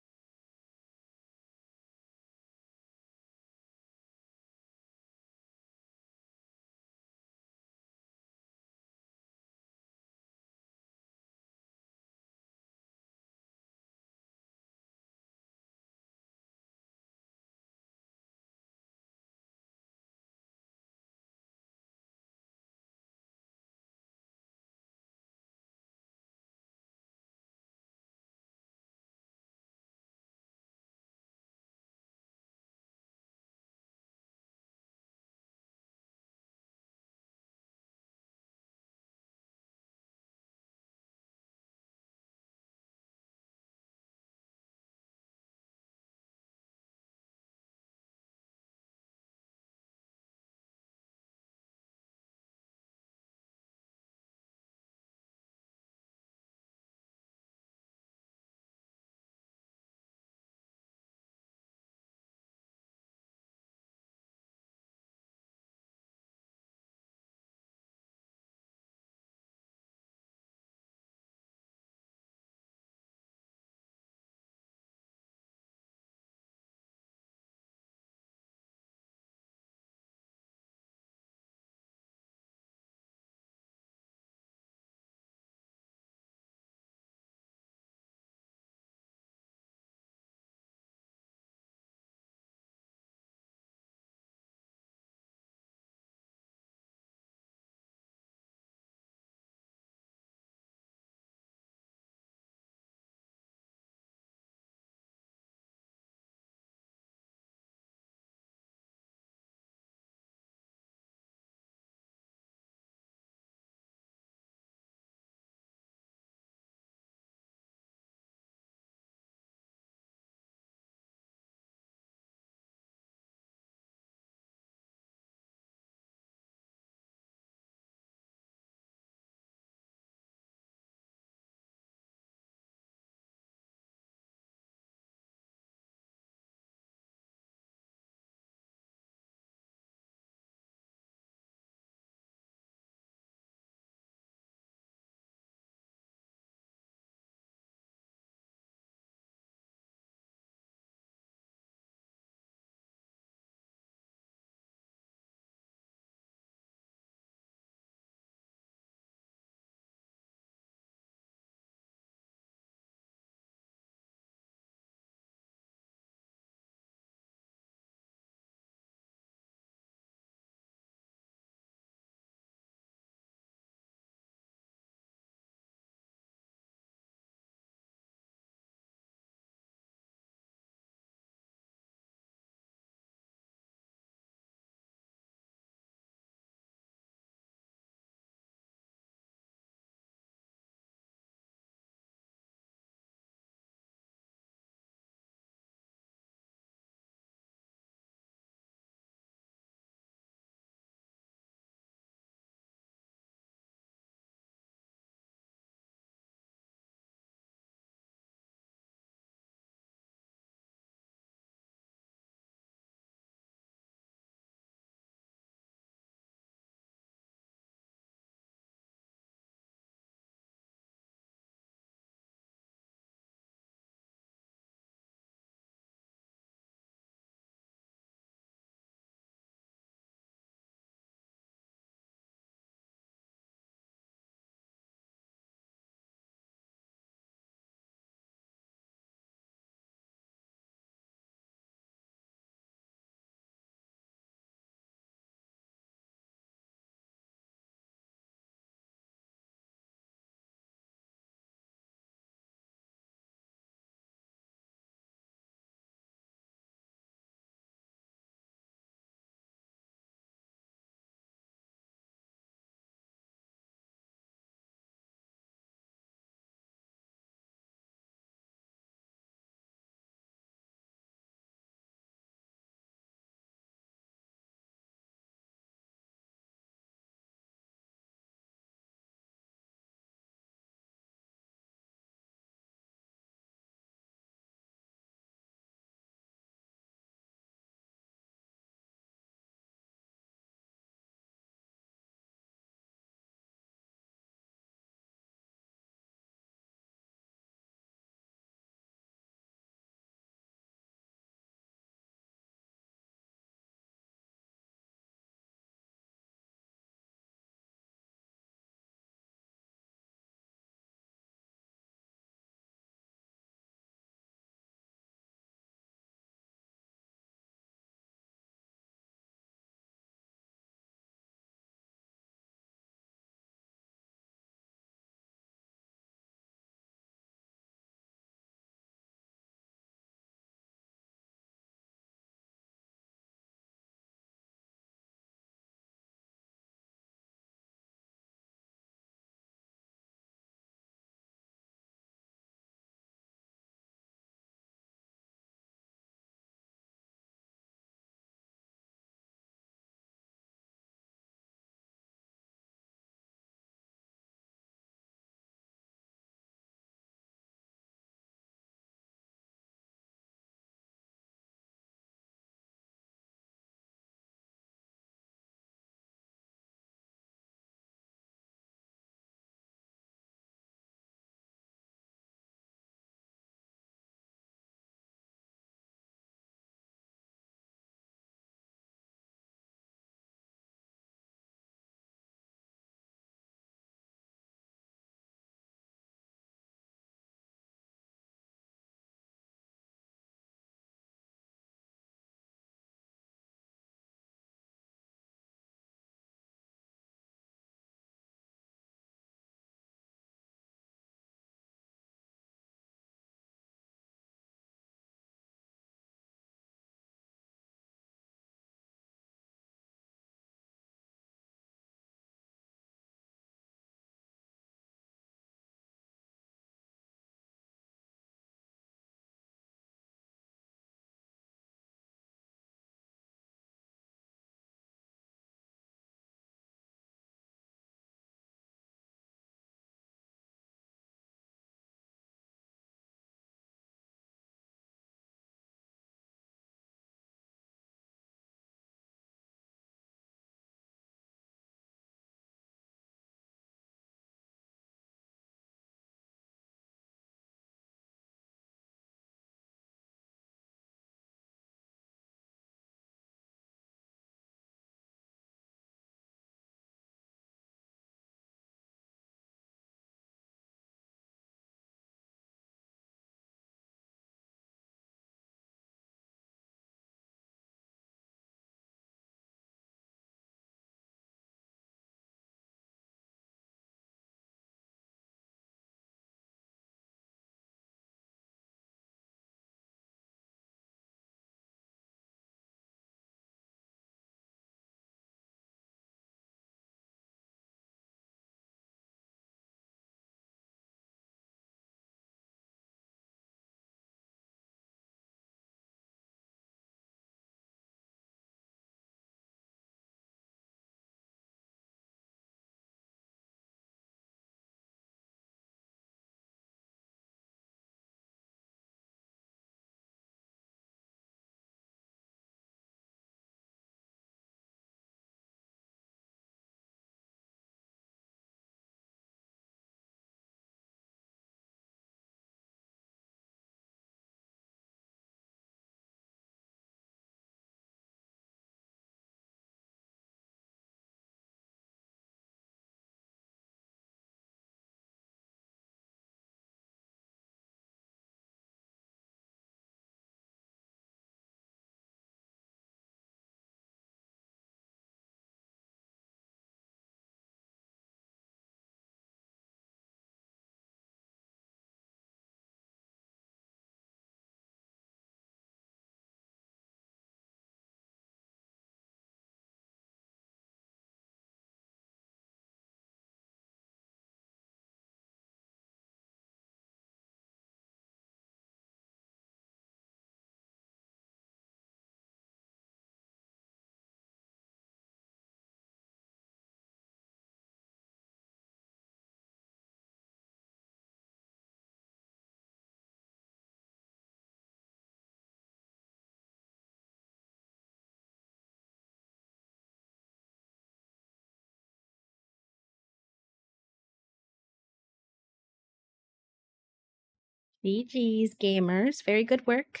GG's, gamers. Very good work.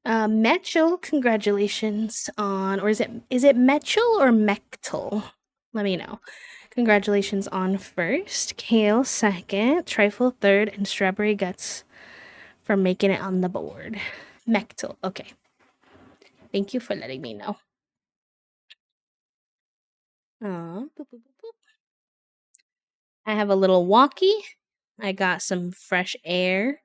Metchel, congratulations on, or is it Metchel or Mechtel? Let me know. Congratulations on first, Kale second, Trifle third, and Strawberry Guts for making it on the board. Mechtel, okay. Thank you for letting me know. Boop, boop, boop, boop. I have a little walkie. I got some fresh air.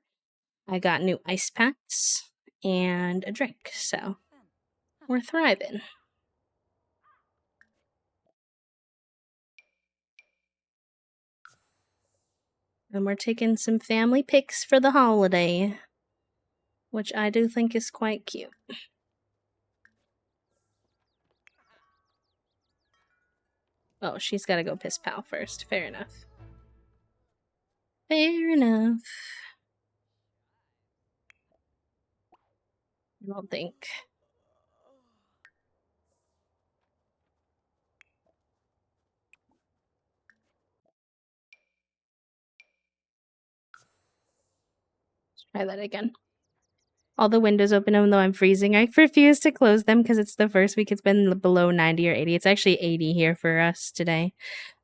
I got new ice packs and a drink, so we're thriving. And we're taking some family pics for the holiday, which I do think is quite cute. Oh, she's got to go piss pal first. Fair enough. Fair enough. I don't think. Let's try that again. All the windows open even though I'm freezing. I refuse to close them because it's the first week it's been below 90 or 80. It's actually 80 here for us today.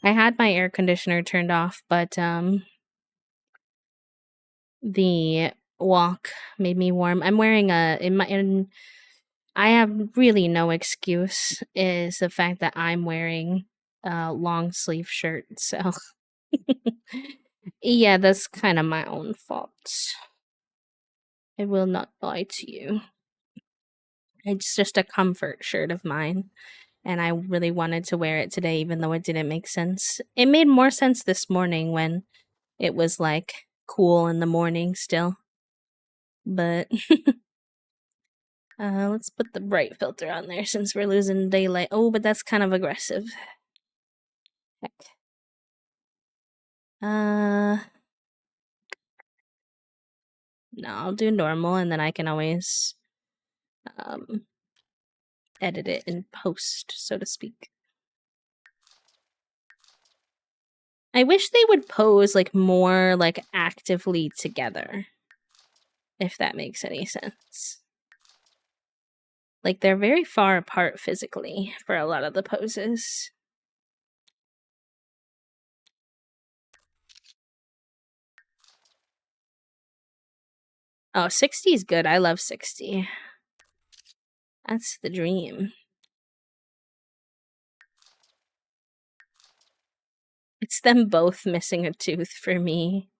I had my air conditioner turned off, but the walk made me warm. I'm wearing I have really no excuse is the fact that I'm wearing a long sleeve shirt. So yeah, that's kind of my own fault. I will not lie to you. It's just a comfort shirt of mine, and I really wanted to wear it today, even though it didn't make sense. It made more sense this morning when it was like cool in the morning still. But let's put the bright filter on there since we're losing daylight. Oh, but that's kind of aggressive. Heck. No, I'll do normal, and then I can always edit it in post, so to speak. I wish they would pose like more like actively together, if that makes any sense. Like they're very far apart physically for a lot of the poses. Oh, 60 is good. I love 60. That's the dream. It's them both missing a tooth for me.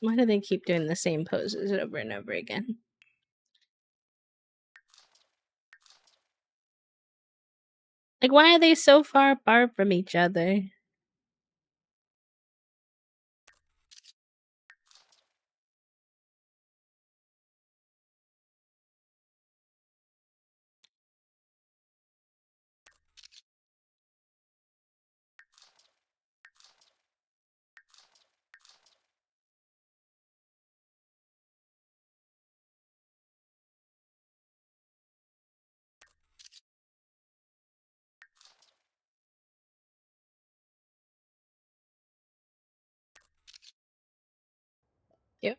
Why do they keep doing the same poses over and over again? Like, why are they so far apart from each other? Yep.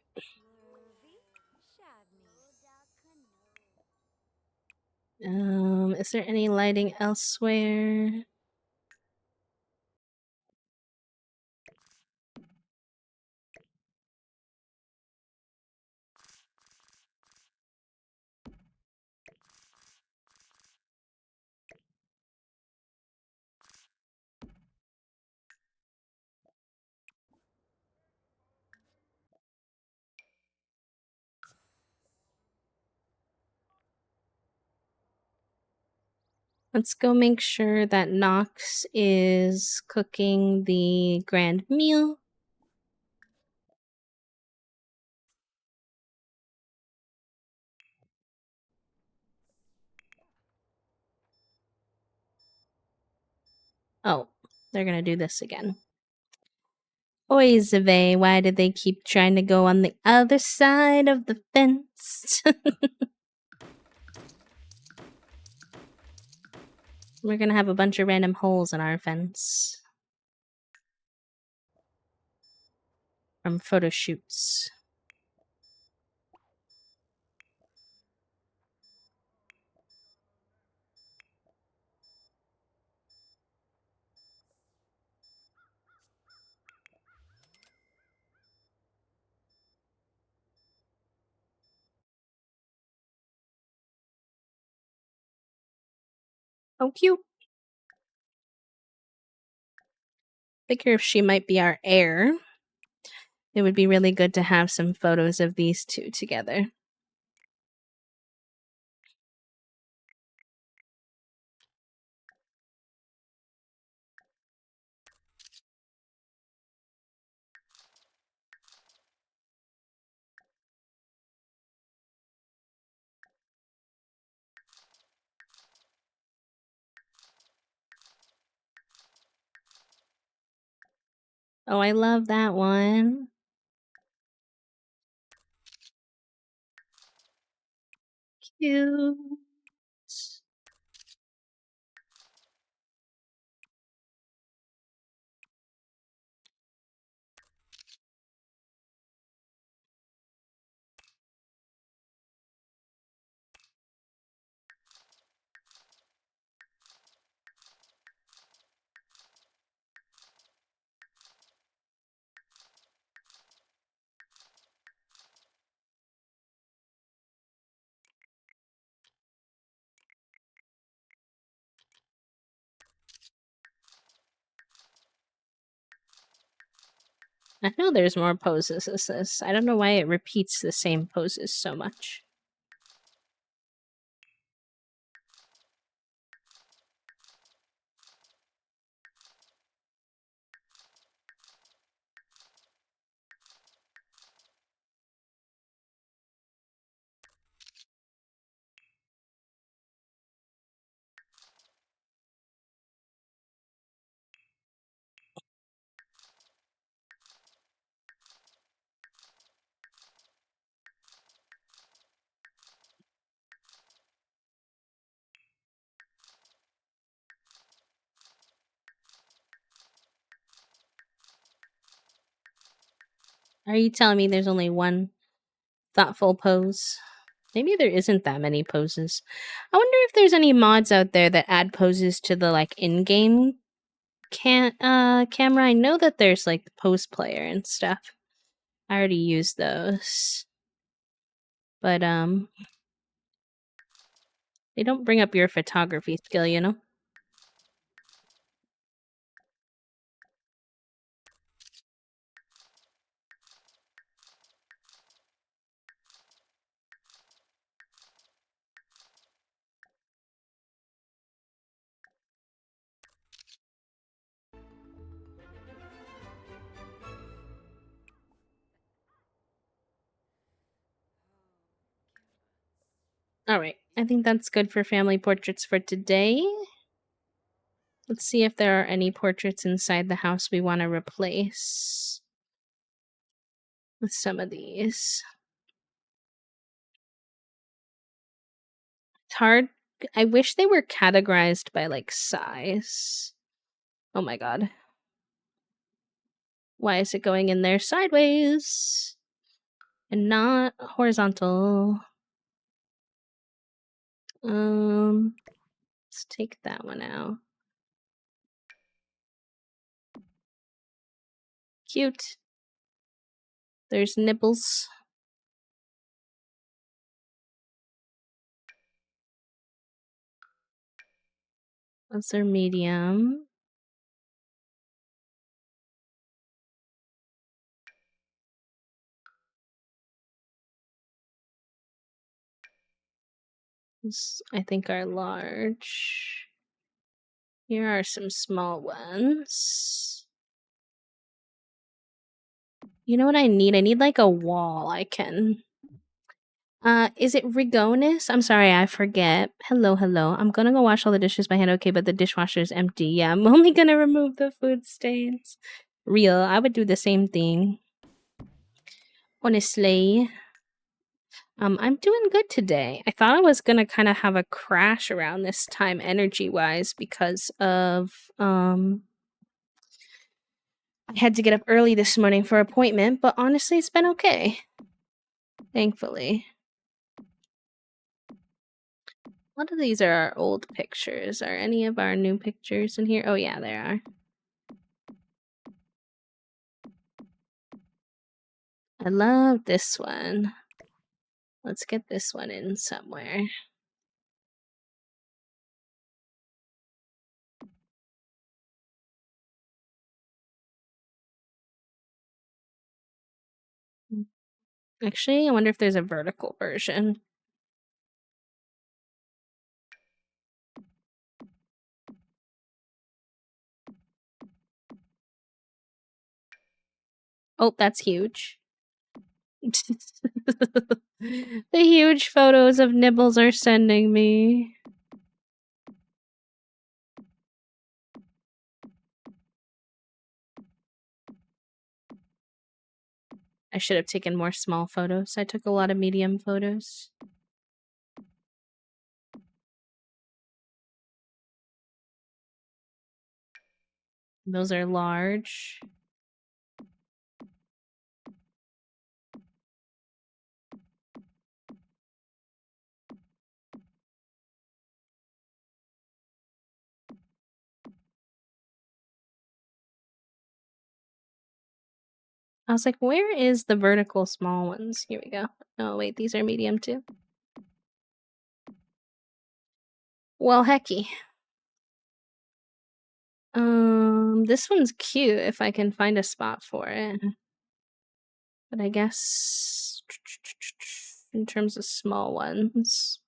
Is there any lighting elsewhere? Let's go make sure that Nox is cooking the grand meal. Oh, they're gonna do this again. Oy vey, why did they keep trying to go on the other side of the fence? We're gonna have a bunch of random holes in our fence. From photo shoots. Oh, cute. Figure if she might be our heir, it would be really good to have some photos of these two together. Oh, I love that one. Cute. I know there's more poses as this. I don't know why it repeats the same poses so much. Are you telling me there's only one thoughtful pose? Maybe there isn't that many poses. I wonder if there's any mods out there that add poses to the like in-game camera. I know that there's like the pose player and stuff. I already used those. But they don't bring up your photography skill, you know? Alright, I think that's good for family portraits for today. Let's see if there are any portraits inside the house we want to replace with some of these. It's hard. I wish they were categorized by like size. Oh my god. Why is it going in there sideways and not horizontal? Let's take that one out. Cute. There's nipples. That's their medium. This, I think, are large. Here are some small ones. You know what I need? I need like a wall I can. Is it Rigonis? I'm sorry, I forget. Hello, hello. I'm gonna go wash all the dishes by hand, okay, but the dishwasher is empty. Yeah, I'm only gonna remove the food stains. Real, I would do the same thing. Honestly. I'm doing good today. I thought I was gonna kind of have a crash around this time energy-wise because of I had to get up early this morning for appointment, but honestly, it's been okay. Thankfully. A lot of these are our old pictures. Are any of our new pictures in here? Oh yeah, there are. I love this one. Let's get this one in somewhere. Actually, I wonder if there's a vertical version. Oh, that's huge. The huge photos of nibbles are sending me. I should have taken more small photos. I took a lot of medium photos. Those are large. I was like, where is the vertical small ones? Here we go. Oh, wait, these are medium too. Well, hecky. This one's cute if I can find a spot for it. But I guess in terms of small ones.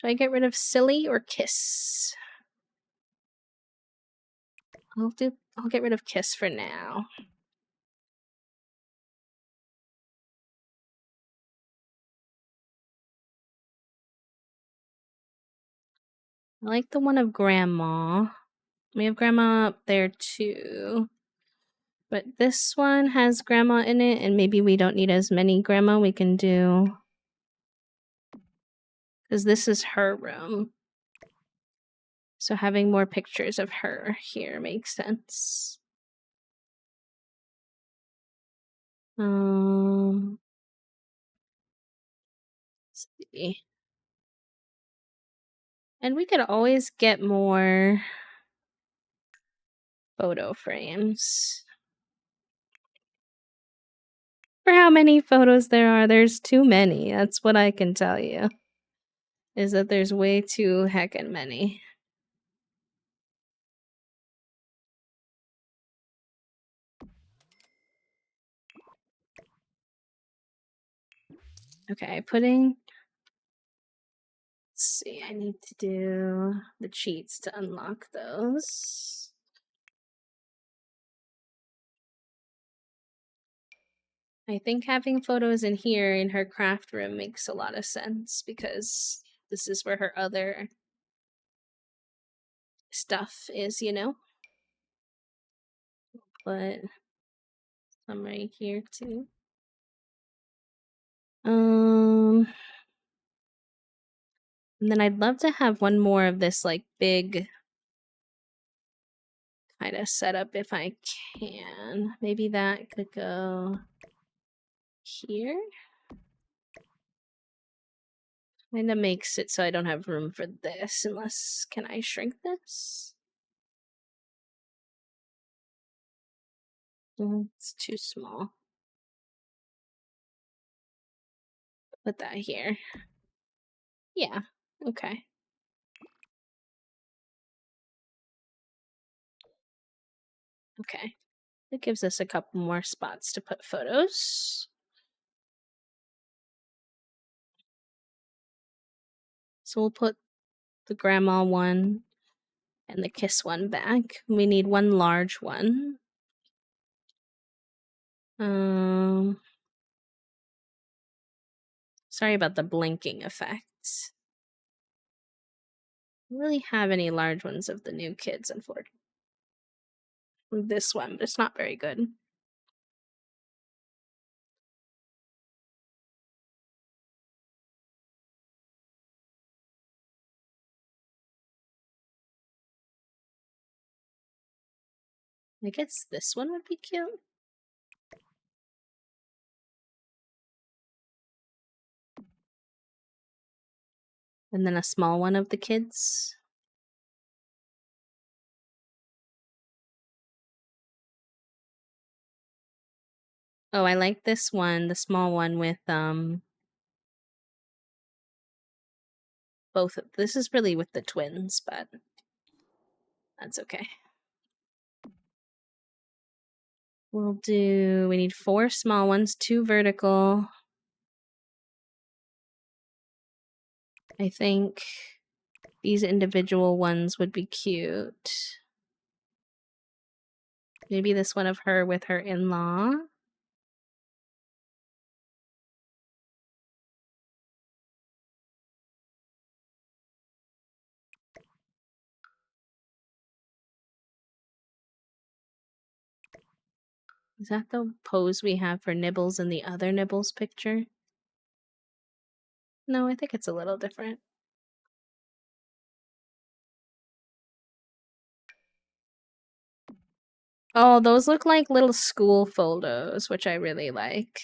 Do I get rid of silly or kiss? I'll get rid of kiss for now. I like the one of grandma. We have grandma up there too. But this one has grandma in it, and maybe we don't need as many grandma. We can do... because this is her room. So having more pictures of her here makes sense. Let's see. And we could always get more photo frames. For how many photos there are, there's too many. That's what I can tell you. Is that there's way too heckin' many. Okay, putting... Let's see, I need to do the cheats to unlock those. I think having photos in here in her craft room makes a lot of sense because this is where her other stuff is, you know? But some right here too. And then I'd love to have one more of this like big kind of setup if I can. Maybe that could go here. Kind of makes it so I don't have room for this unless, can I shrink this? It's too small. Put that here. Yeah, okay. Okay. It gives us a couple more spots to put photos. So we'll put the grandma one and the kiss one back. We need one large one. Sorry about the blinking effects. I don't really have any large ones of the new kids, unfortunately. This one, but it's not very good. I guess this one would be cute. And then a small one of the kids. Oh, I like this one, the small one with both of this is really with the twins, but that's okay. We need 4 small ones, 2 vertical. I think these individual ones would be cute. Maybe this one of her with her in-law. Is that the pose we have for Nibbles in the other Nibbles picture? No, I think it's a little different. Oh, those look like little school photos, which I really like.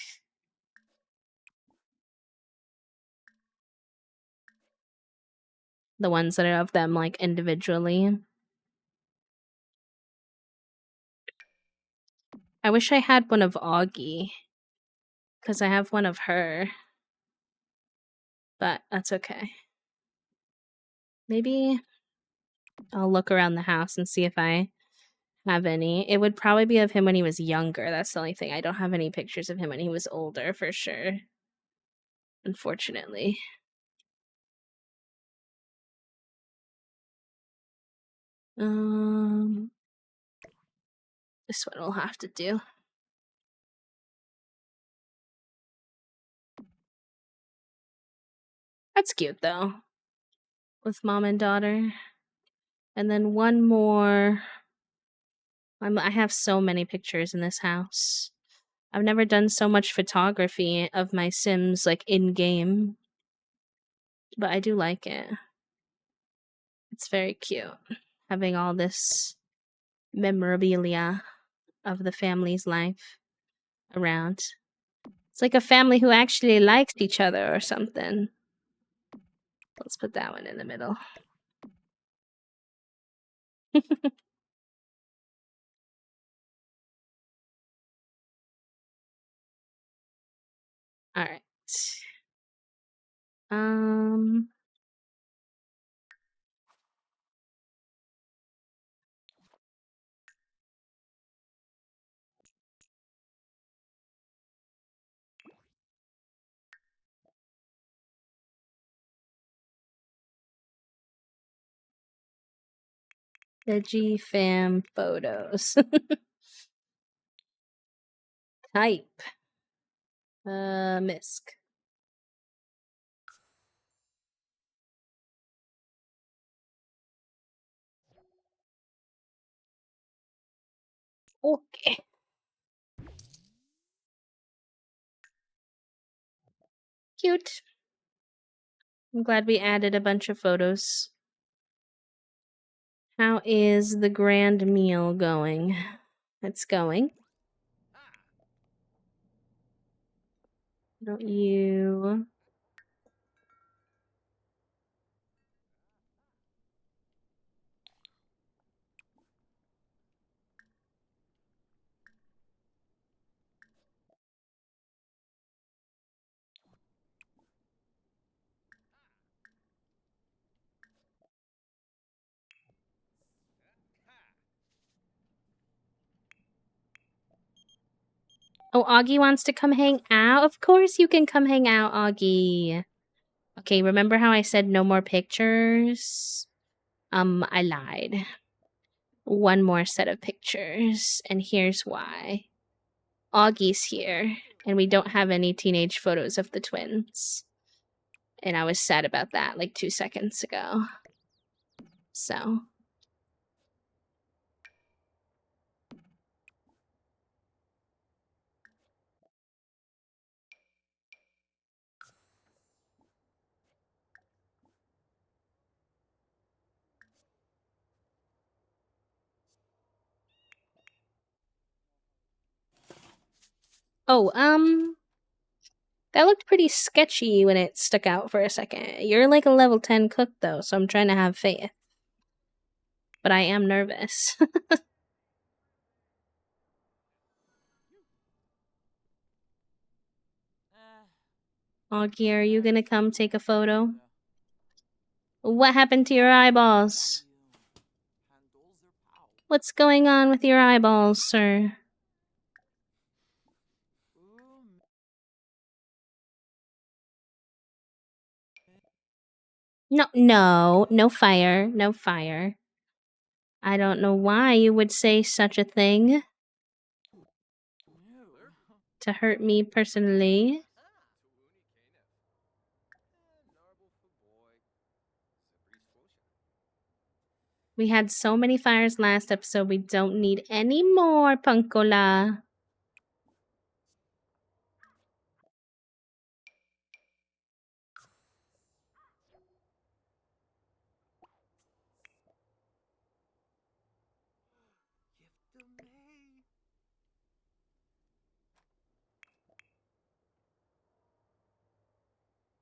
The ones that are of them, like, individually. I wish I had one of Augie. Because I have one of her. But that's okay. Maybe I'll look around the house and see if I have any. It would probably be of him when he was younger. That's the only thing. I don't have any pictures of him when he was older, for sure. Unfortunately. This one will have to do. That's cute, though. With mom and daughter. And then one more. I have so many pictures in this house. I've never done so much photography of my Sims, like, in-game. But I do like it. It's very cute. Having all this memorabilia of the family's life around. It's like a family who actually likes each other or something. Let's put that one in the middle. All right. Veggie fam photos. Type. Misc. Okay. cute. I'm glad we added a bunch of photos. How is the grand meal going? It's going. Don't you... Oh, Augie wants to come hang out? Of course you can come hang out, Augie. Okay, remember how I said no more pictures? I lied. One more set of pictures, and here's why. Augie's here, and we don't have any teenage photos of the twins. And I was sad about that like 2 seconds ago. So... Oh, that looked pretty sketchy when it stuck out for a second. You're like a level 10 cook, though, so I'm trying to have faith. But I am nervous. Augie, are you gonna come take a photo? What happened to your eyeballs? What's going on with your eyeballs, sir? No fire, no fire. I don't know why you would say such a thing. To hurt me personally. We had so many fires last episode, we don't need any more, Punkola.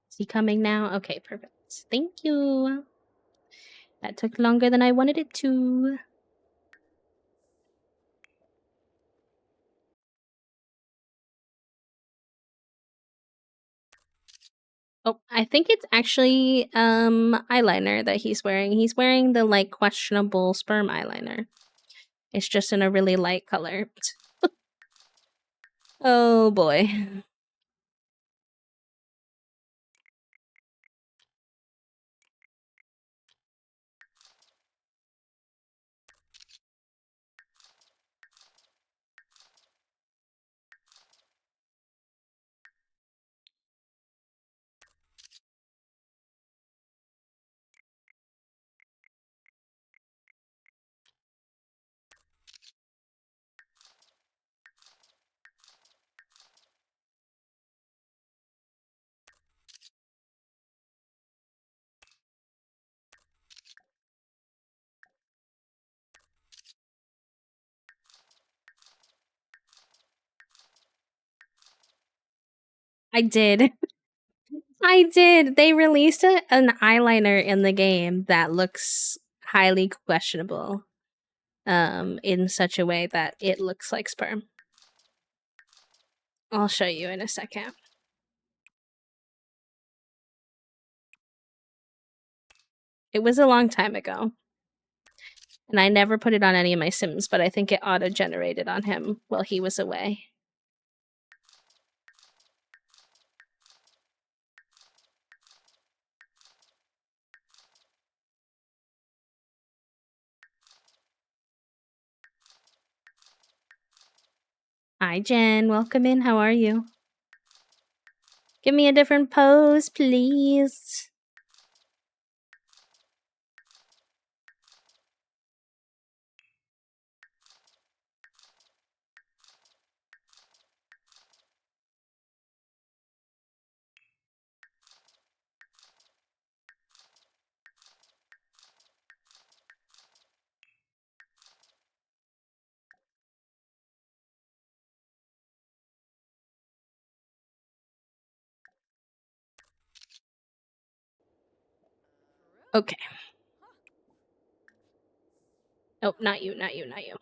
Is he coming now? Okay, perfect. Thank you. That took longer than I wanted it to. Oh, I think it's actually eyeliner that he's wearing. He's wearing the like questionable sperm eyeliner. It's just in a really light color. Oh boy. I did. I did. They released an eyeliner in the game that looks highly questionable. In such a way that it looks like sperm. I'll show you in a second. It was a long time ago. And I never put it on any of my Sims, but I think it auto-generated on him while he was away. Hi, Jen. Welcome in. How are you? Give me a different pose, please. Okay. Oh, not you, not you, not you.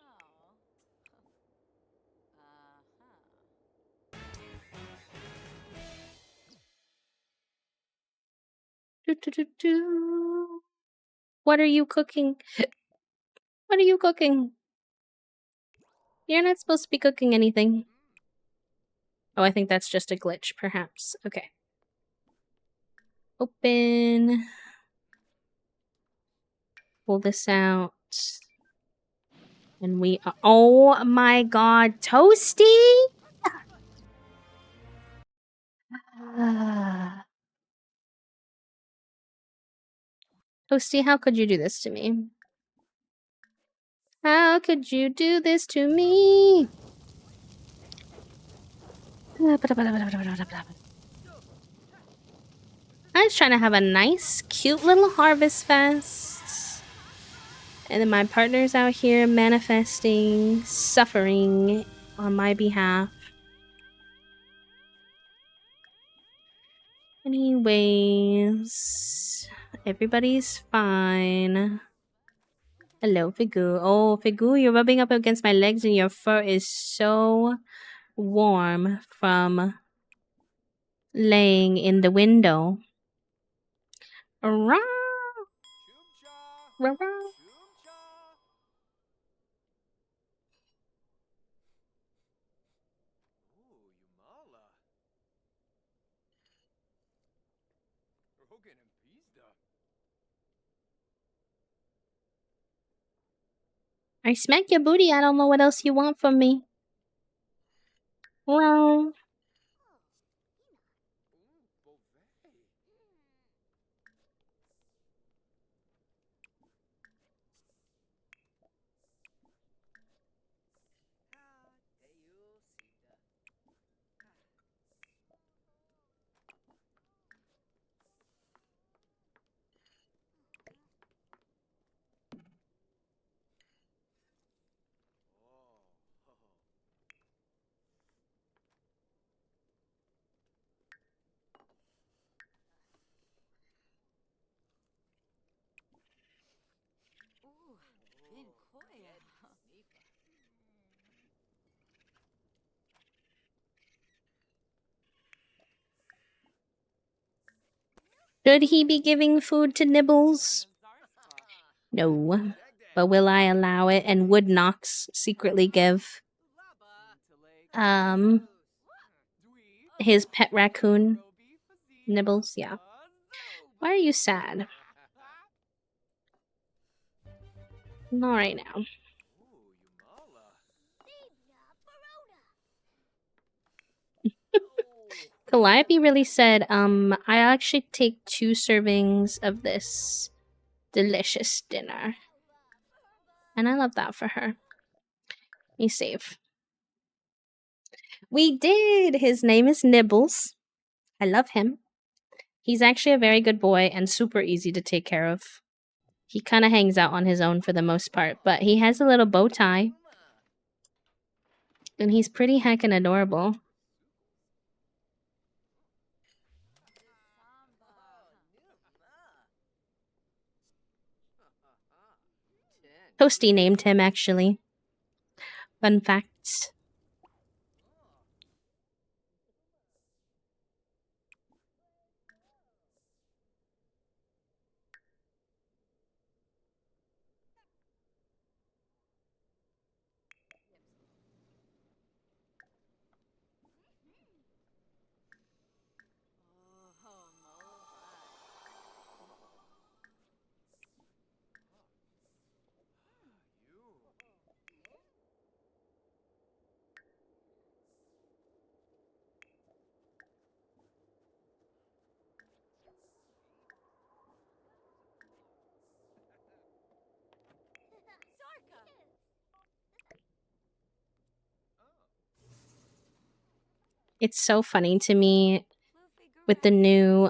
Do. What are you cooking? What are you cooking? You're not supposed to be cooking anything. Oh, I think that's just a glitch, perhaps. Okay. Open. Pull this out. And we are. Oh my god, Toasty! Toasty, how could you do this to me? How could you do this to me? I was trying to have a nice, cute little harvest fest. And then my partner's out here manifesting suffering on my behalf. Anyways, everybody's fine. Hello, Figu. Oh, Figu, you're rubbing up against my legs and your fur is so warm from laying in the window. Rah! Rah, rah. I smack your booty. I don't know what else you want from me. Well, should he be giving food to Nibbles? No. But will I allow it? And would Nox secretly give his pet raccoon Nibbles? Yeah. Why are you sad? Not right now. Calliope really said, I actually take 2 servings of this delicious dinner. And I love that for her. Me save. We did! His name is Nibbles. I love him. He's actually a very good boy and super easy to take care of. He kind of hangs out on his own for the most part, but he has a little bow tie. And he's pretty heckin' adorable. Toasty named him, actually. Fun facts. It's so funny to me with the new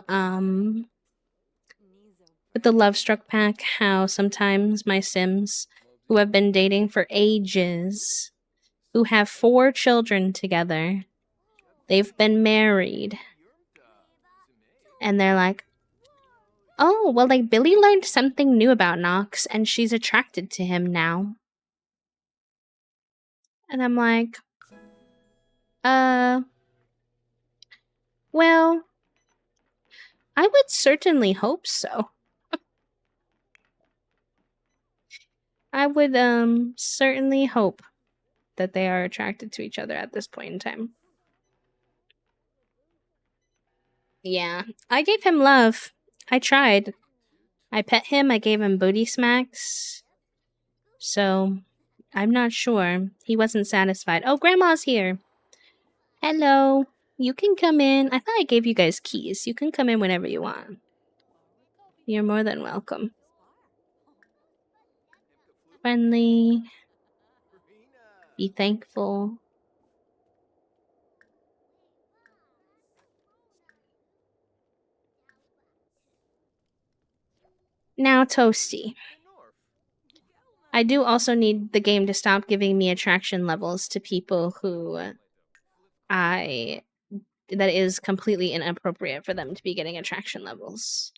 with the Love Struck pack how sometimes my Sims who have been dating for ages, who have 4 children together, they've been married, and they're like, Oh, well, like Billy learned something new about Knox and she's attracted to him now. And I'm like, well, I would certainly hope so. I would certainly hope that they are attracted to each other at this point in time. Yeah, I gave him love. I tried. I pet him, I gave him booty smacks. So, I'm not sure. He wasn't satisfied. Oh, Grandma's here. Hello. You can come in. I thought I gave you guys keys. You can come in whenever you want. You're more than welcome. Friendly. Be thankful. Now, Toasty. I do also need the game to stop giving me attraction levels to people who that is completely inappropriate for them to be getting attraction levels.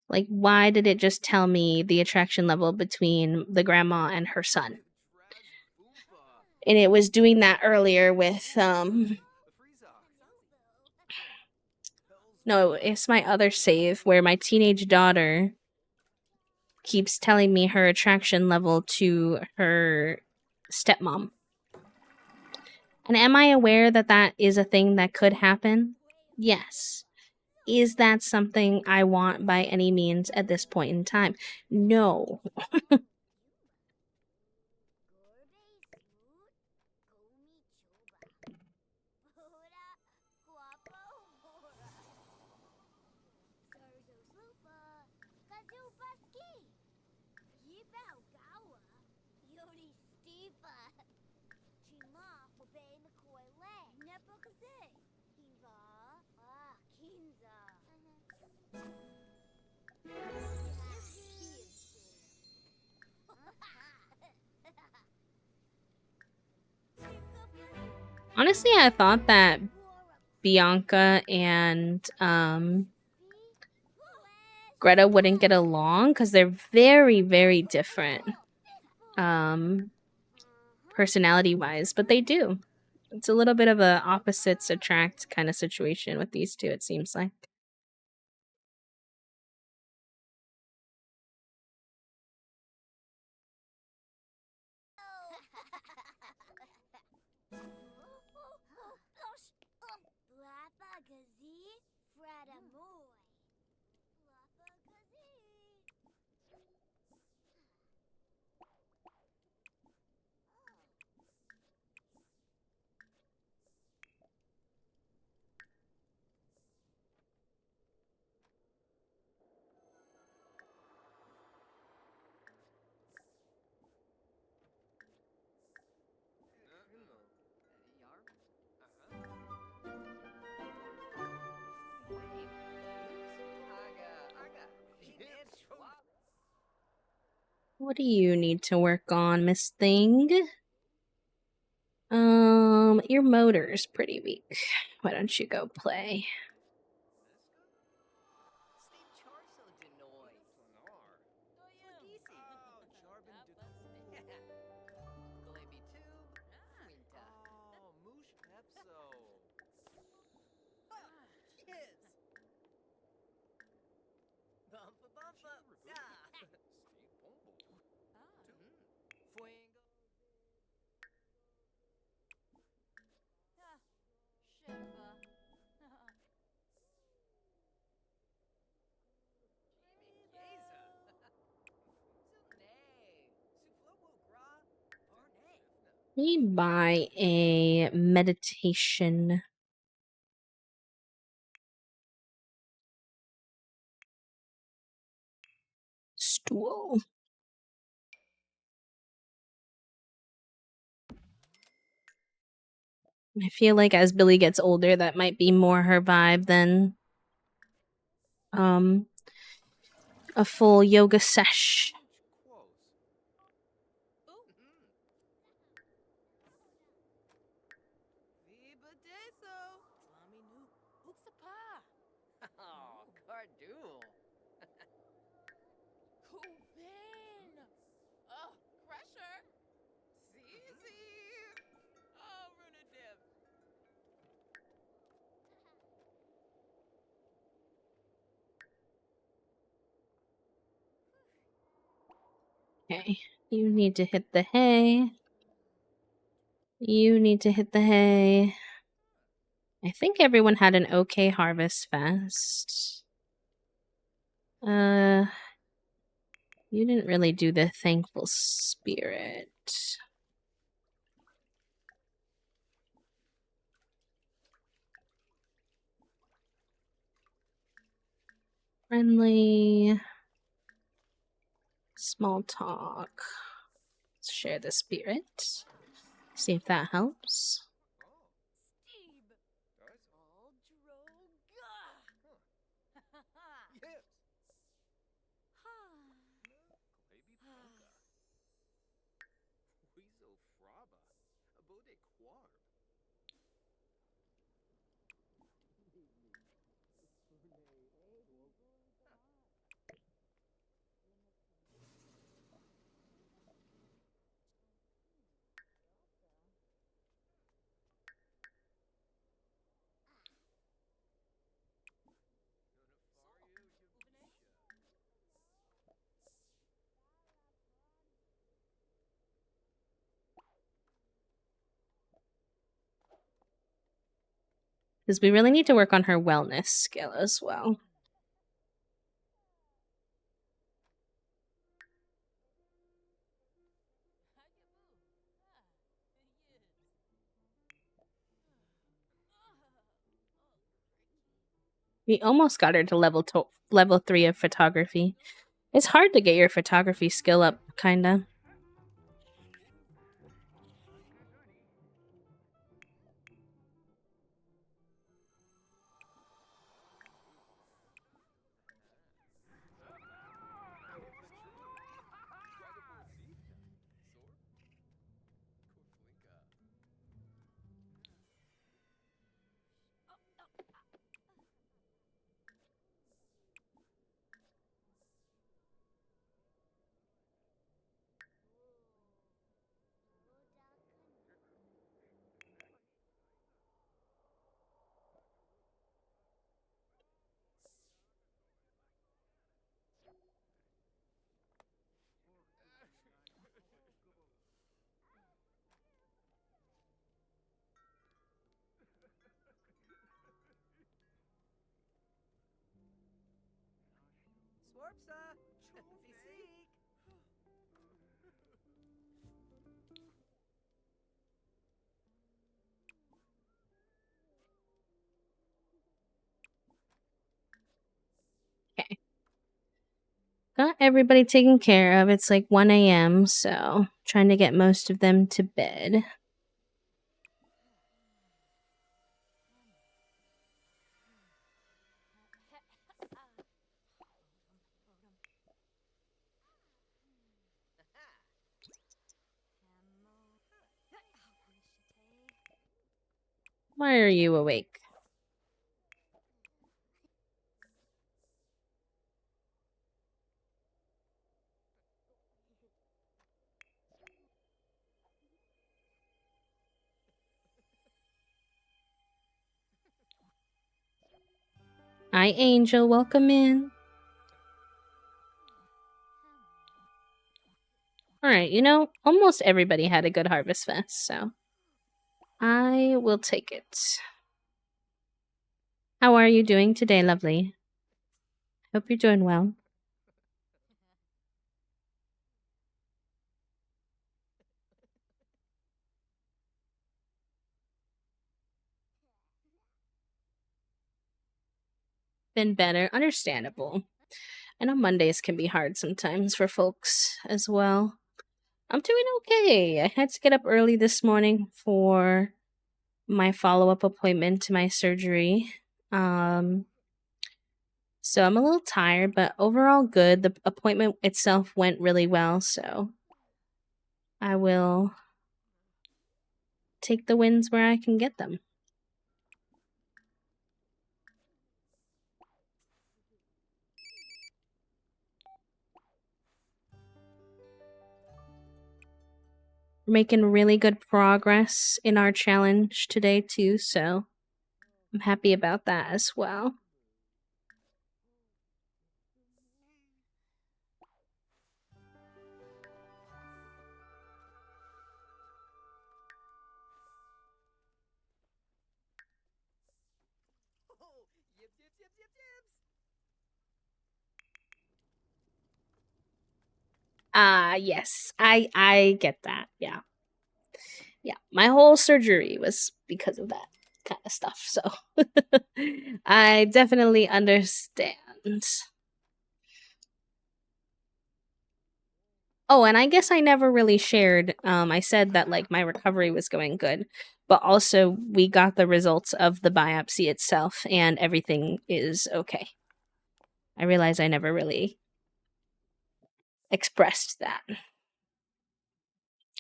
Like, why did it just tell me the attraction level between the grandma and her son? And it was doing that earlier with no, it's my other save where my teenage daughter keeps telling me her attraction level to her stepmom. And am I aware that that is a thing that could happen? Yes. Is that something I want by any means at this point in time? No. Honestly, I thought that Bianca and Greta wouldn't get along because they're very, very different personality wise, but they do. It's a little bit of a opposites attract kind of situation with these two, it seems like. What do you need to work on, Miss Thing? Your motor's pretty weak. Why don't you go play? Let me buy a meditation stool. I feel like as Billy gets older, that might be more her vibe than a full yoga sesh. Okay, you need to hit the hay. You need to hit the hay. I think everyone had an okay Harvest Fest. You didn't really do the Thankful Spirit. Friendly. Small talk. Let's share the spirit. See if that helps. Steve. Guys? All droga. Yes. Baby polka. Weasel fraba. Abode quarb. Because we really need to work on her wellness skill as well. We almost got her to level 3 of photography. It's hard to get your photography skill up, kinda. Swarpsa, Fisik. Okay. Got everybody taken care of. It's like 1 a.m., so trying to get most of them to bed. Why are you awake? Hi, Angel. Welcome in. Alright, almost everybody had a good Harvest Fest, so I will take it. How are you doing today, lovely? Hope you're doing well. Been better. Understandable. I know Mondays can be hard sometimes for folks as well. I'm doing okay. I had to get up early this morning for my follow-up appointment to my surgery. So I'm a little tired, but overall good. The appointment itself went really well, so I will take the wins where I can get them. We're making really good progress in our challenge today too, so I'm happy about that as well. Yes. I get that. Yeah. Yeah. My whole surgery was because of that kind of stuff. So I definitely understand. Oh, and I guess I never really shared. I said that like my recovery was going good, but also we got the results of the biopsy itself, and everything is okay. I realize I never really expressed that.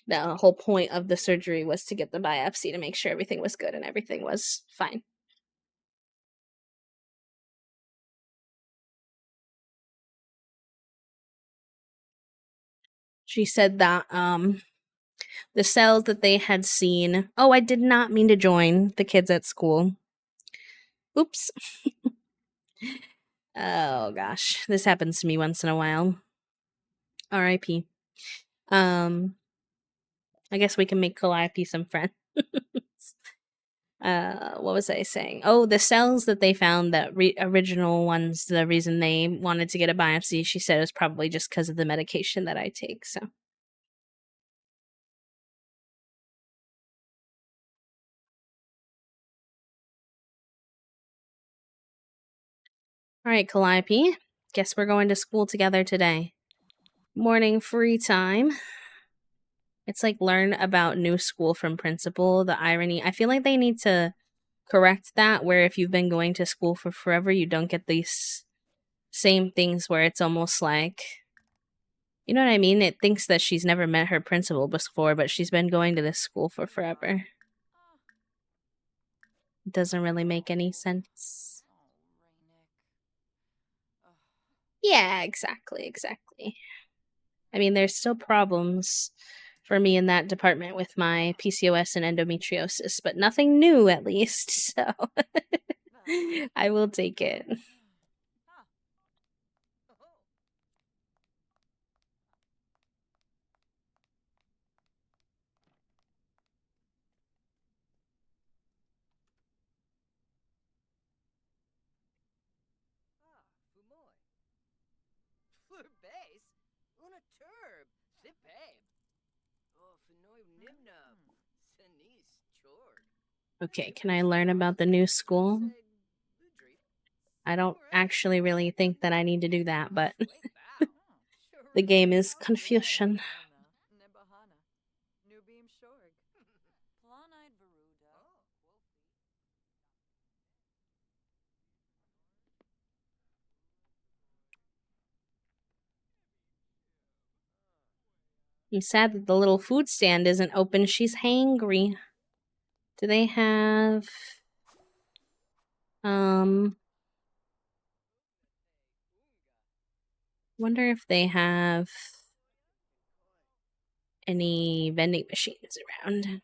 The whole point of the surgery was to get the biopsy to make sure everything was good and everything was fine. She said that the cells that they had seen. Oh, I did not mean to join the kids at school. Oops. Oh gosh, this happens to me once in a while. R.I.P. I guess we can make Calliope some friends. What was I saying? Oh, the cells that they found, that original ones, the reason they wanted to get a biopsy, she said, was probably just because of the medication that I take. So, all right, Calliope. Guess we're going to school together today. Morning free time. It's like learn about new school from principal. The irony. I feel like they need to correct that, where if you've been going to school for forever, you don't get these same things where it's almost like, you know what I mean? It thinks that she's never met her principal before, but she's been going to this school for forever. It doesn't really make any sense. Yeah, exactly. I mean, there's still problems for me in that department with my PCOS and endometriosis, but nothing new at least, so I will take it. Fumoy. Fleur base? Una turb. Zip babe. Oh, Fenoy Nimna. Senise Chord. Okay, can I learn about the new school? I don't actually really think that I need to do that, but the game is confusion. I'm sad that the little food stand isn't open. She's hangry. Do they have wonder if they have any vending machines around.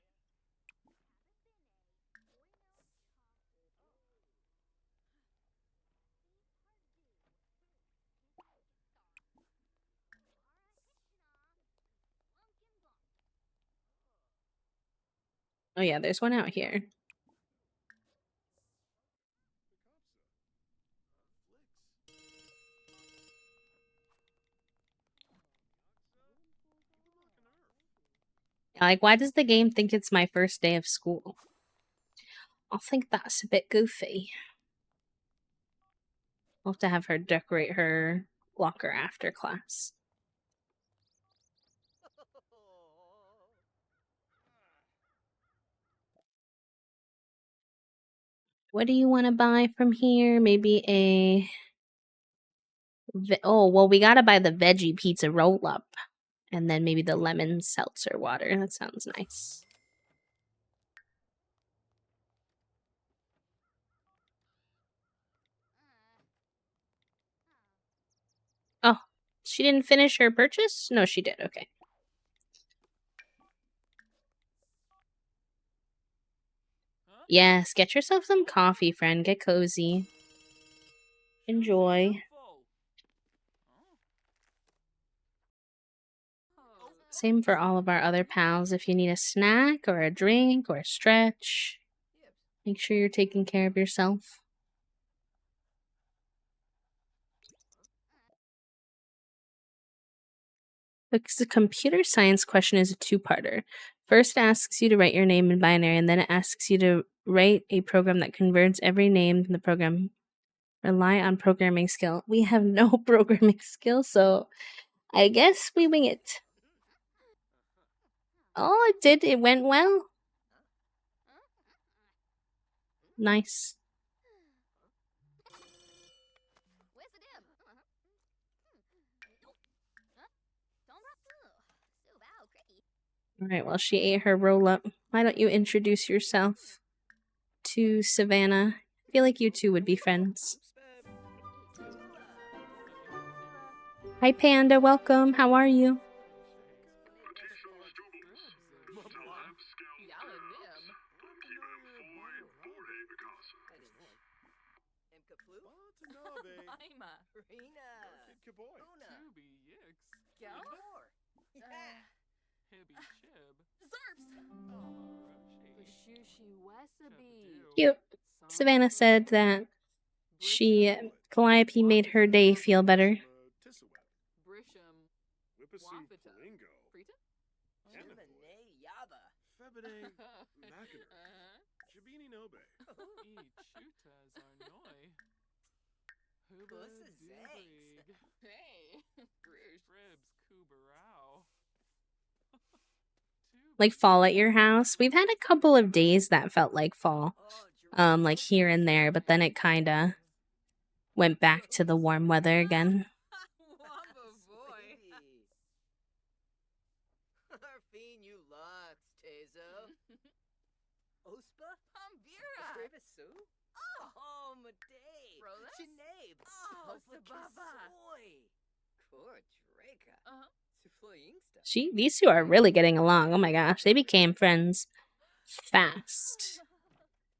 Oh yeah, there's one out here. Like, why does the game think it's my first day of school? I think that's a bit goofy. I'll have to have her decorate her locker after class. What do you want to buy from here? Maybe a... Oh, well, we gotta buy the veggie pizza roll-up. And then maybe the lemon seltzer water. That sounds nice. Oh, she didn't finish her purchase? No, she did. Okay. Yes, get yourself some coffee, friend. Get cozy. Enjoy. Same for all of our other pals. If you need a snack or a drink or a stretch, make sure you're taking care of yourself. The computer science question is a two-parter. First, it asks you to write your name in binary, and then it asks you to write a program that converts every name in the program. Rely on programming skill. We have no programming skill, so I guess we wing it. Oh, it did. It went well. Nice. Alright, well, she ate her roll up. Why don't you introduce yourself to Savannah? I feel like you two would be friends. Hi, Panda. Welcome. How are you? Cute. Savannah said that Calliope made her day feel better. Like fall at your house. We've had a couple of days that felt like fall. Like here and there, but then it kinda went back to the warm weather again. These two are really getting along. Oh my gosh, they became friends fast.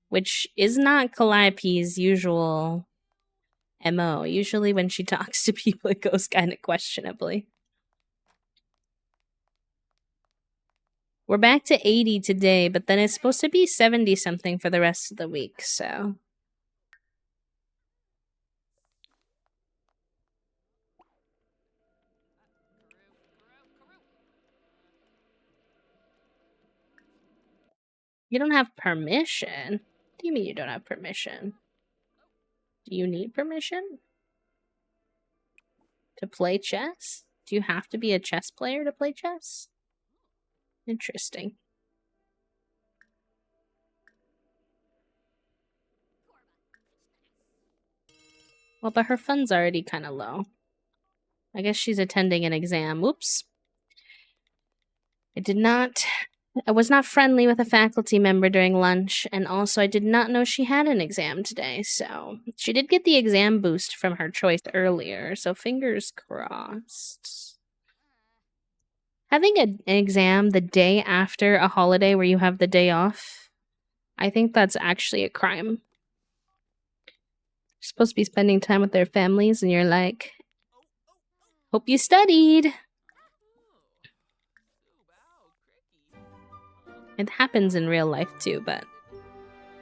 Which is not Calliope's usual MO. Usually when she talks to people, it goes kind of questionably. We're back to 80 today, but then it's supposed to be 70-something for the rest of the week, so... You don't have permission? What do you mean you don't have permission? Do you need permission? To play chess? Do you have to be a chess player to play chess? Interesting. Well, but her fun's already kind of low. I guess she's attending an exam. Whoops. I was not friendly with a faculty member during lunch, and also I did not know she had an exam today, so... She did get the exam boost from her choice earlier, so fingers crossed. Having an exam the day after a holiday where you have the day off, I think that's actually a crime. You're supposed to be spending time with their families, and you're like, hope you studied! It happens in real life too, but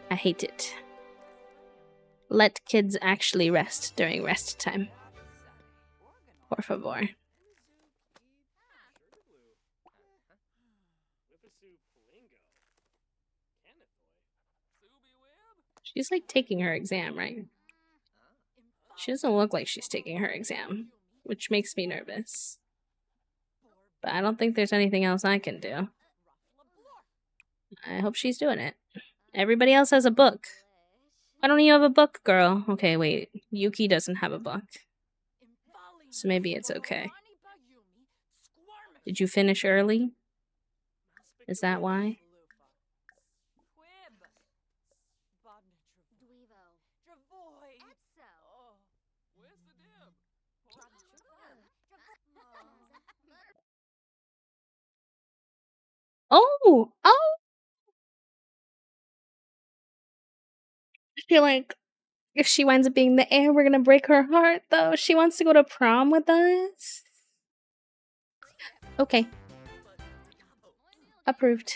I hate it. Let kids actually rest during rest time. Por favor. She's like taking her exam, right? She doesn't look like she's taking her exam, which makes me nervous. But I don't think there's anything else I can do. I hope she's doing it. Everybody else has a book. Why don't you have a book, girl? Okay, wait. Yuki doesn't have a book. So maybe it's okay. Did you finish early? Is that why? Oh! I feel like if she winds up being the heir, we're gonna break her heart, though. She wants to go to prom with us. Okay. Approved.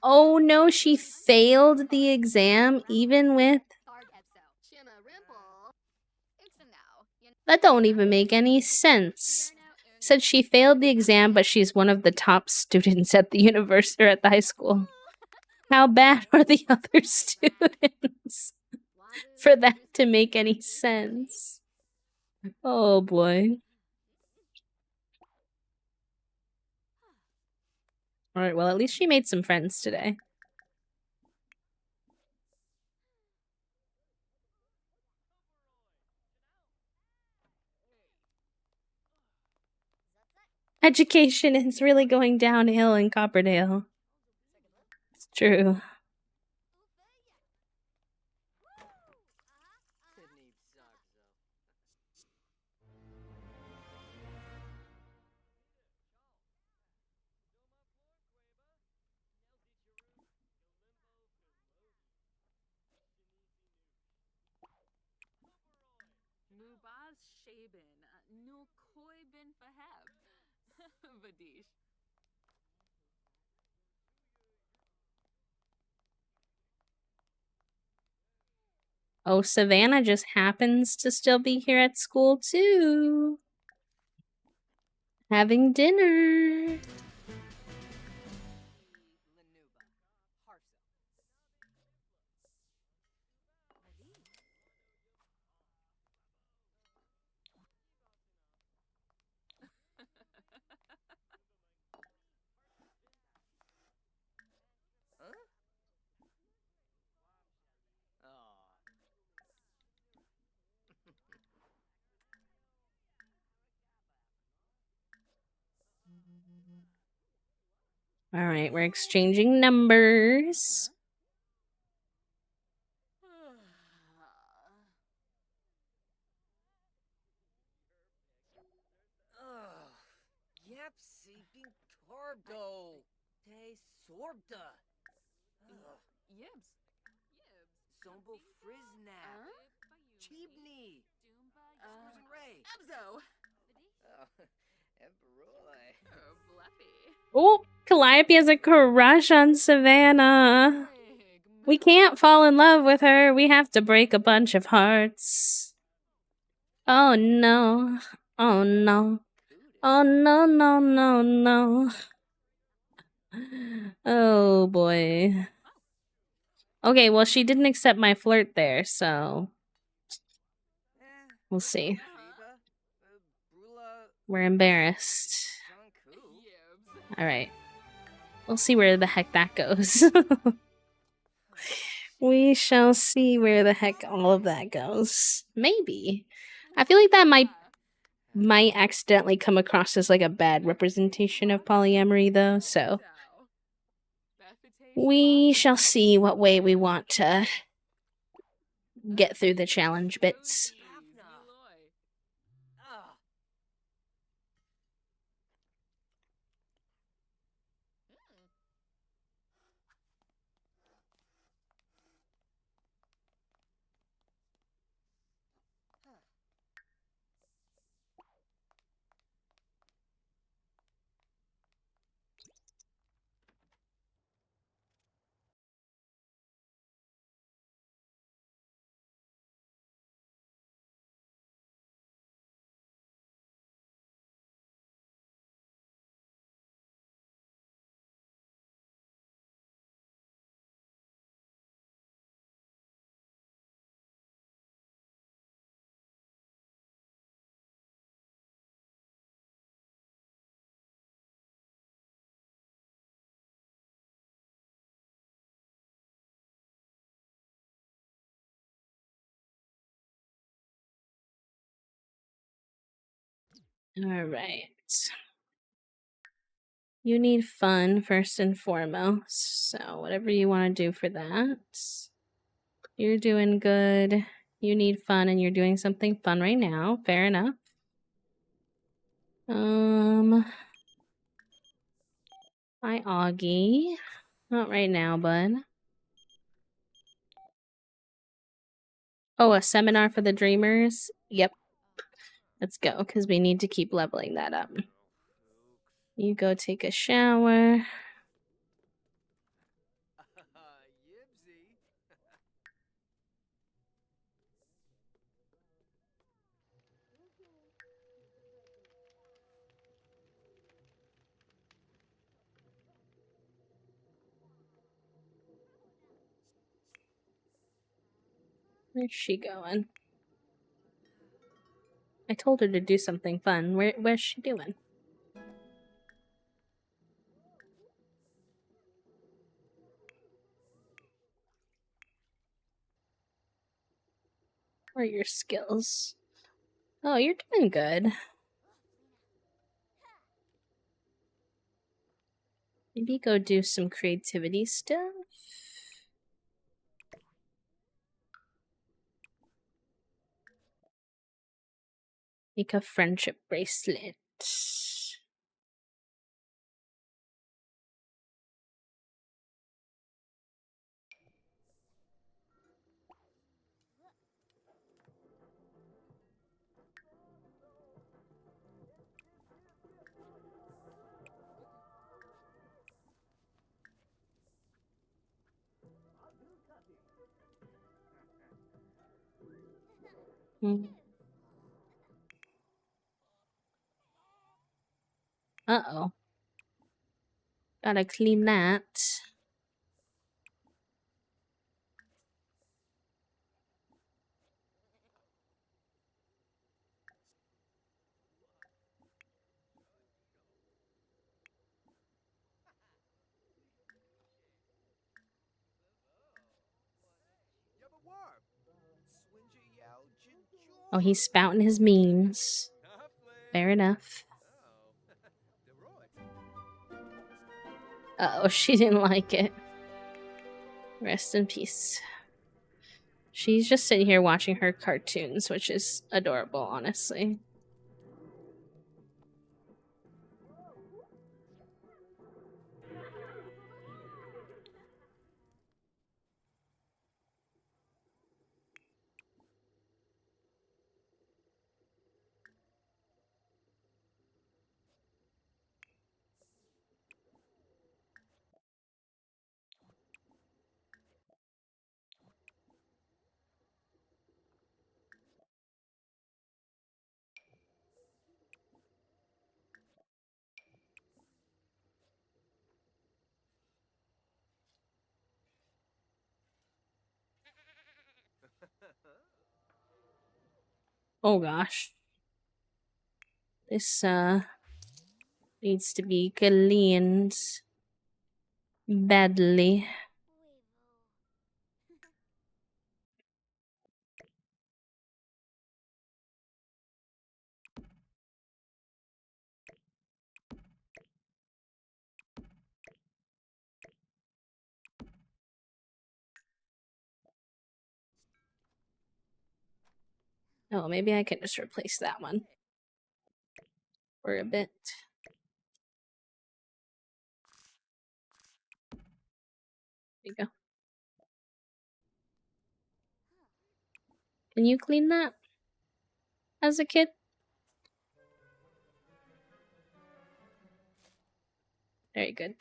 Oh no, she failed the exam even with... That don't even make any sense. Said she failed the exam, but she's one of the top students at the university or at the high school. How bad are the other students for that to make any sense? Oh boy. Alright, well, at least she made some friends today. Education is really going downhill in Copperdale. It's true. Mubaz Shaben, no koi bin fahab. Vadish. Oh, Savannah just happens to still be here at school too. Having dinner. Alright, we're exchanging numbers. Yep, seeping tordo. Te sorbda. Yibs. Sombo friznap. Cheebney. Susan Ray. Abzo. Emperor. Bluffy. Oh, Calliope has a crush on Savannah. We can't fall in love with her. We have to break a bunch of hearts. Oh no. Oh no. Oh no, no, no, no. Oh boy. Okay, well, she didn't accept my flirt there, so we'll see. We're embarrassed. Alright. We'll see where the heck that goes. We shall see where the heck all of that goes. Maybe. I feel like that might accidentally come across as like a bad representation of polyamory though, so we shall see what way we want to get through the challenge bits. Alright. You need fun first and foremost, so whatever you want to do for that. You're doing good. You need fun and you're doing something fun right now. Fair enough. Hi, Augie. Not right now, bud. Oh, a seminar for the dreamers? Yep. Let's go, because we need to keep leveling that up. You go take a shower. Yibsy. Where's she going? I told her to do something fun. Where's she doing? Where are your skills? Oh, you're doing good. Maybe go do some creativity stuff. Make a friendship bracelet. Uh-oh. Gotta clean that. Yabba warp. Swinja yow Oh, he's spouting his memes. Fair enough. Uh-oh, she didn't like it. Rest in peace. She's just sitting here watching her cartoons, which is adorable, honestly. Oh gosh. This, needs to be cleaned badly. Oh, maybe I can just replace that one for a bit. There you go. Can you clean that as a kid? Very good.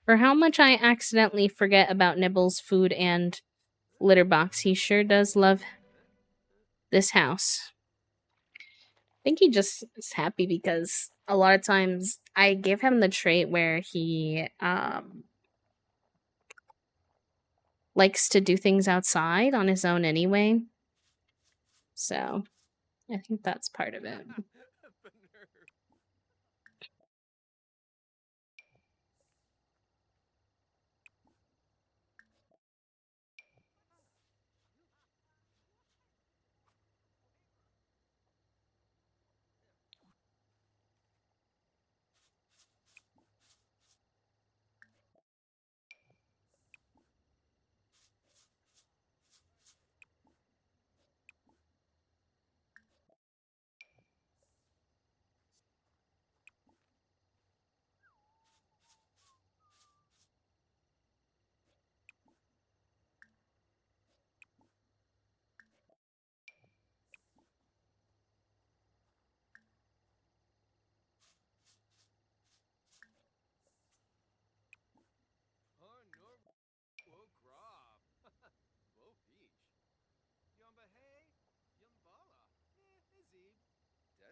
For how much I accidentally forget about Nibbles' food and litter box, he sure does love this house. I think he just is happy because a lot of times I give him the trait where he likes to do things outside on his own anyway. So I think that's part of it.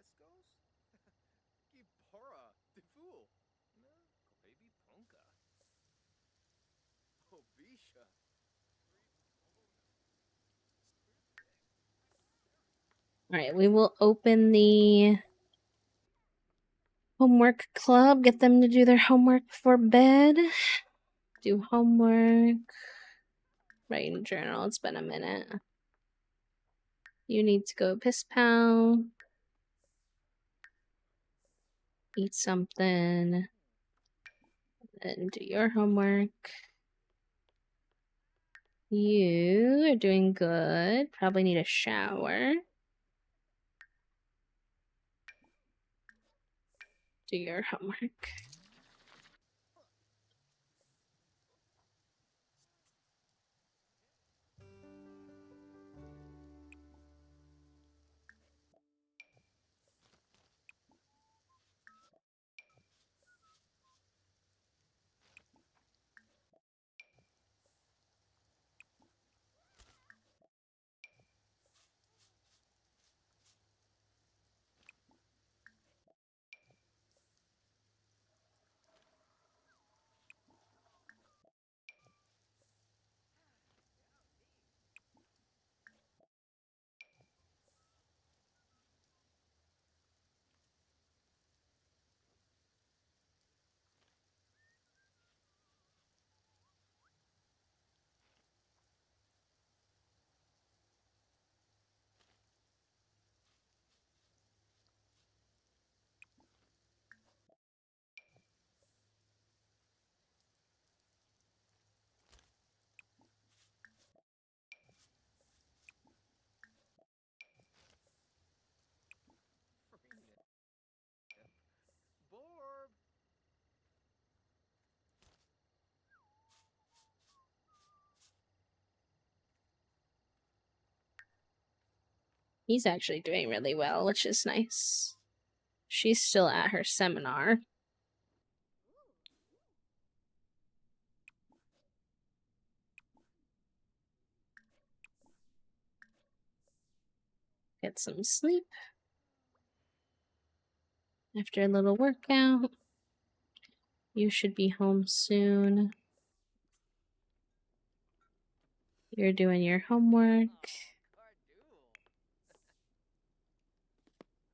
Frescoes? Gipora, de fool. Baby Ponka. Obisha. Alright, we will open the homework club. Get them to do their homework before bed. Do homework. Write in journal. It's been a minute. You need to go piss pal. Eat something. And do your homework. You are doing good. Probably need a shower. Do your homework. Borb. He's actually doing really well, which is nice. She's still at her seminar. Get some sleep. After a little workout. You should be home soon. You're doing your homework.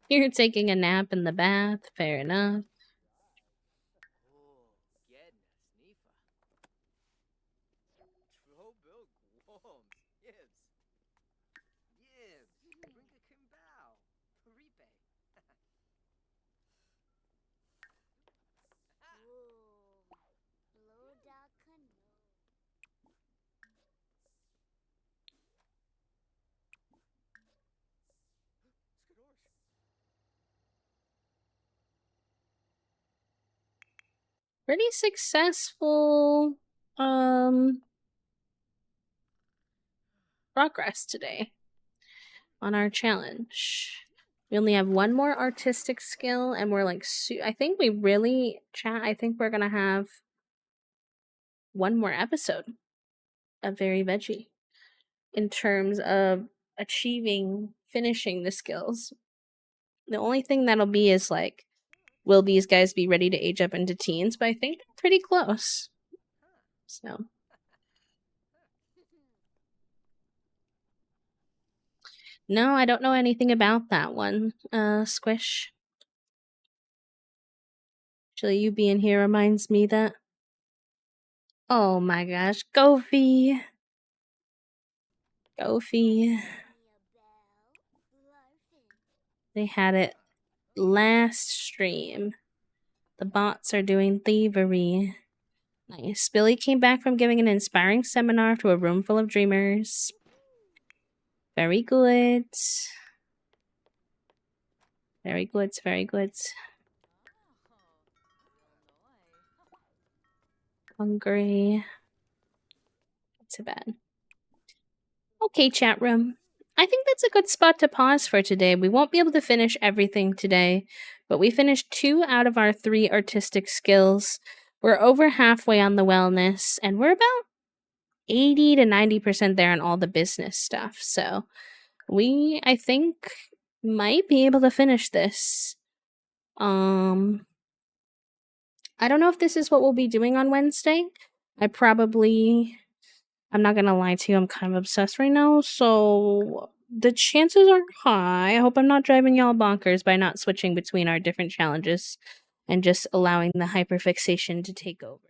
You're taking a nap in the bath. Fair enough. Oh, Gedna, Sneefa. Trobil Gwams. Yibs. Yibs. Brinka Kimbao. Paripe. Skadorsh. Pretty successful progress today on our challenge. We only have one more artistic skill and we're like I think we really I think we're gonna have one more episode of Very Veggie in terms of finishing the skills. The only thing that'll be is like, will these guys be ready to age up into teens? But I think pretty close. So no, I don't know anything about that one. Squish. Actually, you being here reminds me that. Oh my gosh, Goofy. Goofy. They had it last stream. The bots are doing thievery. Nice. Billy came back from giving an inspiring seminar to a room full of dreamers. Very good. Very good, very good. Hungry. Not too bad. Okay, chat room. I think that's a good spot to pause for today. We won't be able to finish everything today, but we finished 2 out of our 3 artistic skills. We're over halfway on the wellness, and we're about 80 to 90% there on all the business stuff. So I think might be able to finish this. I don't know if this is what we'll be doing on Wednesday. I'm not gonna lie to you, I'm kind of obsessed right now, so the chances are high. I hope I'm not driving y'all bonkers by not switching between our different challenges and just allowing the hyperfixation to take over.